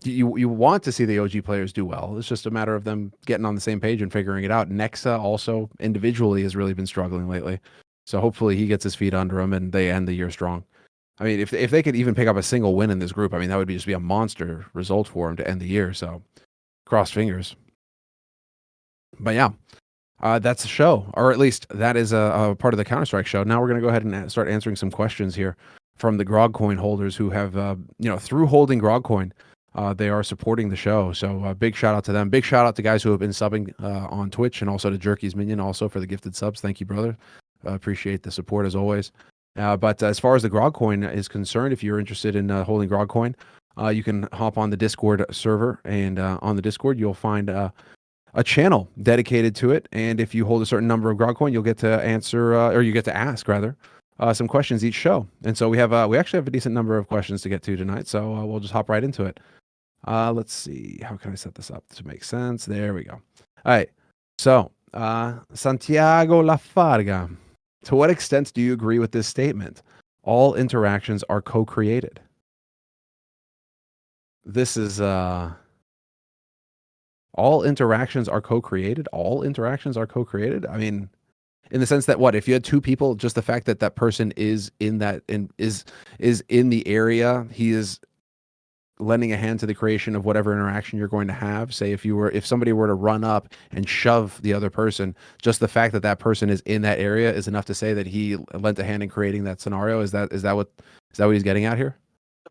you want to see the OG players do well. It's just a matter of them getting on the same page and figuring it out. Nexa also individually has really been struggling lately. So hopefully he gets his feet under him and they end the year strong. I mean, if they could even pick up a single win in this group, I mean, that would just be a monster result for him to end the year. So cross fingers. But yeah, that's the show, or at least that is a part of the Counter-Strike show. Now we're going to go ahead and start answering some questions here from the GROGcoin holders who have, through holding GROGcoin, they are supporting the show. So big shout out to them. Big shout out to guys who have been subbing on Twitch, and also to Jerky's Minion also for the gifted subs. Thank you, brother. Appreciate the support as always. But as far as the GROGcoin is concerned, if you're interested in holding GROGcoin, you can hop on the Discord server, and on the Discord you'll find a channel dedicated to it. And if you hold a certain number of GROGcoin, you'll get to answer, or you get to ask rather, some questions each show. And so we actually have a decent number of questions to get to tonight. So we'll just hop right into it. Let's see. How can I set this up to make sense? There we go. All right. So Santiago Lafarga, to what extent do you agree with this statement? All interactions are co-created. This is all interactions are co-created. All interactions are co-created. I mean, in the sense that what if you had two people, just the fact that that person is in that is in the area, he is lending a hand to the creation of whatever interaction you're going to have. Say if somebody were to run up and shove the other person, just the fact that that person is in that area is enough to say that he lent a hand in creating that scenario. Is that what he's getting at here?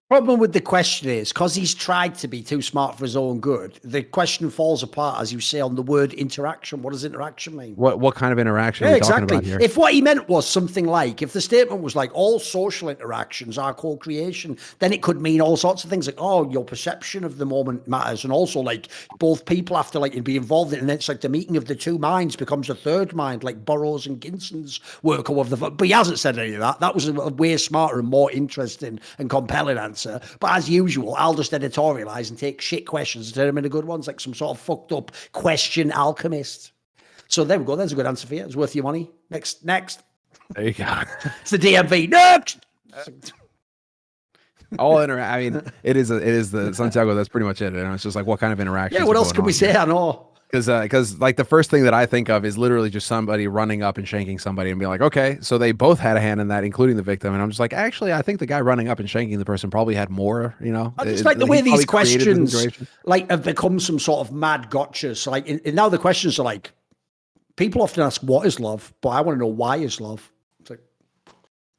Problem with the question is, because he's tried to be too smart for his own good, the question falls apart, as you say, on the word interaction. What does interaction mean? What kind of interaction are we talking about here? If what he meant was something like, if the statement was like, all social interactions are co-creation, then it could mean all sorts of things like, oh, your perception of the moment matters. And also like both people have to like be involved in it. And it's like the meeting of the two minds becomes a third mind, like Burroughs and Ginson's work. But he hasn't said any of that. That was a way smarter and more interesting and compelling answer. But as usual, I'll just editorialize and take shit questions and turn them into good ones, like some sort of fucked up question alchemist. So there we go. There's a good answer for you. It's worth your money. Next. There you go. It's the DMV. Next. I mean, it is the Santiago. That's pretty much it. And it's just like, what kind of interaction? Yeah. What else can we say? I know. Because like the first thing that I think of is literally just somebody running up and shanking somebody and being like, okay, so they both had a hand in that, including the victim. And I'm just like, actually, I think the guy running up and shanking the person probably had more, you know. I just like the way these questions like have become some sort of mad gotcha. So like and now the questions are like, people often ask, what is love? But I want to know, why is love? It's like,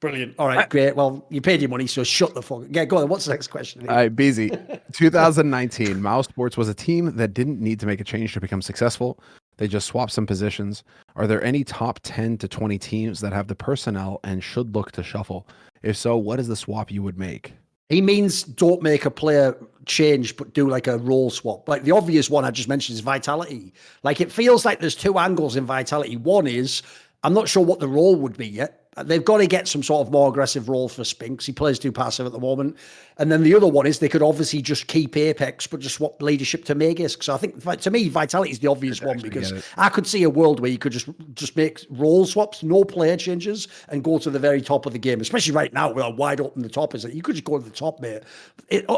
brilliant. All right, great. Well, you paid your money, so shut the fuck. Yeah, go on. What's the next question? All right, busy. 2019, Mouse Sports was a team that didn't need to make a change to become successful. They just swapped some positions. Are there any top 10 to 20 teams that have the personnel and should look to shuffle? If so, what is the swap you would make? He means don't make a player change, but do like a role swap. Like the obvious one I just mentioned is Vitality. Like it feels like there's two angles in Vitality. One is, I'm not sure what the role would be yet. They've got to get some sort of more aggressive role for Spinks. He plays too passive at the moment. And then the other one is they could obviously just keep Apex, but just swap leadership to Magisk. So I think, to me, Vitality is the obvious one because I could see a world where you could just make role swaps, no player changes, and go to the very top of the game, especially right now where how wide open the top is. You could just go to the top, mate.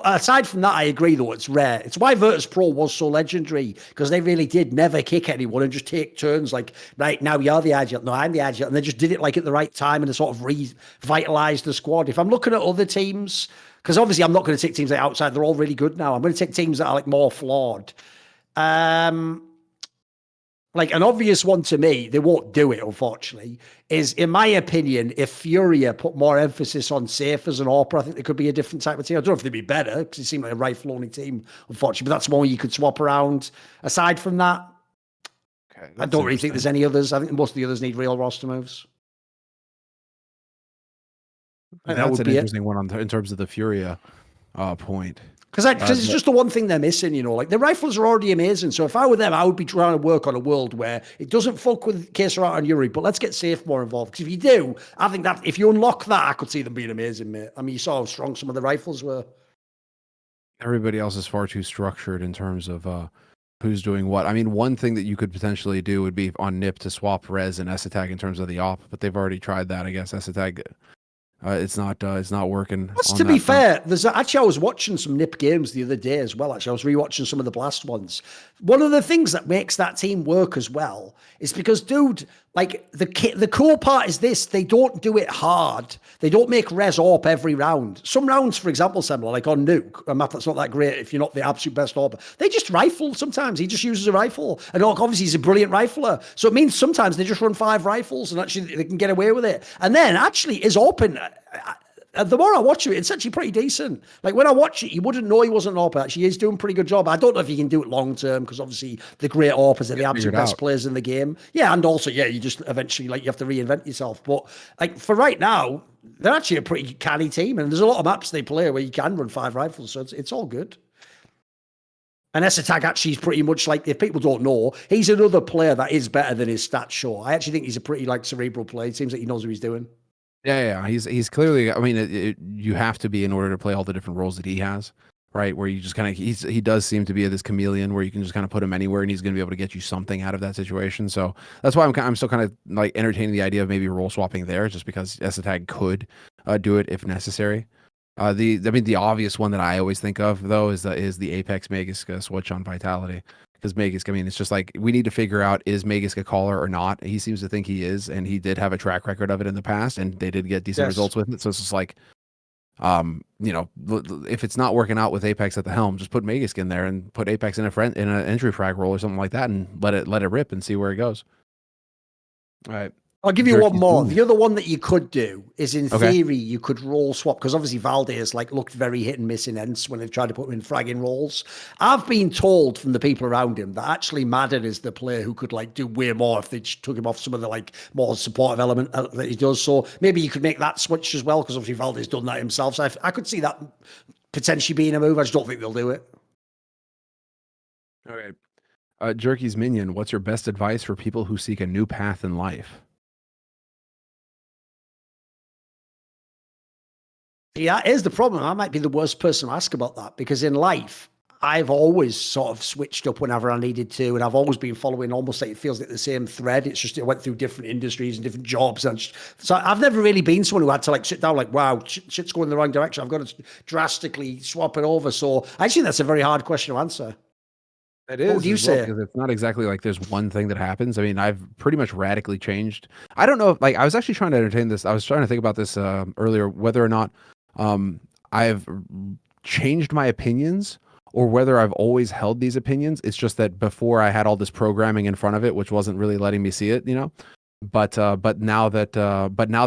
Aside from that, I agree, though, it's rare. It's why Virtus Pro was so legendary, because they really did never kick anyone and just take turns like, right, now you're the agile, no, I'm the agile, and they just did it like at the right time and to sort of revitalize the squad. If I'm looking at other teams, because obviously I'm not going to take teams that are outside, they're all really good now. I'm going to take teams that are like more flawed. Like an obvious one to me, they won't do it, unfortunately, is, in my opinion, if Furia put more emphasis on Safers and Orpa, I think they could be a different type of team. I don't know if they'd be better, because it seemed like a rifle-only team, unfortunately, but that's one you could swap around. Aside from that, okay, I don't really think there's any others. I think most of the others need real roster moves. That's an interesting one in terms of the Furia point. Because it's just the one thing they're missing, you know. Like, the rifles are already amazing. So if I were them, I would be trying to work on a world where it doesn't fuck with Kesserat and Yuri, but let's get Safe more involved. Because if you do, I think that if you unlock that, I could see them being amazing, mate. I mean, you saw how strong some of the rifles were. Everybody else is far too structured in terms of who's doing what. I mean, one thing that you could potentially do would be on NIP to swap Res and S-Attack in terms of the op, but they've already tried that, I guess. S-Attack... it's not working. To be fair, I was watching some NIP games the other day as well. Actually, I was rewatching some of the Blast ones. One of the things that makes that team work as well is because, dude, like the cool part is this: they don't do it hard. They don't make res AWP every round. Some rounds, for example, Semmler, like on Nuke, a map that's not that great if you're not the absolute best AWP, they just rifle sometimes. He just uses a rifle. And obviously he's a brilliant rifler. So it means sometimes they just run 5 rifles and actually they can get away with it. And then actually is open. The more I watch it, it's actually pretty decent. Like when I watch it, you wouldn't know he wasn't an AWP. Actually, he's doing a pretty good job. I don't know if he can do it long term because obviously the great AWPers are the absolute best players in the game. Yeah, and also, yeah, you just eventually you have to reinvent yourself. But like for right now, they're actually a pretty canny team, and there's a lot of maps they play where you can run 5 rifles, so it's all good. And S-Attack actually is pretty much like, if people don't know, he's another player that is better than his stats show. I actually think he's a pretty like cerebral player. It seems like he knows what he's doing. Yeah. He's clearly. I mean, you have to be in order to play all the different roles that he has, right? Where you just kind of he does seem to be this chameleon where you can just kind of put him anywhere and he's going to be able to get you something out of that situation. So that's why I'm still kind of like entertaining the idea of maybe role swapping there, just because ESIC could do it if necessary. The obvious one that I always think of though is the Apex Magisk switch on Vitality. Because Magisk, I mean, it's just like we need to figure out, is Magisk a caller or not? He seems to think he is, and he did have a track record of it in the past, and they did get decent results with it. So it's just like, if it's not working out with Apex at the helm, just put Magisk in there and put Apex in an entry frag role or something like that, and let it rip and see where it goes. All right. I'll give you one more. The other one that you could do is, in theory, you could role swap, because obviously Valdez looked very hit and miss in Ents when they've tried to put him in fragging roles. I've been told from the people around him that actually Madden is the player who could do way more if they took him off some of the more supportive element that he does. So maybe you could make that switch as well, because obviously Valdez done that himself. So I could see that potentially being a move. I just don't think they'll do it. Okay. Jerky's Minion, what's your best advice for people who seek a new path in life? Yeah, here's the problem. I might be the worst person to ask about that, because in life, I've always sort of switched up whenever I needed to, and I've always been following almost it feels like the same thread. It's just it went through different industries and different jobs, so I've never really been someone who had to sit down wow, shit's going in the wrong direction. I've got to drastically swap it over. So I think that's a very hard question to answer. It is. What do you say? Because it's not exactly like there's one thing that happens. I mean, I've pretty much radically changed. I don't know. I was actually trying to entertain this. I was trying to think about this earlier, whether or not I've changed my opinions or whether I've always held these opinions. It's just that before I had all this programming in front of it, which wasn't really letting me see it, but now that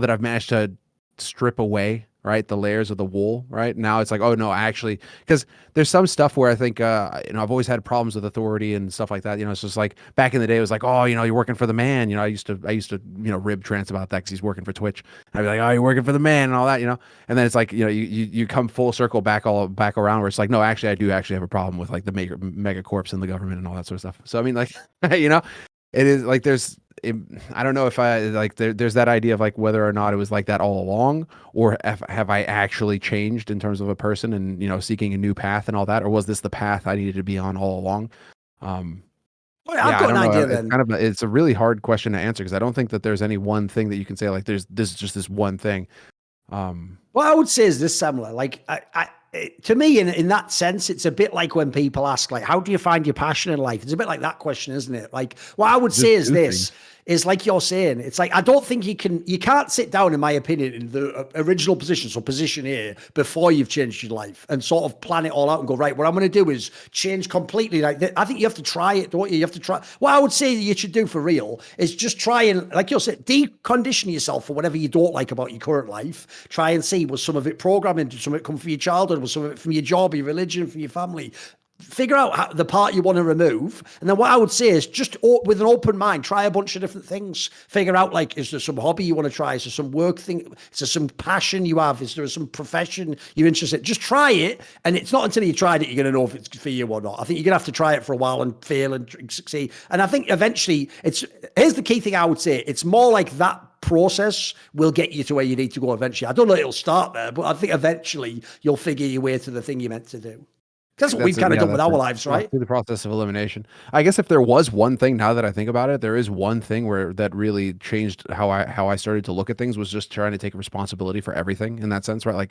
I've managed to strip away, right, the layers of the wool, right, now it's like, oh no, I actually, because there's some stuff where I think I've always had problems with authority and stuff like that. It's just like back in the day it was like, oh, you're working for the man. I used to rib Trance about that because he's working for Twitch. I'd be like, oh, you're working for the man and all that, and then it's like, you come full circle back around where it's like, no, actually I do actually have a problem with the mega corps and the government and all that sort of stuff. So I mean, it is like I don't know if there's that idea of whether or not it was like that all along, or have I actually changed in terms of a person and seeking a new path and all that, or was this the path I needed to be on all along? I've got an idea then. It's a really hard question to answer, because I don't think that there's any one thing that you can say there's just this one thing. What I would say is this, Semmler. To me, in that sense, it's a bit like when people ask, how do you find your passion in life? It's a bit like that question, isn't it? What I would say is this. Is like you're saying, it's I don't think you can't sit down, in my opinion, in the original position, so position A, before you've changed your life and sort of plan it all out and go, right, what I'm going to do is change completely. I think you have to try it, don't you? You have to try. What I would say you should do for real is just try and, like you're saying, decondition yourself for whatever you don't like about your current life. Try and see, was some of it programming? Did some of it come from your childhood? Was some of it from your job, your religion, from your family? Figure out the part you want to remove. And then what I would say is just with an open mind, try a bunch of different things. Figure out, is there some hobby you want to try? Is there some work thing? Is there some passion you have? Is there some profession you're interested in? Just try it. And it's not until you tried it, you're going to know if it's for you or not. I think you're going to have to try it for a while and fail and succeed. And I think eventually here's the key thing I would say. It's more like that process will get you to where you need to go eventually. I don't know it'll start there, but I think eventually you'll figure your way to the thing you're meant to do. That's what we've kind of done with our lives, right? Through the process of elimination. I guess if there was one thing, now that I think about it, there is one thing that really changed how I started to look at things, was just trying to take responsibility for everything in that sense, right?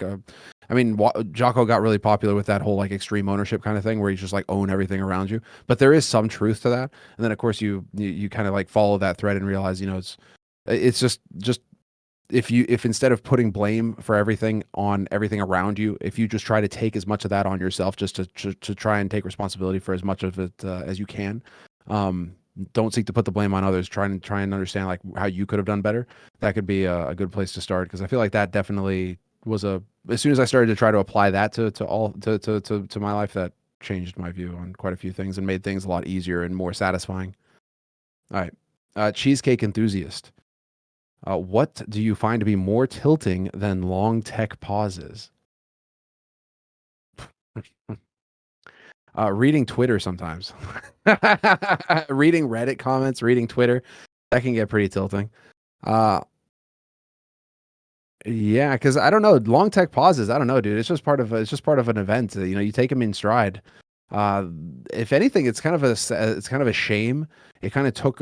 Jocko got really popular with that whole extreme ownership kind of thing, where you just own everything around you. But there is some truth to that. And then of course you kind of follow that thread and realize, it's just if instead of putting blame for everything on everything around you, if you just try to take as much of that on yourself, just to try and take responsibility for as much of it as you can, don't seek to put the blame on others. Try and understand how you could have done better. That could be a good place to start, because I feel like that definitely was as soon as I started to try to apply that to my life, that changed my view on quite a few things and made things a lot easier and more satisfying. All right, cheesecake enthusiast. What do you find to be more tilting than long tech pauses? Reading Twitter sometimes. Reading Reddit comments, reading Twitter, that can get pretty tilting. Yeah, because I don't know, long tech pauses. I don't know, dude. It's just part of an event. You know, you take them in stride. Uh, if anything, it's kind of a shame. It kind of took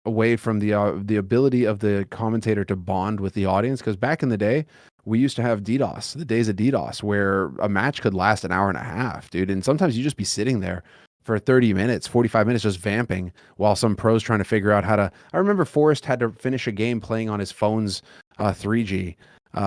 away from the ability of the commentator to bond with the audience. Because back in the day, we used to have DDoS, the days of DDoS, where a match could last an hour and a half, dude. And sometimes you just be sitting there for 30 minutes, 45 minutes, just vamping while some pros trying to figure out how to. I remember Forrest had to finish a game playing on his phone's 3G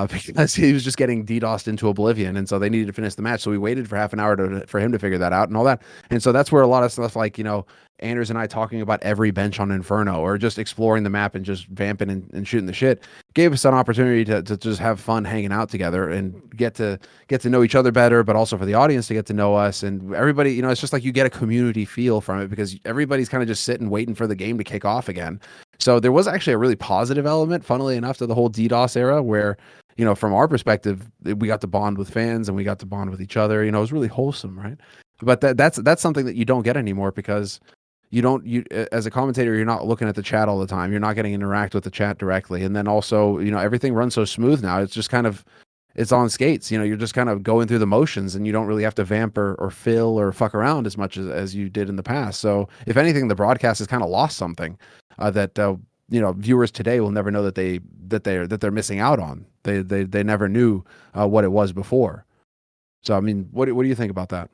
because he was just getting DDoSed into oblivion, and so they needed to finish the match. So we waited for half an hour for him to figure that out and all that. And so that's where a lot of stuff like, you know, Anders and I talking about every bench on Inferno or just exploring the map and just vamping and shooting the shit gave us an opportunity to just have fun hanging out together and get to know each other better, but also for the audience to get to know us. And everybody, you know, it's just like you get a community feel from it because everybody's kind of just sitting waiting for the game to kick off again. So there was actually a really positive element, funnily enough, to the whole DDoS era where, you know, from our perspective, we got to bond with fans and we got to bond with each other. You know, it was really wholesome, right? But that's something that you don't get anymore because you as a commentator, you're not looking at the chat all the time. You're not getting to interact with the chat directly. And then also, you know, everything runs so smooth now. It's just kind of, it's on skates. You know, you're just kind of going through the motions and you don't really have to vamp or fill or fuck around as much as you did in the past. So if anything, the broadcast has kind of lost something that you know, viewers today will never know that they're missing out on. They never knew what it was before. So I mean, what do you think about that?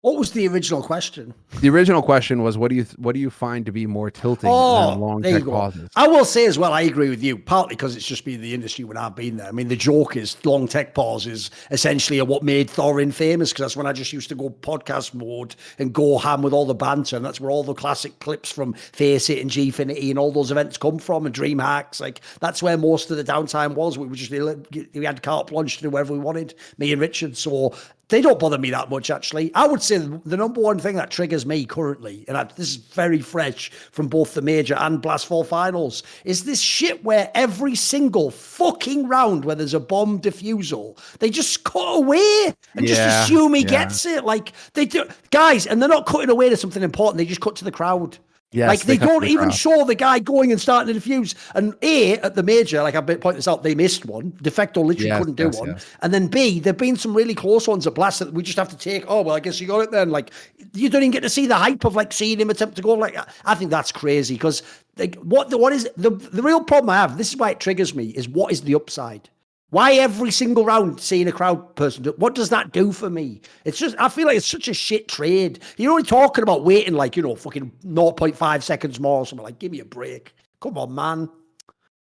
What was the original question? The original question was, what do you find to be more tilting than long tech pauses? I will say as well, I agree with you, partly because it's just been the industry when I've been there. I mean, the joke is long tech pauses essentially are what made Thorin famous, because that's when I just used to go podcast mode and go ham with all the banter, and that's where all the classic clips from Face It and Gfinity and all those events come from, and Dream Hacks. Like, that's where most of the downtime was. We had carte blanche to do whatever we wanted, me and Richard. So they don't bother me that much, actually. I would say the number one thing that triggers me currently, and this is very fresh from both the major and Blast 4 finals, is this shit where every single fucking round where there's a bomb defusal, they just cut away and just assume he gets it. Like, they do, guys, and they're not cutting away to something important. They just cut to the crowd. Yes, like, they don't even show the guy going and starting to defuse. And A, at the major, like I've been pointing this out, they missed one. Defecto literally couldn't do one. Yes. And then B, there've been some really close ones at Blast that we just have to take. Oh, well, I guess you got it then. Like, you don't even get to see the hype of like seeing him attempt to go. Like, I think that's crazy because like, what is the real problem I have? This is why it triggers me. Is what is the upside? Why every single round seeing a crowd person? What does that do for me? It's just, I feel like it's such a shit trade. You're only talking about waiting like, you know, fucking 0.5 seconds more or something. Like, give me a break. Come on, man.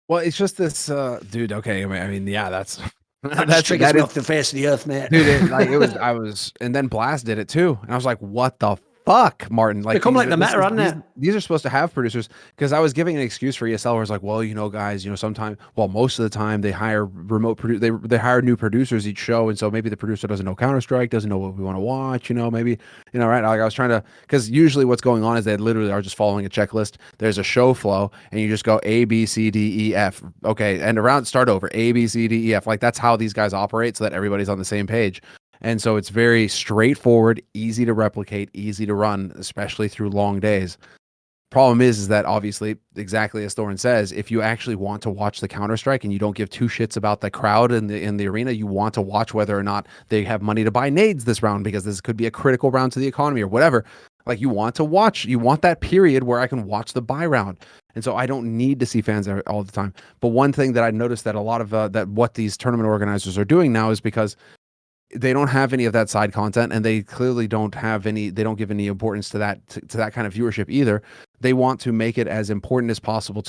Well, it's just this, dude. Okay, I mean, yeah, that's triggers me off the face of the earth, mate. Dude, and then Blast did it too, and I was like, what the fuck, Martin? Like, become like the meta, aren't it? These are supposed to have producers, because I was giving an excuse for ESL where it's like, well, you know, guys, you know, sometimes, well, most of the time they hire they hire new producers each show, and so maybe the producer doesn't know Counter-Strike, doesn't know what we want to watch, you know, maybe, you know, right? Like, I was trying to, because usually what's going on is they literally are just following a checklist. There's a show flow, and you just go A, B, C, D, E, F. Okay, and around start over, A, B, C, D, E, F. Like, that's how these guys operate, so that everybody's on the same page. And so it's very straightforward, easy to replicate, easy to run, especially through long days. Problem is that obviously, exactly as Thorin says, if you actually want to watch the Counter-Strike and you don't give two shits about the crowd in the arena, you want to watch whether or not they have money to buy nades this round, because this could be a critical round to the economy or whatever. Like, you want to watch, you want that period where I can watch the buy round. And so I don't need to see fans there all the time. But one thing that I noticed that a lot of that what these tournament organizers are doing now is because they don't have any of that side content, and they clearly don't have any, they don't give any importance to that, to that kind of viewership either. They want to make it as important as possible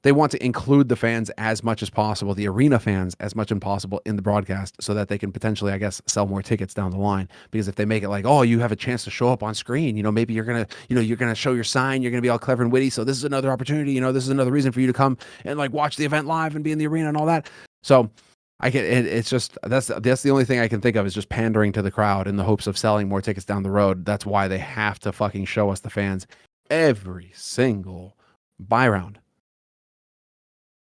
they want to include the fans as much as possible, the arena fans as much as possible in the broadcast, so that they can potentially, I guess, sell more tickets down the line. Because if they make it like, oh, you have a chance to show up on screen, you know, maybe you're going to show your sign, you're going to be all clever and witty. So this is another opportunity, you know, this is another reason for you to come and like watch the event live and be in the arena and all that. So it's just, that's the only thing I can think of is just pandering to the crowd in the hopes of selling more tickets down the road. That's why they have to fucking show us the fans every single buy round.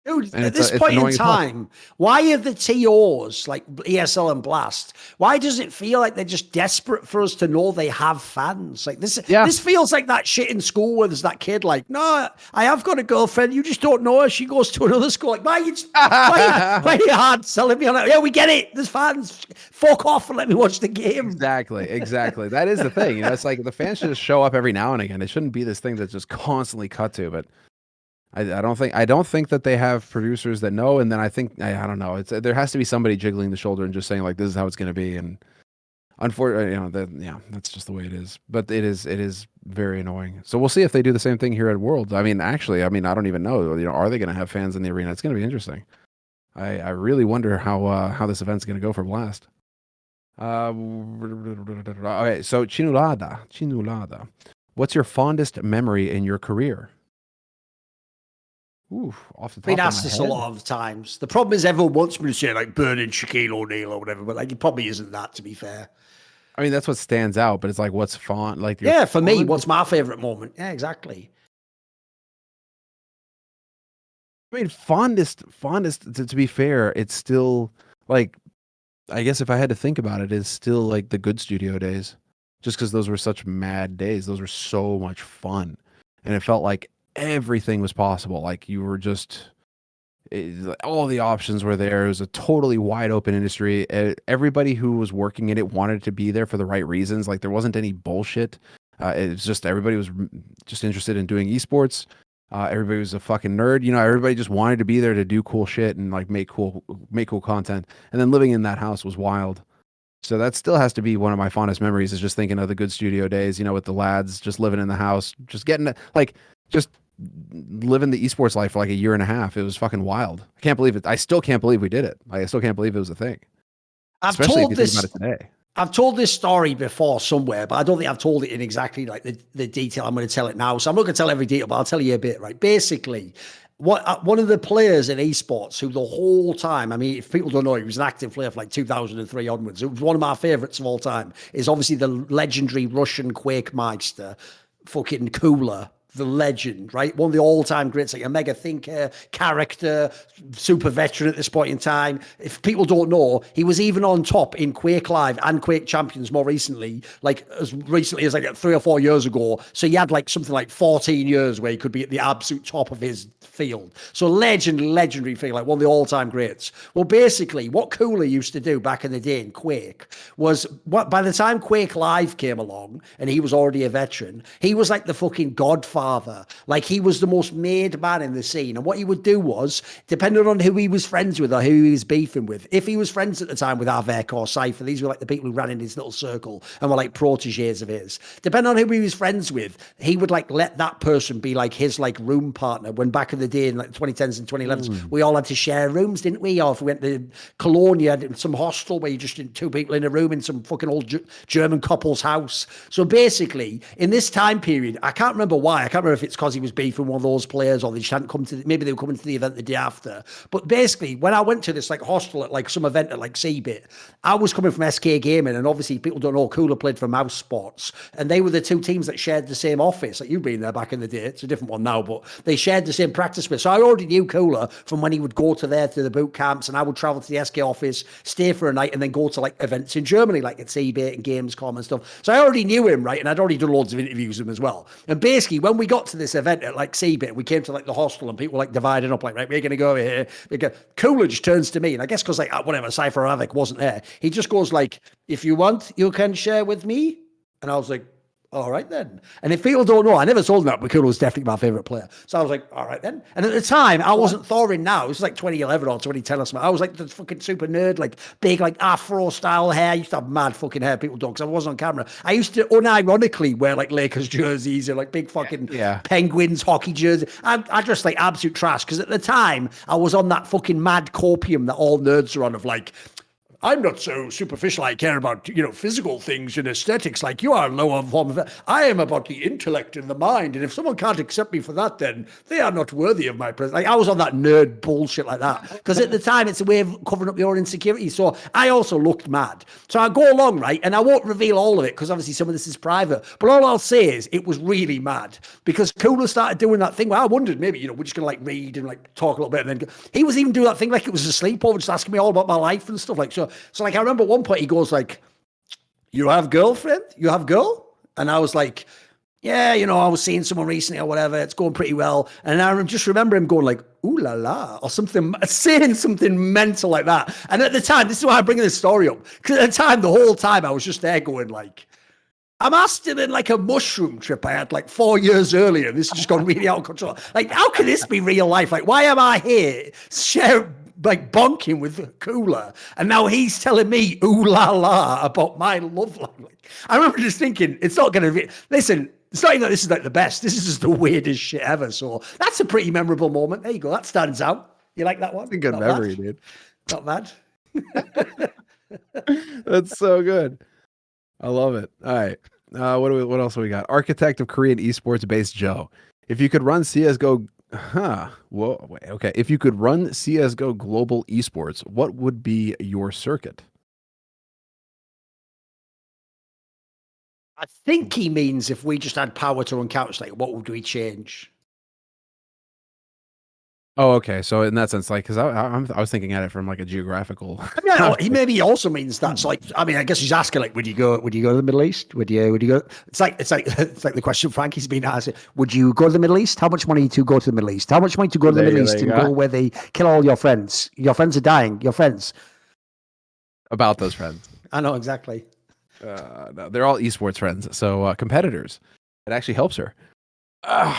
Dude, And at this point in annoying as fuck. time, why are the TOs like ESL and Blast? Why does it feel like they're just desperate for us to know they have fans? Like this, Yeah. this feels like that shit in school where there's that kid like, no, I have got a girlfriend. You just don't know her. She goes to another school. Like, why are you hard selling me on that? Yeah, we get it. There's fans. Fuck off and let me watch the game. Exactly. That is the thing. You know, it's like the fans should just show up every now and again. It shouldn't be this thing that's just constantly cut to. But I don't think that they have producers that know. And then I don't know. There has to be somebody jiggling the shoulder and just saying like, this is how it's going to be. And unfortunately, that's just the way it is. But it is very annoying. So we'll see if they do the same thing here at Worlds. I mean, I don't even know. You know, are they going to have fans in the arena? It's going to be interesting. I really wonder how this event's going to go for Blast. Okay, so Chinulada. What's your fondest memory in your career? Ooh, off the top Been of asked my this head. a lot of times. The problem is everyone wants me to say like burning Shaquille O'Neal or whatever, but like it probably isn't that, to be fair. I mean, that's what stands out, but it's like, what's fond? Like, your Yeah, for me, fondest- what's my favorite moment? Yeah, exactly. I mean, fondest. To be fair, it's still like, I guess if I had to think about it, it's still like the good studio days, just because those were such mad days. Those were so much fun, and it felt like everything was possible. Like you were just, all the options were there. It was a totally wide open industry. Everybody who was working in it wanted to be there for the right reasons. Like there wasn't any bullshit. It was just everybody was just interested in doing esports. Everybody was a fucking nerd. You know, everybody just wanted to be there to do cool shit and like make cool content. And then living in that house was wild. So that still has to be one of my fondest memories, is just thinking of the good studio days, you know, with the lads just living in the house, just getting just living the esports life for like a year and a half. It was fucking wild. I can't believe it. I still can't believe we did it. I still can't believe it was a thing. Especially if you think about it today. I've told this story before somewhere, but I don't think I've told it in exactly like the detail I'm going to tell it now. So I'm not going to tell every detail, but I'll tell you a bit, right? Basically, one of the players in esports who the whole time, I mean, if people don't know, he was an active player for like 2003 onwards. It was one of my favorites of all time, is obviously the legendary Russian Quake Meister, fucking Cooler. The legend, right? One of the all-time greats, like a mega thinker, character, super veteran at this point in time. If people don't know, he was even on top in Quake Live and Quake Champions more recently, like as recently as like 3 or 4 years ago. So he had like something like 14 years where he could be at the absolute top of his field. So legendary figure, like one of the all-time greats. Well, basically, what Cooler used to do back in the day in Quake was, by the time Quake Live came along and he was already a veteran, he was like the fucking godfather. Like he was the most made man in the scene. And what he would do was, depending on who he was friends with or who he was beefing with, if he was friends at the time with Avec or Cypher, these were like the people who ran in his little circle and were like proteges of his. Depending on who he was friends with, he would like let that person be like his like room partner. When back in the day in like 2010s and 2011s, we all had to share rooms, didn't we? Or if we went to Cologne, you had some hostel where you just did 2 people in a room in some fucking old German couple's house. So basically, in this time period, I can't remember why. I can't remember if it's because he was beefing one of those players or they just hadn't come to, maybe they were coming to the event the day after. But basically, when I went to this like hostel at like some event at like CBIT, I was coming from SK Gaming, and obviously people don't know Cooler played for Mouse Sports, and they were the 2 teams that shared the same office. Like you've been there back in the day. It's a different one now, but they shared the same practice space. So I already knew Cooler from when he would go to the boot camps, and I would travel to the SK office, stay for a night, and then go to like events in Germany, like at CBIT and Gamescom and stuff. So I already knew him, right? And I'd already done loads of interviews with him as well. And basically, when we got to this event at like CBIT, we came to like the hostel and people were like dividing up, like, right, we're going to go over here. Cooler just turns to me, and I guess because like whatever, Cypher or Havoc wasn't there, he just goes like, if you want, you can share with me. And I was like, all right then. And if people don't know, I never told them that, but Cooler was definitely my favorite player. So I was like, all right then. And at the time, I wasn't Thorin now. It was like 2011 or 2010 or something. I was like the fucking super nerd, like big, like afro style hair. I used to have mad fucking hair. People don't, because I wasn't on camera. I used to unironically wear like Lakers jerseys and like big fucking Penguins hockey jerseys. I dressed like absolute trash, because at the time, I was on that fucking mad copium that all nerds are on of like, I'm not so superficial. I care about, physical things and aesthetics like you are, lower form of that. I am about the intellect and the mind. And if someone can't accept me for that, then they are not worthy of my presence. Like, I was on that nerd bullshit like that. Because at the time, it's a way of covering up your insecurity. So I also looked mad. So I go along, right? And I won't reveal all of it because obviously some of this is private. But all I'll say is it was really mad because Cooler started doing that thing where I wondered maybe, we're just going to like read and like talk a little bit. And then he was even doing that thing like it was a sleepover, just asking me all about my life and stuff like so. So like I remember at one point he goes like, "You have girlfriend? You have girl?" And I was like, "Yeah, I was seeing someone recently or whatever. It's going pretty well." And I just remember him going like, "Ooh la la," or something, saying something mental like that. And at the time, this is why I'm bringing this story up. Because at the time, the whole time I was just there going like, I'm asked him in like a mushroom trip I had like 4 years earlier. This has just gone really out of control. Like, how can this be real life? Like, why am I here bonking with Cooler? And now he's telling me, ooh la la, about my love language. I remember just thinking, it's not going to be, listen, it's not even that this is like the best. This is just the weirdest shit ever. So that's a pretty memorable moment. There you go. That stands out. You like that one? That's a good Not memory, bad. dude. Not bad. That's so good. I love it. All right. What else do we got? Architect of Korean esports based Joe. If you could run CSGO, okay. If you could run CSGO global esports, what would be your circuit? I think he means if we just had power to run Counter-Strike, what would we change? Oh, okay. So in that sense, like, because I was thinking at it from like a geographical. Yeah, he maybe also means that's like. I mean, I guess he's asking like, would you go to the Middle East? Would you go? It's like the question Frankie's been asking. Would you go to the Middle East? How much money to go to the Middle East? How much money to go to the Middle East and go where they kill all your friends? Your friends are dying. Your friends. About those friends. I know exactly. No, they're all esports friends, so competitors. It actually helps her. All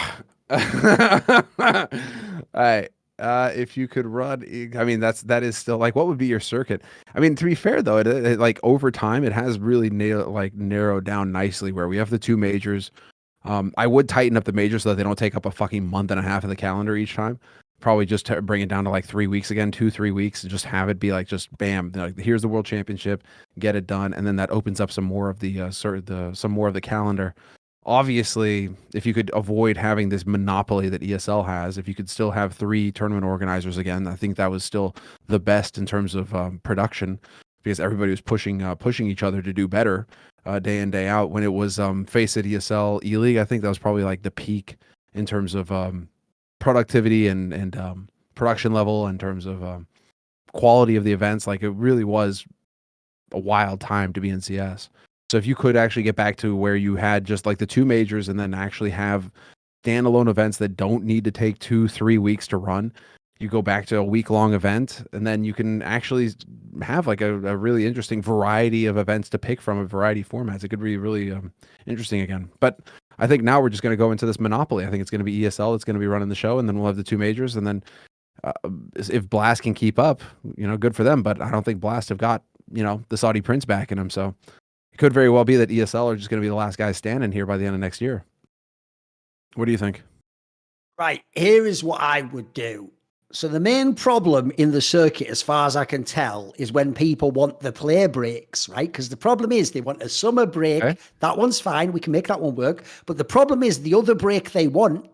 right. If you could run, I mean, that is still like, what would be your circuit? I mean, to be fair though, it like over time, it has really narrowed down nicely where we have the two majors. I would tighten up the majors so that they don't take up a fucking month and a half of the calendar each time. Probably just to bring it down to like 3 weeks again, 2-3 weeks, and just have it be like, just bam, like here's the world championship, get it done. And then that opens up some more of the some more of the calendar. Obviously, if you could avoid having this monopoly that ESL has, if you could still have 3 tournament organizers again, I think that was still the best in terms of production, because everybody was pushing each other to do better day in, day out. When it was Face It, ESL, E-League, I think that was probably like the peak in terms of productivity and production level, in terms of quality of the events. Like, it really was a wild time to be in CS. So if you could actually get back to where you had just like the 2 majors and then actually have standalone events that don't need to take 2-3 weeks to run, you go back to a week-long event, and then you can actually have like a really interesting variety of events to pick from, a variety of formats. It could be really interesting again. But I think now we're just going to go into this monopoly. I think it's going to be ESL that's going to be running the show, and then we'll have the 2 majors. And then if Blast can keep up, good for them. But I don't think Blast have got, the Saudi Prince backing them. So it could very well be that ESL are just going to be the last guys standing here by the end of next year. What do you think? Right. Here is what I would do. So the main problem in the circuit, as far as I can tell, is when people want the play breaks, right? Because the problem is they want a summer break. Okay. That one's fine. We can make that one work. But the problem is the other break they want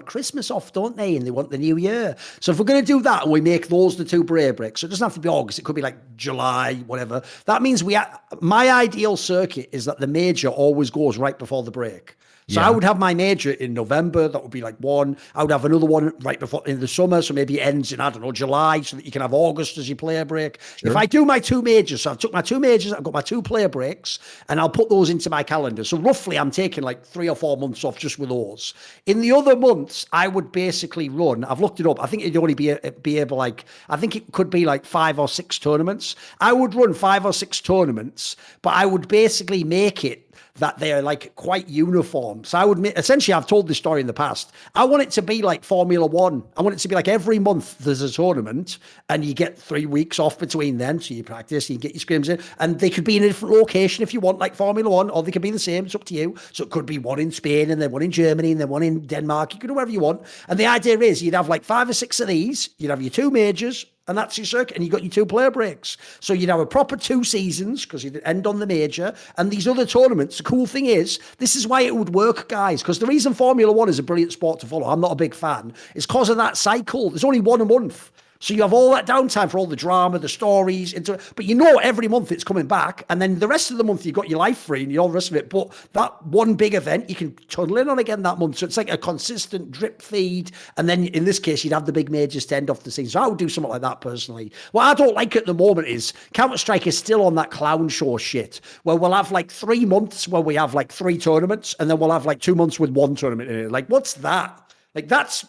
Christmas off, don't they? And they want the new year. So if we're going to do that and we make those the 2 breaks, so it doesn't have to be August. It could be like July, whatever. That means my ideal circuit is that the major always goes right before the break. So I would have my major in November. That would be like one. I would have another one right before in the summer. So maybe it ends in, I don't know, July, so that you can have August as your player break. Sure. If I do my 2 majors, so I've took my 2 majors, I've got my 2 player breaks, and I'll put those into my calendar. So roughly I'm taking like 3 or 4 months off just with those. In the other months, I would basically run, I've looked it up, I think it'd only be able like, I think it could be like 5 or 6 tournaments. I would run 5 or 6 tournaments, but I would basically make it that they're like quite uniform. So I would essentially, I've told this story in the past. I want it to be like Formula One. I want it to be like every month there's a tournament and you get 3 weeks off between then. So you practice, you get your scrims in, and they could be in a different location if you want, like Formula One, or they could be the same. It's up to you. So it could be one in Spain and then one in Germany and then one in Denmark. You could do whatever you want. And the idea is you'd have like 5 or 6 of these. You'd have your 2 majors, And that's your circuit. And you got your 2 player breaks. So you'd have a proper 2 seasons because you'd end on the major. And these other tournaments, the cool thing is, this is why it would work, guys. Because the reason Formula One is a brilliant sport to follow, I'm not a big fan, is because of that cycle. There's only one a month. So you have all that downtime for all the drama, the stories, but you know every month it's coming back, and then the rest of the month you've got your life free and all the rest of it. But that one big event you can tunnel in on again that month. So it's like a consistent drip feed. And then in this case, you'd have the big majors to end off the season. So I would do something like that personally. What I don't like at the moment is Counter-Strike is still on that clown show shit, where we'll have like 3 months where we have like 3 tournaments, and then we'll have like 2 months with 1 tournament in it. Like, what's that? Like that's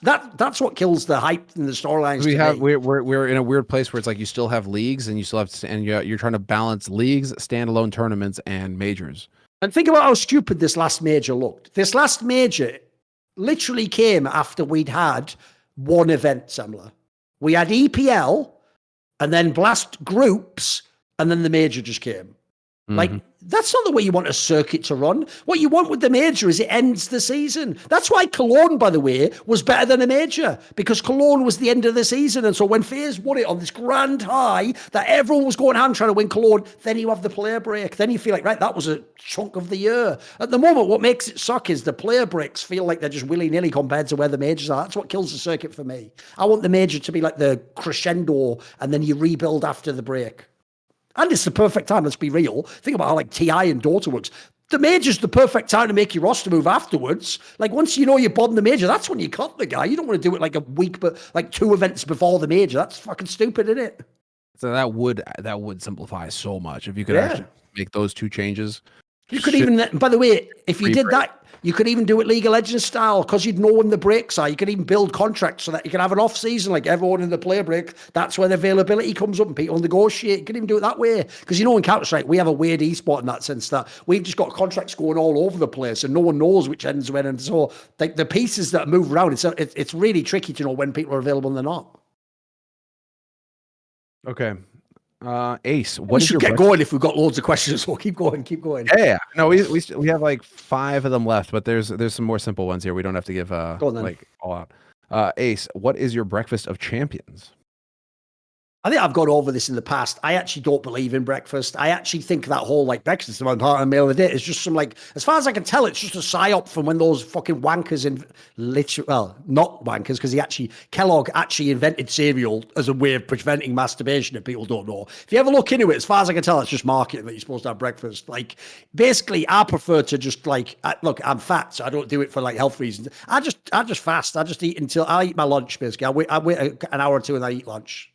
what kills the hype and the storylines. We're in a weird place where it's like you still have leagues and you still have you're trying to balance leagues, standalone tournaments, and majors. And think about how stupid this last major looked. This last major literally came after we'd had 1 event, Semmler. We had EPL and then Blast groups, and then the major just came. Like, that's not the way you want a circuit to run. What you want with the major is it ends the season. That's why Cologne, by the way, was better than a major, because Cologne was the end of the season. And so when FaZe won it on this grand high that everyone was going hand trying to win Cologne, then you have the player break. Then you feel like, right, that was a chunk of the year. At the moment, what makes it suck is the player breaks feel like they're just willy-nilly compared to where the majors are. That's what kills the circuit for me. I want the major to be like the crescendo, and then you rebuild after the break. And it's the perfect time, let's be real. Think about how like TI and Dota works. The major's the perfect time to make your roster move afterwards. Like once you know you're bombing the major, that's when you cut the guy. You don't want to do it like a week, but like 2 events before the major. That's fucking stupid, isn't it? So that would simplify so much if you could actually make those 2 changes. You could even, by the way, if you did that, you could even do it League of Legends style, because you'd know when the breaks are. You could even build contracts so that you can have an off season, like everyone in the player break. That's where the availability comes up and people negotiate. You could even do it that way. Because you know in Counter-Strike, we have a weird esport in that sense that we've just got contracts going all over the place and no one knows which ends when. And so like the pieces that move around, it's really tricky to know when people are available and they're not. Okay. Ace, we should get going if we've got loads of questions. So keep going. Yeah. No, we have like 5 of them left, but there's some more simple ones here. We don't have to give like all out. Ace, what is your breakfast of champions? I think I've gone over this in the past. I actually don't believe in breakfast. I actually think that whole like breakfast is part of the meal of the day is just some like, as far as I can tell, it's just a psyop from when those fucking wankers not wankers, because Kellogg actually invented cereal as a way of preventing masturbation, if people don't know. If you ever look into it, as far as I can tell, it's just marketing that you're supposed to have breakfast. Like basically, I prefer to just like look, I'm fat, so I don't do it for like health reasons. I just fast. I just eat until I eat my lunch. Basically, I wait an hour or 2 and I eat lunch.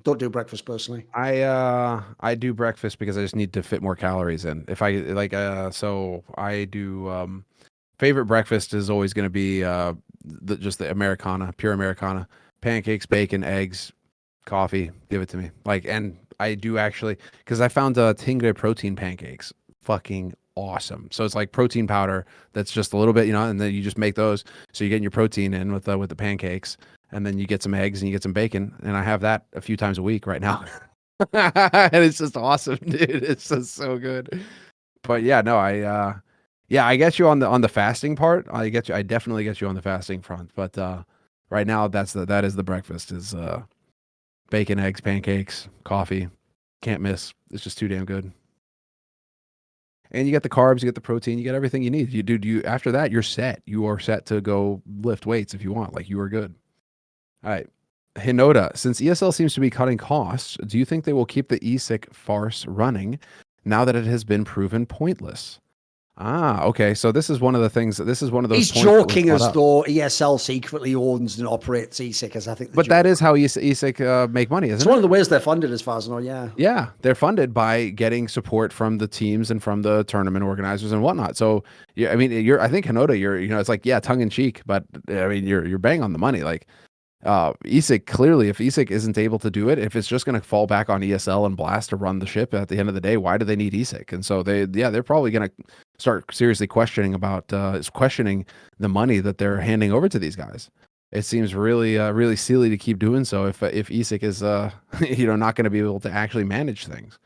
Don't do breakfast personally. I do breakfast because I just need to fit more calories in. If I like so I do favorite breakfast is always going to be just the Americana, pure Americana, pancakes, bacon, eggs, coffee, give it to me. Like, and I do actually, because I found Tingre protein pancakes fucking awesome. So it's like protein powder that's just a little bit, and then you just make those, so you're getting your protein in with the pancakes. And then you get some eggs and you get some bacon, and I have that a few times a week right now. And it's just awesome, dude. It's just so good. But yeah, no, I get you on the fasting part. I definitely get you on the fasting front. But right now that is the breakfast is bacon, eggs, pancakes, coffee. Can't miss. It's just too damn good. And you get the carbs, you get the protein, you get everything you need. You after that, you're set. You are set to go lift weights if you want. Like, you are good. All right. Hinoda, since ESL seems to be cutting costs, do you think they will keep the ESIC farce running now that it has been proven pointless? Okay. So this is one of the things. This is one of those. He's joking as though ESL secretly owns and operates ESIC, as I think. But that is how ESIC make money, isn't it? It's one of the ways they're funded, as far as I know. Yeah. Yeah, they're funded by getting support from the teams and from the tournament organizers and whatnot. So yeah, I mean, I think Hinoda, it's like, yeah, tongue in cheek, but I mean, you're bang on the money, like. ESIC, clearly, if ESIC isn't able to do it, if it's just going to fall back on ESL and Blast to run the ship at the end of the day, why do they need ESIC? And so they're probably going to start seriously questioning the money that they're handing over to these guys. It seems really, really silly to keep doing so if ESIC is, not going to be able to actually manage things.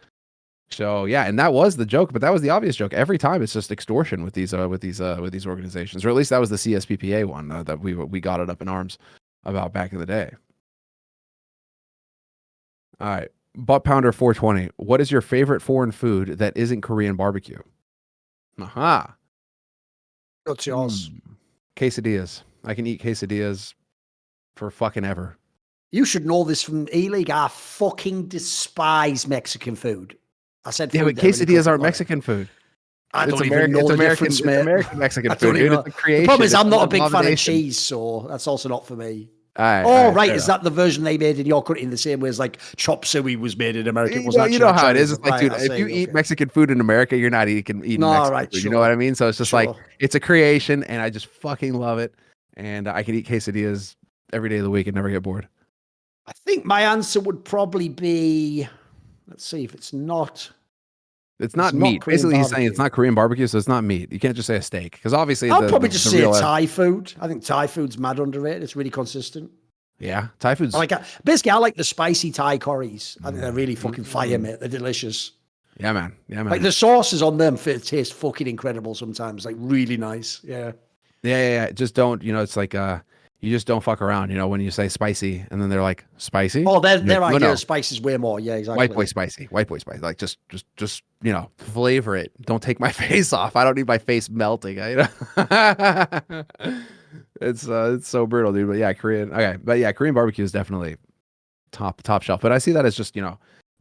So yeah, and that was the joke, but that was the obvious joke. Every time it's just extortion with these organizations, or at least that was the CSPPA one that we got it up in arms about back in the day. All right. Butt Pounder 420. What is your favorite foreign food that isn't Korean barbecue? Aha. What's yours? Quesadillas. I can eat quesadillas for fucking ever. You should know this from E-League. I fucking despise Mexican food. I said, Yeah, but quesadillas aren't Mexican food. I don't It's even know the difference, mate. It's American Mexican I don't food, even dude. know. It's a creation. The problem is I'm It's not a an big fan of abomination. cheese, so that's also not for me. All right, Is fair that the version they made in your country in the same way as like chop suey was made in America? It enough. wasn't You know actually how it is. Chinese. It's like, Right, dude, I if you see, eat okay. Mexican food in America, you're not eating No, Mexican right, food. sure. You know what I mean? So it's just like, Sure. it's a creation, and I just fucking love it. And I can eat quesadillas every day of the week and never get bored. I think my answer would probably be, let's see if it's not. It's not not meat. Korean Basically, he's saying it's barbecue. not Korean barbecue, so it's not meat. You can't just say a steak, because obviously I'll probably just say real, Thai food. I think Thai food's mad underrated. It's really consistent. yeah, Thai food's I like the spicy Thai curries. I think they're really fucking fire, mate. They're delicious. yeah, man. Like the sauces on them taste fucking incredible sometimes. Like really nice. Yeah. Yeah. Just don't, it's like you just don't fuck around, when you say spicy, and then they're like, spicy. Oh, their You're like, idea no, of spice is way more. Yeah, exactly. white boy spicy. Like just flavor it. Don't take my face off. I don't need my face melting. It's so brutal, dude. But yeah, Korean. Okay, but yeah, Korean barbecue is definitely top shelf. But I see that as just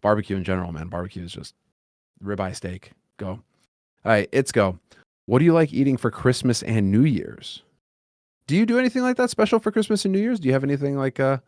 barbecue in general, man. Barbecue is just ribeye steak. Go. All right, it's go. What do you like eating for Christmas and New Year's? Do you do anything like that special for Christmas and New Year's? Do you have anything like a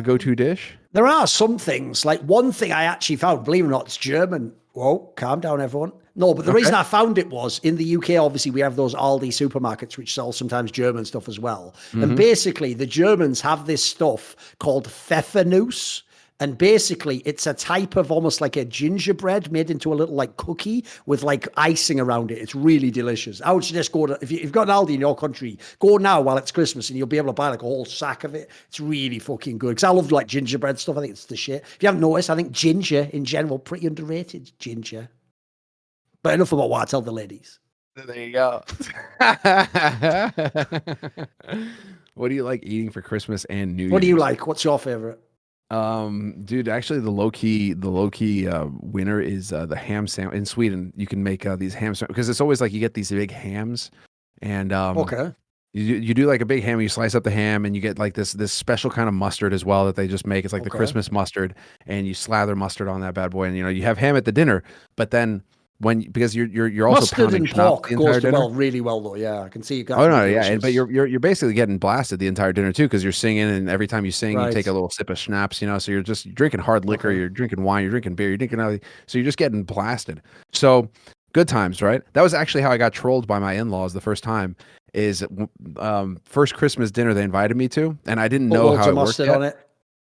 go-to dish? There are some things. Like one thing I actually found, believe it or not, it's German. Whoa, calm down, everyone. No, but the reason I found it was in the UK, obviously, we have those Aldi supermarkets which sell sometimes German stuff as well. And basically, the Germans have this stuff called Pfeffernuss. And basically, it's a type of almost like a gingerbread made into a little like cookie with like icing around it. It's really delicious. I would suggest if you've got an Aldi in your country, go now while it's Christmas and you'll be able to buy like a whole sack of it. It's really fucking good. Because I love like gingerbread stuff. I think it's the shit. If you haven't noticed, I think ginger in general, pretty underrated. Ginger. But enough about what I tell the ladies. There you go. What do you like eating for Christmas and New Year's? What do you like? What's your favorite? Dude, actually the low key winner is the ham sandwich in Sweden. You can make these ham sandwiches because it's always like you get these big hams, and Okay. you do like a big ham. You slice up the ham, and you get like this special kind of mustard as well that they just make. It's like the Christmas mustard, and you slather mustard on that bad boy, and you have ham at the dinner, but then because you're also Mustard pounding and schnapps pork the entire goes dinner. really well though. Yeah, I can see you got. Oh no, yeah, but you're basically getting blasted the entire dinner too because you're singing, and every time you sing, you Right. take a little sip of schnapps, so you're drinking hard liquor, you're drinking wine, you're drinking beer, you're drinking other, so you're just getting blasted. So good times, right? That was actually how I got trolled by my in-laws the first time. Is first Christmas dinner they invited me to, and I didn't know how it worked yet. on it.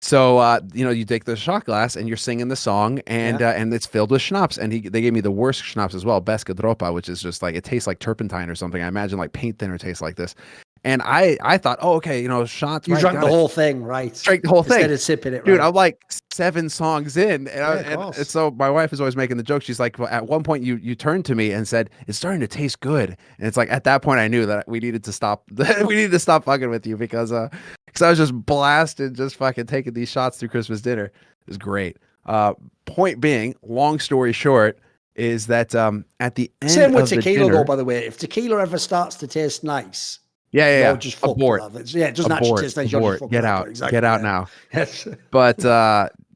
So you take the shot glass and you're singing the song, and it's filled with schnapps. And they gave me the worst schnapps as well, Beska Dropa, which is just like it tastes like turpentine or something. I imagine like paint thinner tastes like this. And I thought, oh, okay, shots. You right, drank got the it. whole thing, right? Drank the whole thing. Instead of sipping it, right? Dude, I'm like 7 songs in, and, of course. and so my wife is always making the joke. She's like, well, at one point you turned to me and said, "It's starting to taste good," and it's like at that point I knew that we needed to stop. We needed to stop fucking with you because I was just blasted, just fucking taking these shots through Christmas dinner. It was great. Point being, long story short, is that at the end Same with of the tequila, dinner, though. By the way, if tequila ever starts to taste nice, yeah, you're just fucked abort. with that. Yeah, it doesn't actually taste nice. You're just fucked Get with out, that. Exactly, get out yeah. now. Yes. But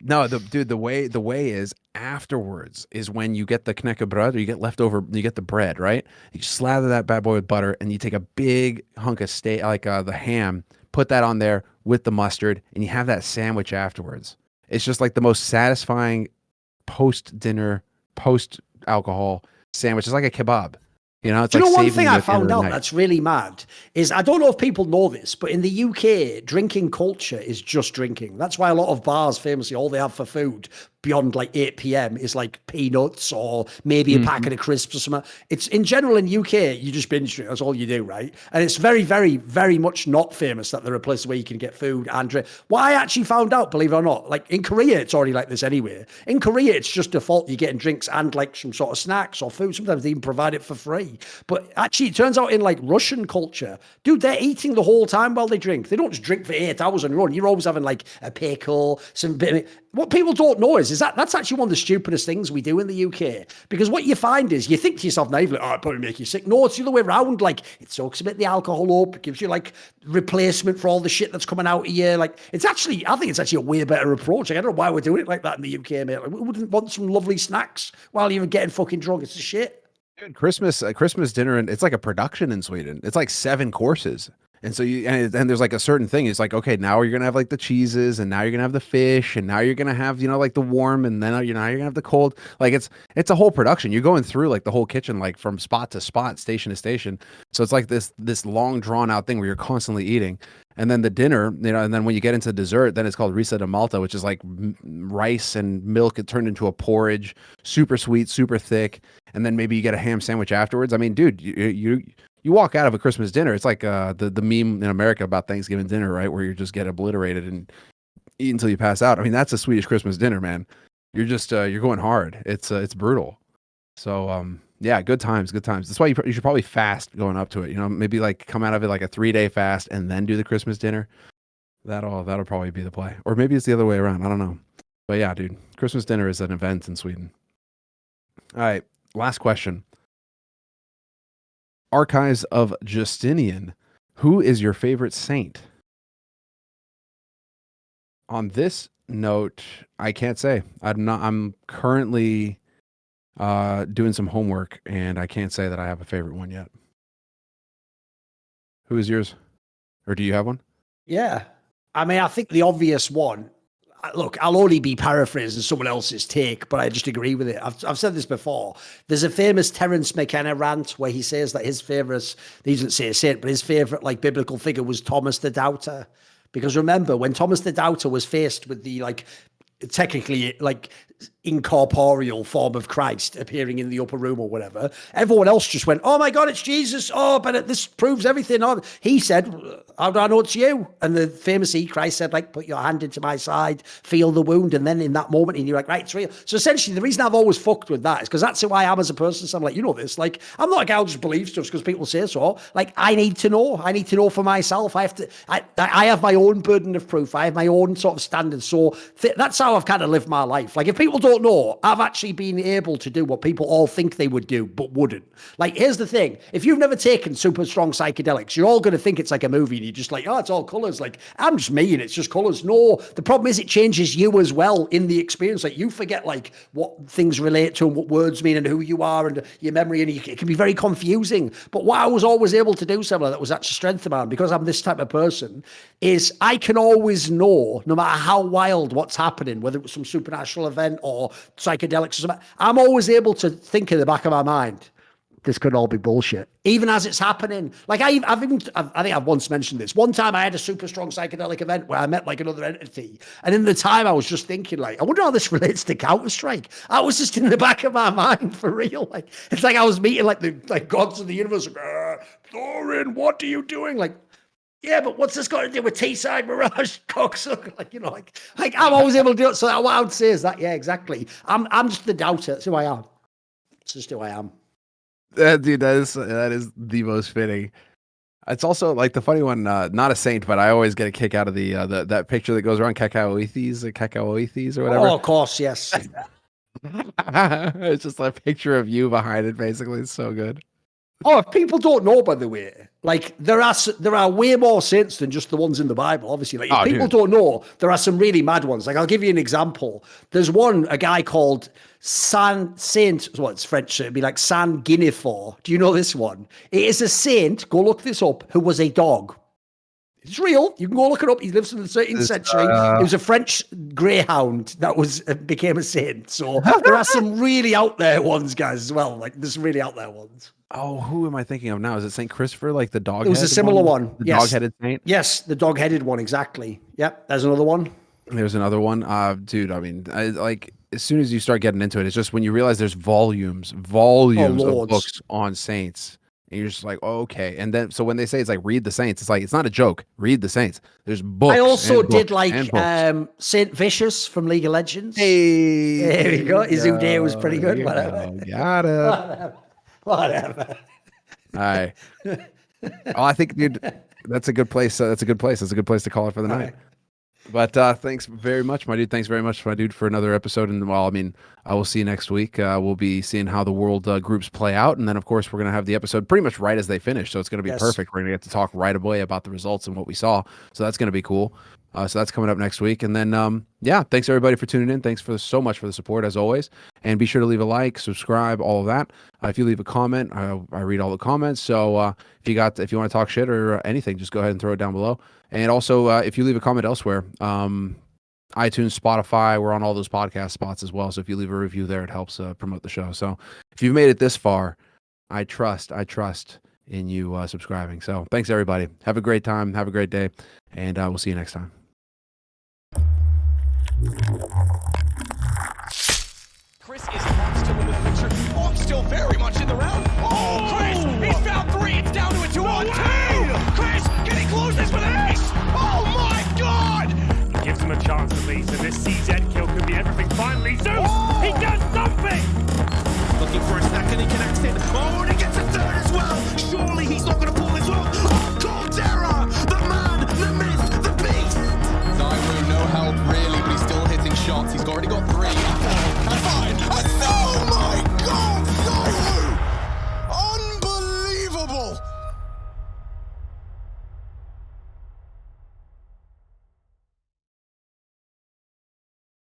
no, the way is afterwards is when you get the knäckebröd, or you get leftover, you get the bread, right? You slather that bad boy with butter, and you take a big hunk of steak, like the ham, put that on there with the mustard, and you have that sandwich afterwards. It's just like the most satisfying post-dinner, post-alcohol sandwich. It's like a kebab. It's Do you like know one saving thing you I at the end of found the out night. that's really mad is I don't know if people know this, but in the UK, drinking culture is just drinking. That's why a lot of bars famously all they have for food beyond like 8 p.m. is like peanuts or maybe a packet of crisps or something. It's in general in UK, you just binge drink. That's all you do, right? And it's very, very, very much not famous that there are places where you can get food and drink. What I actually found out, believe it or not, like in Korea, it's already like this anyway. In Korea, it's just default. You're getting drinks and like some sort of snacks or food. Sometimes they even provide it for free. But actually, it turns out in like Russian culture, dude, they're eating the whole time while they drink. They don't just drink for 8 hours and run. You're always having like a pickle, some bit. what people don't know is that that's actually one of the stupidest things we do in the UK. Because what you find is you think to yourself naively, oh, it'll probably make you sick. No, it's the other way around. Like, it soaks a bit of the alcohol up. It gives you like replacement for all the shit that's coming out of you. Like, it's actually, I think it's actually a way better approach. Like, I don't know why we're doing it like that in the UK, mate. Like, we wouldn't want some lovely snacks while you're getting fucking drunk. It's a shit. Dude, Christmas dinner, and it's like a production in Sweden. It's like 7 courses. And so and there's like a certain thing. It's like, okay, now you're gonna have like the cheeses, and now you're gonna have the fish, and now you're gonna have, like the warm, and then you're gonna have the cold. Like it's a whole production. You're going through like the whole kitchen, like from spot to spot, station to station. So it's like this long drawn out thing where you're constantly eating. And then the dinner, and then when you get into dessert, then it's called Risa de Malta, which is like rice and milk. It turned into a porridge, super sweet, super thick. And then maybe you get a ham sandwich afterwards. I mean, dude, you walk out of a Christmas dinner. It's like the meme in America about Thanksgiving dinner, right? Where you just get obliterated and eat until you pass out. I mean, that's a Swedish Christmas dinner, man. You're just you're going hard. It's brutal. So yeah, good times. That's why you should probably fast going up to it. Maybe like come out of it like a 3-day fast and then do the Christmas dinner. That'll probably be the play. Or maybe it's the other way around. I don't know. But yeah, dude, Christmas dinner is an event in Sweden. All right, last question. Archives of Justinian. Who is your favorite saint? On this note, I can't say. I'm currently doing some homework, and I can't say that I have a favorite one yet. Who is yours? Or do you have one? Yeah. I mean, I think the obvious one, look, I'll only be paraphrasing someone else's take, but I just agree with it. I've said this before. There's a famous Terence McKenna rant where he says that his favorite, he doesn't say a saint, but his favorite like biblical figure was Thomas the Doubter. Because remember, when Thomas the Doubter was faced with the like technically like incorporeal form of Christ appearing in the upper room or whatever, everyone else just went, oh my God, it's Jesus. Oh, but this proves everything. Oh, he said, how do I know it's you? And the famous Christ said, like, put your hand into my side, feel the wound. And then in that moment, and you're like, right, it's real. So essentially the reason I've always fucked with that is because that's who I am as a person. So I'm like, this, like, I'm not a guy who just believes stuff because people say so. Like, I need to know for myself. I have my own burden of proof. I have my own sort of standards. So that's how I've kind of lived my life. Like, if people don't know, I've actually been able to do what people all think they would do, but wouldn't. Like, here's the thing. If you've never taken super strong psychedelics, you're all going to think it's like a movie and you're just like, oh, it's all colors. Like, I'm just me and it's just colors. No, the problem is it changes you as well in the experience. Like, you forget like what things relate to and what words mean and who you are and your memory, and it can be very confusing. But what I was always able to do, Semmler, that was actually strength of mine, because I'm this type of person, is I can always know, no matter how wild what's happening, whether it was some supernatural event or psychedelics or something, I'm always able to think in the back of my mind, this could all be bullshit, even as it's happening. Like I think I've once mentioned this. One time I had a super strong psychedelic event where I met like another entity. And in the time I was just thinking like, I wonder how this relates to Counter-Strike. I was just in the back of my mind for real. Like, it's like I was meeting like the gods of the universe. Like, Thorin, what are you doing? Like, yeah, but what's this got to do with T-side Mirage cocksucker? Like I'm always able to do it. So what I would say is that, yeah, exactly. I'm just the doubter. That's who I am. It's just who I am. Dude, that is the most fitting. It's also like the funny one, not a saint, but I always get a kick out of the that picture that goes around cacaoethes or whatever. Oh, of course, yes. It's just a picture of you behind it, basically. It's so good. Oh, if people don't know, by the way, like there are way more saints than just the ones in the Bible, obviously. Like if people don't know, there are some really mad ones. Like I'll give you an example. There's a guy called it's French, so it'd be like Saint Guinefort. Do you know this one? It is a saint, go look this up, who was a dog. It's real. You can go look it up. He lives in the 13th century. He was a French greyhound that became a saint. So there are some really out there ones, guys, as well. Like there's some really out there ones. Oh, who am I thinking of now? Is it St. Christopher, like the dog? It was a similar one. The dog-headed saint? Yes, the dog-headed one, exactly. Yep, there's another one. There's another one. Dude, I mean, like as soon as you start getting into it, it's just when you realize there's volumes of books on saints. And you're just like, oh, okay. And then, so when they say it's like, read the saints, it's like, it's not a joke. Read the saints. There's books. I also did like Saint Vicious from League of Legends. Hey. There we go. Izude was pretty good. Whatever. Got it. Whatever. All right. Oh, I think, dude, that's a good place. That's a good place to call it for the night. But thanks very much, my dude. Thanks very much, my dude, for another episode. And well, I mean, I will see you next week. We'll be seeing how the world groups play out. And then, of course, we're going to have the episode pretty much right as they finish. So it's going to be perfect. We're going to get to talk right away about the results and what we saw. So that's going to be cool. So that's coming up next week. And then, yeah, thanks everybody for tuning in. Thanks so much for the support as always. And be sure to leave a like, subscribe, all of that. If you leave a comment, I read all the comments. So if you want to talk shit or anything, just go ahead and throw it down below. And also, if you leave a comment elsewhere, iTunes, Spotify, we're on all those podcast spots as well. So if you leave a review there, it helps promote the show. So if you've made it this far, I trust in you subscribing. So thanks everybody. Have a great time. Have a great day. And we'll see you next time. Chris is still into the picture. Oh, still very much in the round. Oh, Chris, he's found 3. It's down to a 2-on-2. Chris, can he close this with an ace? Oh my God! Gives him a chance at least, and this CZ kill could be everything. Finally, Zeus, he does something! Looking for a second, he can extend. Oh, and he gets a third as well. Surely he's not going to pull this off.